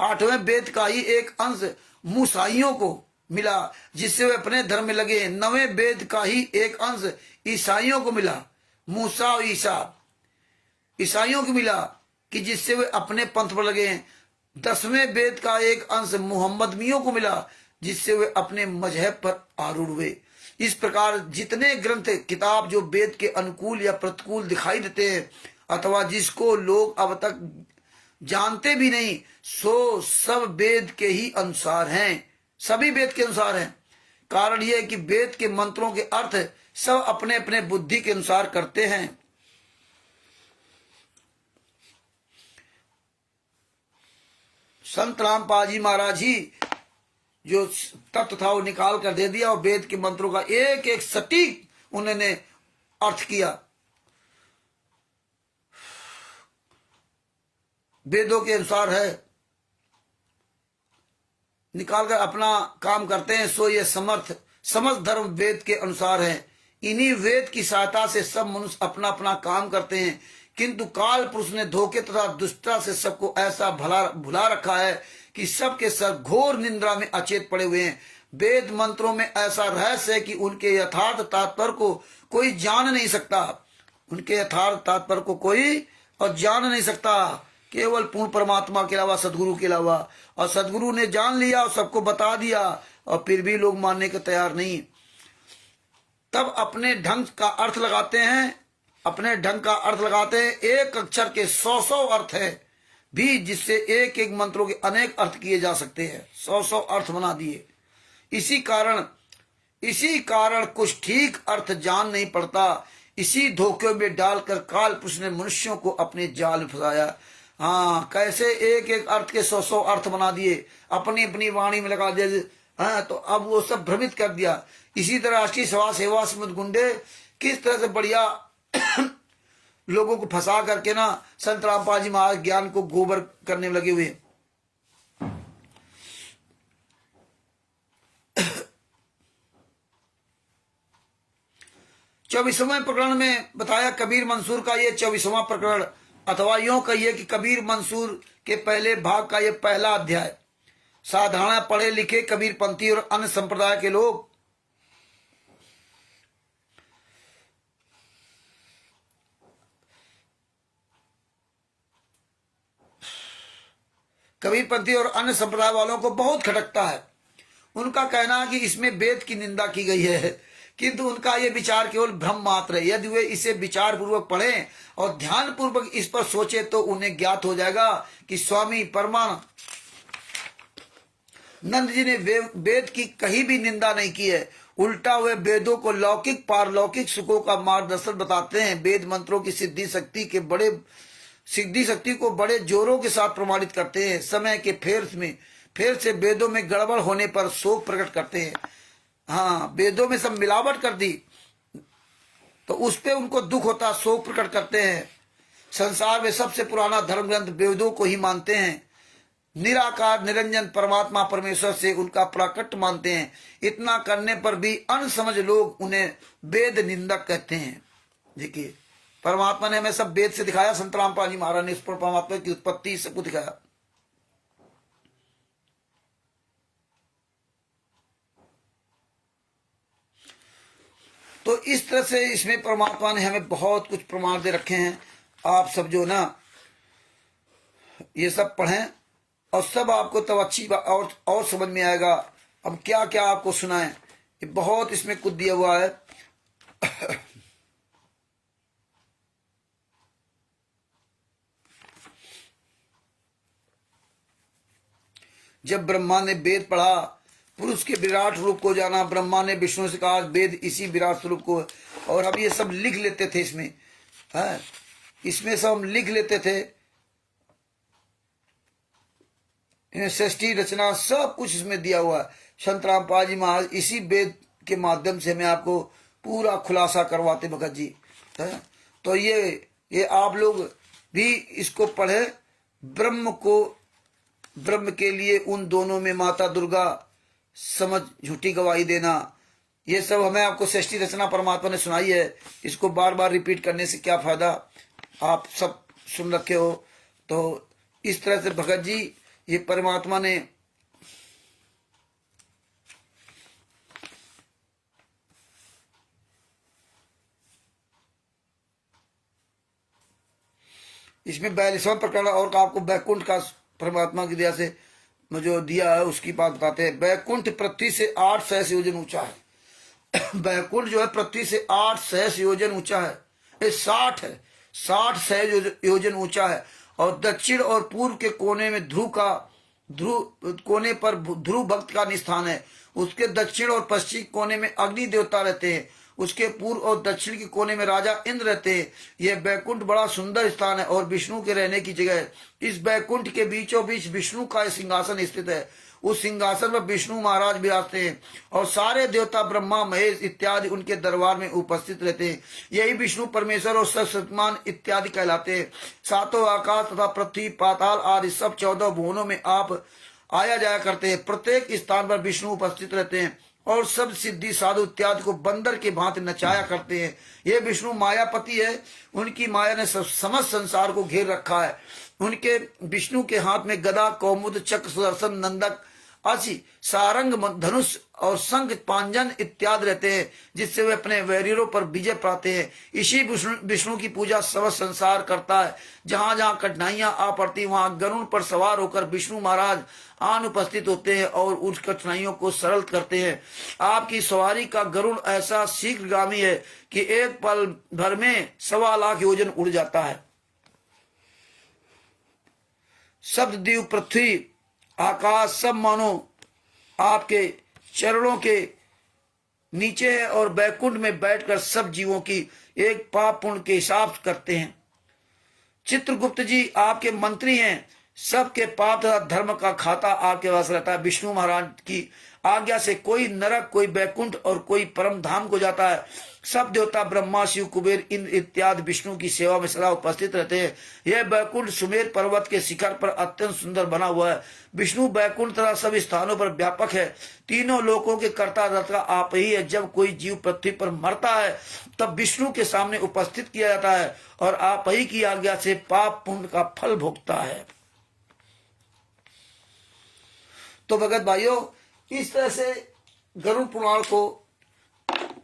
आठवें वेद का ही एक अंश मूसाइयों को मिला, जिससे वे अपने धर्म में लगे। नवें वेद का ही एक अंश ईसाइयों को मिला, मूसा और ईसाइयों को मिला कि जिससे वे अपने पंथ पर लगे। 10वें वेद का एक अंश मुहम्मदियों को मिला, जिससे वे अपने मजहब पर आरूढ़ हुए। इस प्रकार जितने ग्रंथ किताब जो वेद के अनुकूल या प्रतिकूल दिखाई देते हैं, अथवा जिसको लोग अब तक जानते भी नहीं, सो सब वेद के ही अनुसार हैं। सभी वेद के अनुसार हैं। कारण यह है कि वेद के मंत्रों के अर्थ सब अपने अपने बुद्धि के अनुसार करते हैं। संत रामपाल जी महाराज जी जो तत्व था वो निकाल कर दे दिया, और वेद के मंत्रों का एक एक सटीक उन्होंने अर्थ किया। वेदों के अनुसार है, निकाल कर अपना काम करते हैं। सो ये समस्त धर्म वेद के अनुसार है। इन्हीं वेद की सहायता से सब मनुष्य अपना अपना काम करते हैं, किंतु काल पुरुष ने धोखे तथा दुष्टता से सबको ऐसा भुला रखा है कि सबके सब घोर निंद्रा में अचेत पड़े हुए हैं। वेद मंत्रों में ऐसा रहस्य है कि उनके यथार्थ तात्पर्य को कोई जान नहीं सकता। उनके यथार्थ तात्पर्य को कोई और जान नहीं सकता केवल पूर्ण परमात्मा के अलावा, सदगुरु के अलावा। और सदगुरु ने जान लिया और सबको बता दिया, और फिर भी लोग मानने को तैयार नहीं। तब अपने ढंग का अर्थ लगाते हैं, अपने ढंग का अर्थ लगाते हैं। एक अक्षर के 100 अर्थ है भी, जिससे एक एक मंत्रों के अनेक अर्थ किए जा सकते हैं। 100 अर्थ बना दिए। इसी कारण कुछ ठीक अर्थ जान नहीं पड़ता। इसी धोखे में डालकर काल पुरुष ने मनुष्यों को अपने जाल में फंसाया। हाँ, कैसे एक एक अर्थ के 100 अर्थ बना दिए, अपनी अपनी वाणी में लगा दिए। हाँ, तो अब वो सब भ्रमित कर दिया। इसी तरह राष्ट्रीय समाज सेवा समिति गुंडे किस तरह से बढ़िया लोगों को फंसा करके ना संत रामपाल जी महाराज ज्ञान को गोबर करने में लगे हुए। चौबीसवें प्रकरण में बताया कबीर मंसूर का ये 24वां प्रकरण, अथवा यूं कहिए कि कबीर मंसूर के पहले भाग का ये पहला अध्याय। साधारण पढ़े लिखे कबीर पंथी और अन्य संप्रदाय के लोग कबीर पंथी और अन्य संप्रदाय वालों को बहुत खटकता है। उनका कहना है कि इसमें वेद की निंदा की गई है, किंतु उनका यह विचार केवल भ्रम मात्र है। यदि वे इसे विचार पूर्वक पढ़ें और ध्यान पूर्वक इस पर सोचे तो उन्हें ज्ञात हो जाएगा कि स्वामी परमानंद जी ने वेद की कहीं भी निंदा नहीं की है। उल्टा वे वेदों को लौकिक पारलौकिक सुखों का मार्गदर्शन बताते हैं। वेद मंत्रों की सिद्धि शक्ति को बड़े जोरों के साथ प्रमाणित करते हैं। समय के फेर से वेदों में गड़बड़ होने पर शोक प्रकट करते हैं। हाँ, वेदों में सब मिलावट कर दी तो उस पे उनको दुख होता, शोक प्रकट करते हैं। संसार में सबसे पुराना धर्म ग्रंथ वेदों को ही मानते हैं। निराकार निरंजन परमात्मा परमेश्वर से उनका प्राकट्य मानते हैं। इतना करने पर भी अनसमझ लोग उन्हें वेद निंदक कहते हैं। देखिए, परमात्मा ने हमें सब वेद से दिखाया। संत रामपाल जी महाराज ने इस पर परमात्मा की उत्पत्ति सबको दिखाया। तो इस तरह से इसमें परमात्मा ने हमें बहुत कुछ प्रमाण दे रखे हैं। आप सब जो ना ये सब पढ़ें और सब आपको तब अच्छी और समझ में आएगा। अब क्या क्या आपको सुनाएं, ये बहुत इसमें कुछ दिया हुआ है। जब ब्रह्मा ने वेद पढ़ा, पुरुष के विराट रूप को जाना, ब्रह्मा ने विष्णु से कहा वेद इसी विराट स्वरूप को। और अब ये सब लिख लेते थे इसमें, है इसमें सब हम लिख लेते थे। सृष्टि रचना सब कुछ इसमें दिया हुआ है। संत रामपाल जी महाराज इसी वेद के माध्यम से हमें आपको पूरा खुलासा करवाते भगत जी, है। तो ये आप लोग भी इसको पढ़े। ब्रह्म के लिए उन दोनों में माता दुर्गा समझ झूठी गवाही देना, ये सब हमें आपको सृष्टि रचना परमात्मा ने सुनाई है। इसको बार बार रिपीट करने से क्या फायदा, आप सब सुन रखे हो। तो इस तरह से भगत जी ये परमात्मा ने इसमें 42वां प्रकरण और आपको बैकुंठ का परमात्मा की दया से जो दिया है उसकी बात बताते हैं। बैकुंठ पृथ्वी से 8 सहस्र योजन ऊंचा है। बैकुंठ जो है पृथ्वी से 8 सहस्र योजन ऊंचा है। ये 60 है, 60 सहस्र योजन ऊंचा है। और दक्षिण और पूर्व के कोने में कोने पर ध्रुव भक्त का निस्थान है। उसके दक्षिण और पश्चिम कोने में अग्नि देवता रहते हैं। उसके पूर्व और दक्षिण के कोने में राजा इंद्र रहते हैं। यह बैकुंठ बड़ा सुंदर स्थान है और विष्णु के रहने की जगह है। इस बैकुंठ के बीचों बीच विष्णु का सिंहासन स्थित है। उस सिंहासन पर विष्णु महाराज विराजते हैं और सारे देवता ब्रह्मा महेश इत्यादि उनके दरबार में उपस्थित रहते हैं। यही विष्णु परमेश्वर और सतमान इत्यादि कहलाते हैं। सातों आकाश तथा पृथ्वी पाताल आदि सब 14 भुवनों में आप आया जाया करते हैं। प्रत्येक स्थान पर विष्णु उपस्थित रहते हैं और सब सिद्धि साधु इत्यादि को बंदर के भांति नचाया करते हैं। ये विष्णु मायापति है। उनकी माया ने समस्त संसार को घेर रखा है। उनके विष्णु के हाथ में गदा कौमुद चक्र सुदर्शन नंदक असी सारंग धनुष और शंख पांजन इत्यादि रहते हैं, जिससे वे अपने वैरियों पर विजय पाते हैं। इसी विष्णु की पूजा सब संसार करता है। जहां जहां कठिनाइयां आ पड़ती वहां गरुड़ पर सवार होकर विष्णु महाराज आन उपस्थित होते हैं और उस कठिनाइयों को सरल करते हैं। आपकी सवारी का गरुड़ ऐसा शीघ्रगामी है कि एक पल भर में 1.25 लाख योजन उड़ जाता है। शब्द दीव पृथ्वी आकाश सब मानो आपके चरणों के नीचे है और बैकुंठ में बैठकर सब जीवों की एक पाप पुण्य के हिसाब करते हैं। चित्रगुप्त जी आपके मंत्री हैं, सबके पाप तथा धर्म का खाता आपके पास रहता है। विष्णु महाराज की आज्ञा से कोई नरक, कोई बैकुंठ और कोई परम धाम को जाता है। सब देवता ब्रह्मा, शिव, कुबेर, इंद्र इत्यादि विष्णु की सेवा में सदा उपस्थित रहते हैं। यह बैकुंठ सुमेर पर्वत के शिखर पर अत्यंत सुंदर बना हुआ है। विष्णु बैकुंठ तथा सभी स्थानों पर व्यापक है। तीनों लोकों के कर्ता धर्ता आप ही है। जब कोई जीव पृथ्वी पर मरता है तब विष्णु के सामने उपस्थित किया जाता है और आप ही की आज्ञा से पाप पुण्य का फल भोगता है। तो भगत भाइयों, इस तरह से गरुड़ पुराण को,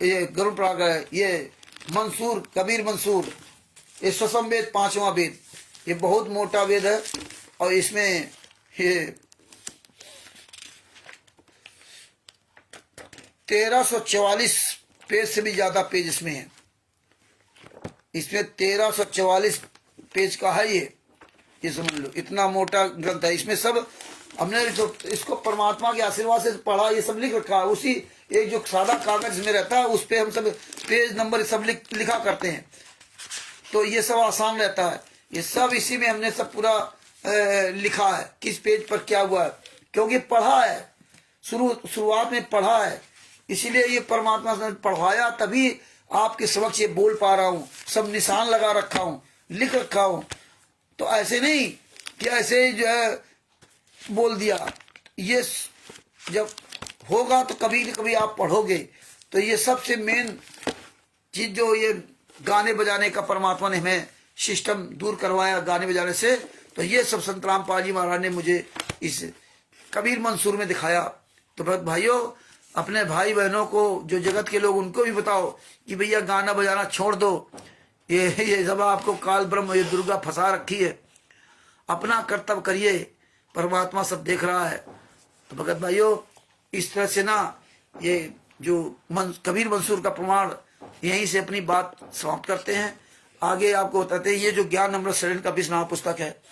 ये गरुड़ पुराण का ये मंसूर, कबीर मंसूर, ये स्वसम वेद 5वां वेद, ये बहुत मोटा वेद है और इसमें ये 1344 पेज से भी ज्यादा पेज इसमें है। इसमें 1344 पेज का है ये समझ लो, इतना मोटा ग्रंथ है। इसमें सब हमने जो इसको परमात्मा के आशीर्वाद से पढ़ा, ये सब लिख रखा है। उसी एक जो सादा कागज में रहता है उस पे हम सब पेज नंबर सब लिखा करते हैं, तो ये सब आसान रहता है। ये सब इसी में हमने सब पूरा लिखा है, किस पेज पर क्या हुआ है, क्योंकि पढ़ा है, शुरुआत में पढ़ा है, इसीलिए ये परमात्मा ने पढ़वाया, तभी आपके समक्ष ये बोल पा रहा हूँ। सब निशान लगा रखा हूँ, लिख रखा हूँ। तो ऐसे नहीं कि ऐसे जो है बोल दिया। ये जब होगा तो कभी न कभी आप पढ़ोगे। तो ये सबसे मेन चीज जो ये गाने बजाने का परमात्मा ने हमें सिस्टम दूर करवाया गाने बजाने से, तो ये सब संत रामपाल जी महाराज ने मुझे इस कबीर मंसूर में दिखाया। तो भाइयों, अपने भाई बहनों को, जो जगत के लोग, उनको भी बताओ कि भैया गाना बजाना छोड़ दो। ये सब आपको काल ब्रह्म, ये दुर्गा फंसा रखी है। अपना कर्तव्य करिए, परमात्मा सब देख रहा है। तो भगत भाइयों, इस तरह से ना ये जो कबीर मंसूर का प्रमाण, यहीं से अपनी बात समाप्त करते हैं। आगे आपको बताते हैं, ये जो ज्ञान अमृत शरण का 20वां पुस्तक है,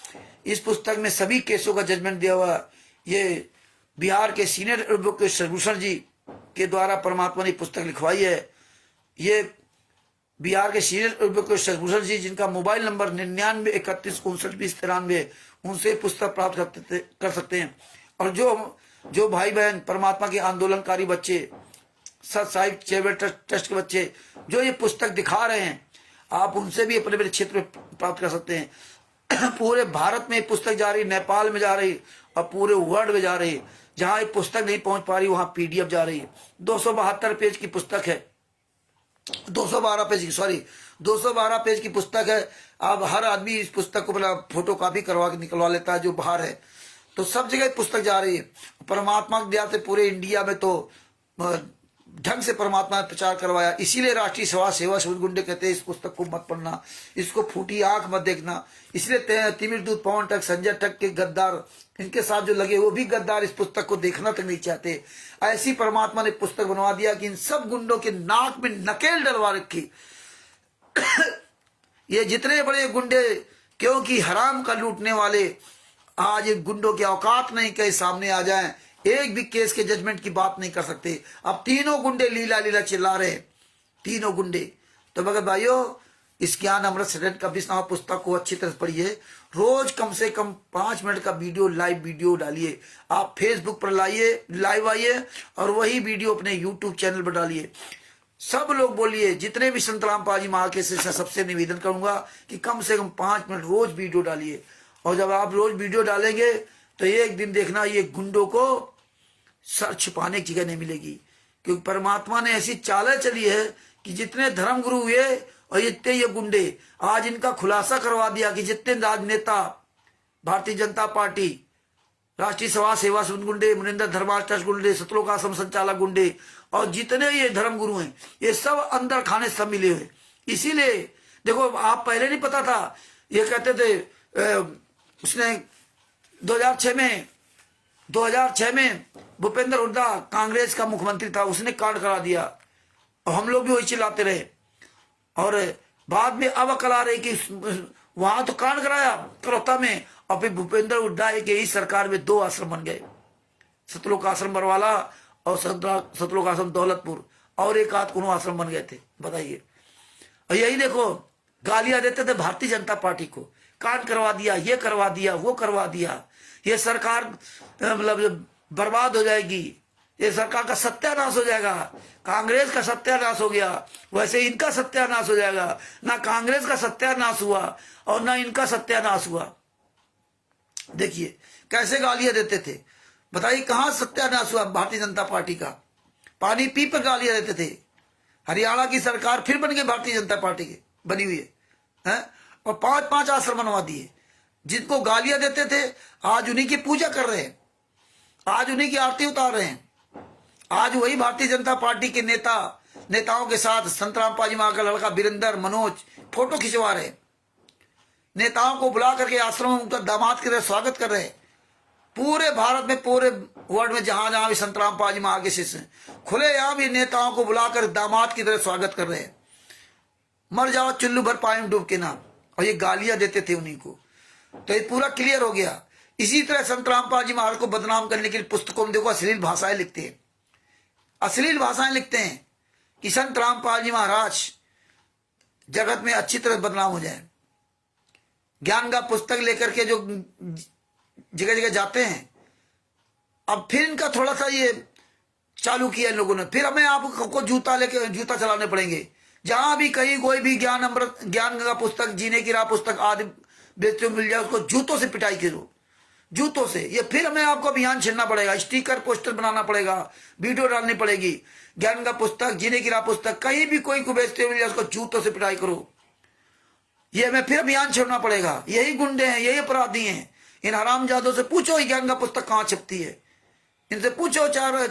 इस पुस्तक में सभी केसों का जजमेंट दिया हुआ है। ये बिहार के सीनियर एडवोकेट शशिभूषण जी के द्वारा परमात्मा ने पुस्तक लिखवाई है। ये बिहार के सीनियर एडवोकेट शशिभूषण जी, जिनका मोबाइल नंबर 9931592093, उनसे पुस्तक प्राप्त कर सकते हैं। और जो भाई बहन परमात्मा के आंदोलनकारी बच्चे, सत साहिब चैरिटेबल ट्रस्ट के बच्चे जो ये पुस्तक दिखा रहे हैं, आप उनसे भी अपने अपने क्षेत्र में प्राप्त कर सकते हैं। पूरे भारत में पुस्तक जा रही, नेपाल में जा रही और पूरे वर्ल्ड में जा रही। जहां ये पुस्तक नहीं पहुंच पा रही वहां पीडीएफ जा रही है। 272 पेज की पुस्तक है, 212 पेज की पुस्तक है। अब हर आदमी इस पुस्तक को पहले फोटो कॉपी करवा के निकलवा लेता है जो बाहर है। तो सब जगह पुस्तक जा रही है। परमात्मा की दया से पूरे इंडिया में तो ढंग से परमात्मा ने प्रचार करवाया। इसीलिए राष्ट्रीय समाज सेवा समिति गुंडे कहते हैं इस पुस्तक को मत पढ़ना, इसको फूटी आंख मत देखना। इसलिए तिमिर दूत, पवन टक, संजय टक के गद्दार, इनके साथ जो लगे वो भी गद्दार इस पुस्तक को देखना तक नहीं चाहते। ऐसी परमात्मा ने पुस्तक बनवा दिया कि इन सब गुंडों के नाक में नकेल डलवा रखी। ये जितने बड़े गुंडे, क्योंकि हराम का लूटने वाले, आज इन गुंडों की औकात नहीं कहीं सामने आ जाएं, एक भी केस के जजमेंट की बात नहीं कर सकते। अब तीनों गुंडे लीला लीला चिल्ला रहे, तीनों गुंडे। तो भगत भाइयों, इस ज्ञान अमृत शरण का 20वां पुस्तक को अच्छी तरह पढ़िए। रोज कम से कम 5 मिनट का वीडियो, लाइव वीडियो डालिए। आप फेसबुक पर लाइव आइए और वही वीडियो अपने यूट्यूब चैनल पर डालिए। सब लोग बोलिए, जितने भी संत रामपाल जी महाराज के से सबसे निवेदन करूंगा कि कम से कम 5 मिनट रोज वीडियो डालिए। और जब आप रोज वीडियो डालेंगे तो एक दिन देखना ये गुंडों को सर छुपाने की जगह नहीं मिलेगी। क्योंकि परमात्मा ने ऐसी चालें चली है कि जितने धर्मगुरु हुए और जितने ये गुंडे, आज इनका खुलासा करवा दिया कि जितने राजनेता, भारतीय जनता पार्टी राष्ट्रीय सभा सेवा समिति गुंडे, मुनिंदर धर्मार्थ ट्रस्ट गुंडे, सतलोक आश्रम संचालक गुंडे और जितने ये धर्म गुरु हैं, ये सब अंदर खाने सब मिले हुए। इसीलिए देखो, आप पहले नहीं पता था, ये कहते थे उसने 2006 में भूपेंद्र हुड्डा कांग्रेस का मुख्यमंत्री था, उसने कांड करा दिया और हम लोग भी वही चिल्लाते रहे। और बाद में अब अकल आ रही कि वहां तो कांड कराया करौता में, और फिर भूपेंद्र हुड्डा एक यही सरकार में 2 आश्रम बन गए, सतलोक आश्रम बरवाला और सतलोक आश्रम दौलतपुर, और एक आध कोनो आश्रम बन गए थे। बताइए, और यही देखो गालियां देते थे भारतीय जनता पार्टी को, कांड करवा दिया, ये करवा दिया, वो करवा दिया, ये सरकार मतलब बर्बाद हो जाएगी, ये सरकार का सत्यानाश हो जाएगा। कांग्रेस का सत्यानाश हो गया, वैसे इनका सत्यानाश हो जाएगा। ना कांग्रेस का सत्यानाश हुआ और ना इनका सत्यानाश हुआ। देखिए कैसे गालियां देते थे। बताइए कहां सत्यानाश हुआ भारतीय जनता पार्टी का? पानी पी पर गालियां देते थे। हरियाणा की सरकार फिर बन गई भारतीय जनता पार्टी की बनी हुई है, और 5-5 आश्रम बनवा दिए। जिनको गालियां देते थे आज उन्हीं की पूजा कर रहे हैं, आज उन्हीं की आरती उतार रहे हैं। आज वही भारतीय जनता पार्टी के नेताओं के साथ संतराम पाजी मां का लड़का वीरेंद्र, मनोज फोटो खिंचवा रहे, नेताओं को बुला करके आश्रम में उनका दामाद की तरह स्वागत कर रहे हैं। पूरे भारत में, पूरे वर्ल्ड में जहां जहां भी संतराम पाजी मां के शिष्य खुलेआम भी नेताओं को बुलाकर दामाद की तरह स्वागत कर रहे हैं। मर जाओ चुल्लू भर पानी में डूब के नाम, और ये गालियां देते थे उन्हीं को। तो ये पूरा क्लियर हो गया। इसी तरह संतराम पाजी महाराज को बदनाम करने के लिए पुस्तकों में देखो अश्लील भाषाएं लिखते हैं, अश्लील भाषाएं लिखते हैं कि संत रामपाल जी महाराज जगत में अच्छी तरह बदनाम हो जाए। ज्ञान का पुस्तक लेकर के जो जगह जगह जाते हैं, अब फिर इनका थोड़ा सा ये चालू किया इन लोगों ने, फिर हमें आपको जूता चलाने पड़ेंगे। जहां भी कहीं कोई भी ज्ञान का पुस्तक, जीने की राह पुस्तक आदि बेचते मिल जाए, उसको जूतों से पिटाई करो, जूतों से। ये फिर हमें आपको अभियान छेड़ना पड़ेगा, स्टिकर पोस्टर बनाना पड़ेगा, वीडियो डालनी पड़ेगी। ज्ञान का पुस्तक, जीने की राह पुस्तक कहीं भी कोई को बेचते मिल जाए, उसको जूतों से पिटाई करो। ये हमें फिर अभियान छेड़ना पड़ेगा। यही गुंडे हैं, यही अपराधी हैं। इन हरामजादों से पूछो ज्ञान का पुस्तक कहाँ छपती है, इनसे पूछो 4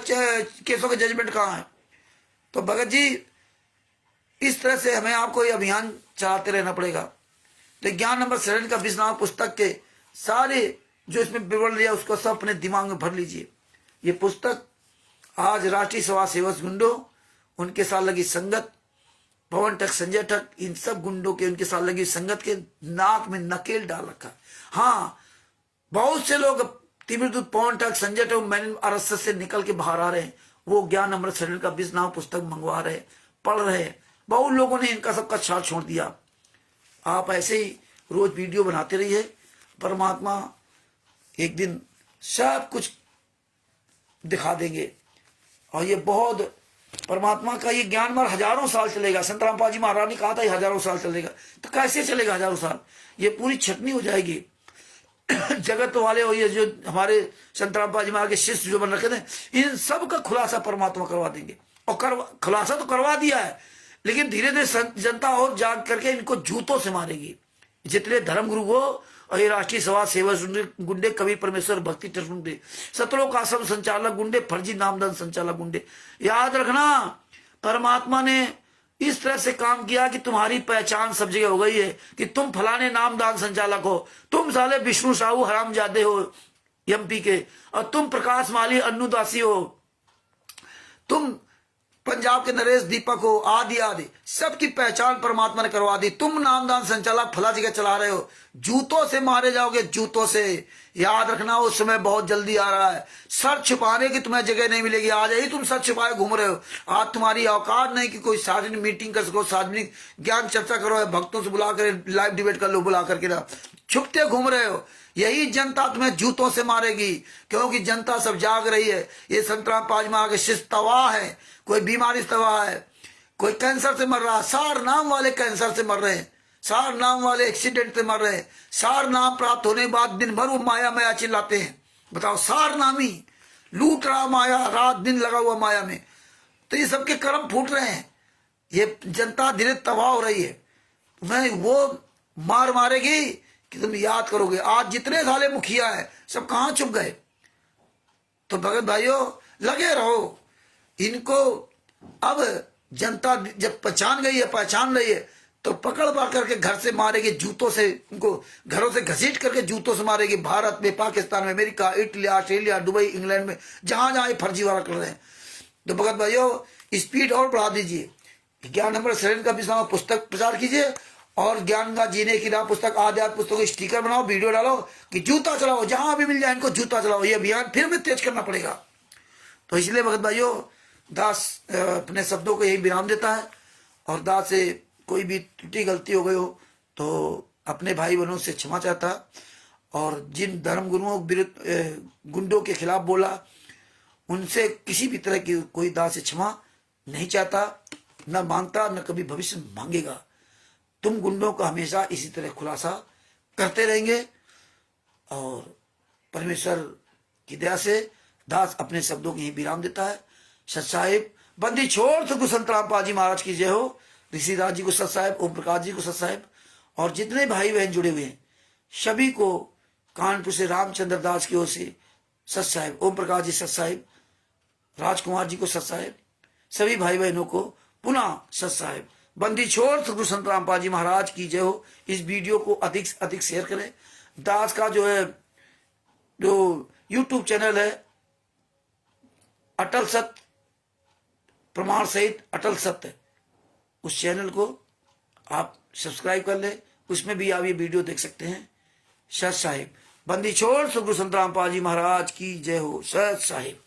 केसों के जजमेंट कहाँ है। तो भगत जी इस तरह से हमें आपको ये अभियान चलाते रहना पड़ेगा। तो ज्ञान नंबर 7 का 20 नाम पुस्तक के सारे जो इसमें विवरण लिया उसको सब अपने दिमाग में भर लीजिए। ये पुस्तक आज राष्ट्रीय सभा सेवक गुंडों, उनके साथ लगी संगत, पवन ठग, संजय ठग, इन सब गुंडों के उनके साथ लगी संगत के नाक में नकेल डाल रखा। हाँ, बहुत से लोग तिमिरदूत, पवन ठग, संजय ठग, मैंने आरएसएस से निकल के बाहर आ रहे हैं। वो ज्ञान नंबर 7 का 20 नाम पुस्तक मंगवा रहे, पढ़ रहे। बहुत लोगों ने इनका सबका साथ छोड़ दिया। आप ऐसे ही रोज वीडियो बनाते रहिए। परमात्मा एक दिन सब कुछ दिखा देंगे। और ये बहुत परमात्मा का ये ज्ञान मार्ग हजारों साल चलेगा। संत रामपाल जी महाराज ने कहा था ये हजारों साल चलेगा। तो कैसे चलेगा हजारों साल? ये पूरी छटनी हो जाएगी। जगत वाले और ये जो हमारे संत रामपाल जी महाराज के शिष्य जो बन रखे थे, इन सब का खुलासा परमात्मा करवा देंगे। और खुलासा तो करवा दिया है, लेकिन धीरे धीरे जनता और जाग करके इनको जूतों से मारेगी। जितने धर्मगुरु वो और ये राष्ट्रीय सभा सेवक गुंडे, कवि परमेश्वर भक्ति ट्रस्ट गुंडे, सतलोक आश्रम संचालक गुंडे, फर्जी नामदान संचालक गुंडे, याद रखना परमात्मा ने इस तरह से काम किया कि तुम्हारी पहचान सब जगह हो गई है कि तुम फलाने नामदान संचालक हो, तुम साले विष्णु साहू हरामजादे हो एमपी के, और तुम प्रकाश माली अन्नूदासी हो, तुम पंजाब के नरेश दीपक हो, आदि आदि सबकी पहचान परमात्मा ने करवा दी। तुम नामदान संचालक फला जगह चला रहे हो, जूतों से मारे जाओगे, जूतों से। याद रखना उस समय बहुत जल्दी आ रहा है। सर छुपाने की तुम्हें जगह नहीं मिलेगी। आज ही तुम सर छुपाए घूम रहे हो। आज तुम्हारी औकात नहीं कि कोई सार्वजनिक मीटिंग कर सको, सार्वजनिक ज्ञान चर्चा करो, भक्तों से बुला कर लाइव डिबेट कर लो, बुला करके ना छुपते घूम रहे हो। यही जनता तुम्हें जूतों से मारेगी, क्योंकि जनता सब जाग रही है। ये संत रामपाल महाराज के शिष्य तबाह है, कोई बीमारी से तबाह है, कोई कैंसर से मर रहा है। सार नाम वाले कैंसर से मर रहे हैं, सार नाम वाले एक्सीडेंट से मर रहे हैं। सार नाम प्राप्त होने के बाद दिन भर वो माया माया चिल्लाते हैं। बताओ, सार नामी लूट रहा माया, रात दिन लगा हुआ माया में। तो ये सबके कर्म फूट रहे हैं। ये जनता धीरे तबाह हो रही है। तुम्हें वो मार मारेगी कि तुम याद करोगे। आज जितने साले मुखिया है सब कहाँ छुप गए। तो भगत भाइयों लगे रहो। इनको अब जनता जब पहचान गई है, पहचान रही है, तो पकड़ पा करके घर से मारेगी जूतों से, उनको घरों से घसीट करके जूतों से मारेगी। भारत में, पाकिस्तान में, America, Italy, Australia, Dubai, England में, जहां जहां फर्जीवाड़ा कर रहे हैं। तो भगत भाइयों स्पीड और बढ़ा दीजिए। ज्ञान अमृत शरण का भी पुस्तक प्रचार कीजिए और ज्ञान का जीने की राह पुस्तक, आध्यात्म पुस्तकों स्टिकर बनाओ, वीडियो डालो कि जूता चलाओ, जहां भी मिल जाए इनको जूता चलाओ। ये अभियान फिर भी तेज करना पड़ेगा। तो इसलिए भगत भाइयों दास अपने शब्दों को यही विराम देता है। और दास से कोई भी त्रुटि गलती हो गई हो तो अपने भाई बहनों से क्षमा चाहता। और जिन धर्म गुरुओं विरुद्ध गुंडों के खिलाफ बोला, उनसे किसी भी तरह की कोई दास से क्षमा नहीं चाहता, न मांगता, न कभी भविष्य में मांगेगा। तुम गुंडों का हमेशा इसी तरह खुलासा करते रहेंगे। और परमेश्वर की दया से दास अपने शब्दों को यही विराम देता है। सत साहिब बंदी छोड़ सतगुरु संत रामपाल जी महाराज की जय हो। ऋषिराज जी को सत साहिब, ओम प्रकाश जी को सत साहिब, और जितने भाई बहन जुड़े हुए हैं सभी को कानपुर से रामचंद्र दास की ओर से सत साहिब, ओम प्रकाश जी सत साहिब, राजकुमार जी को सत साहिब, सभी भाई बहनों को पुनः सत साहिब। बंदी छोड़ सतगुरु संत रामपाल जी महाराज की जय हो। इस वीडियो को अधिक से अधिक शेयर करें। दास का जो यूट्यूब चैनल है अटल सत्य प्रमाण सहित अटल सत्य, उस चैनल को आप सब्सक्राइब कर ले, उसमें भी आप ये वीडियो देख सकते हैं। सत साहिब। बंदी छोड़ सतगुरु संत रामपाल जी महाराज की जय हो। सत साहिब।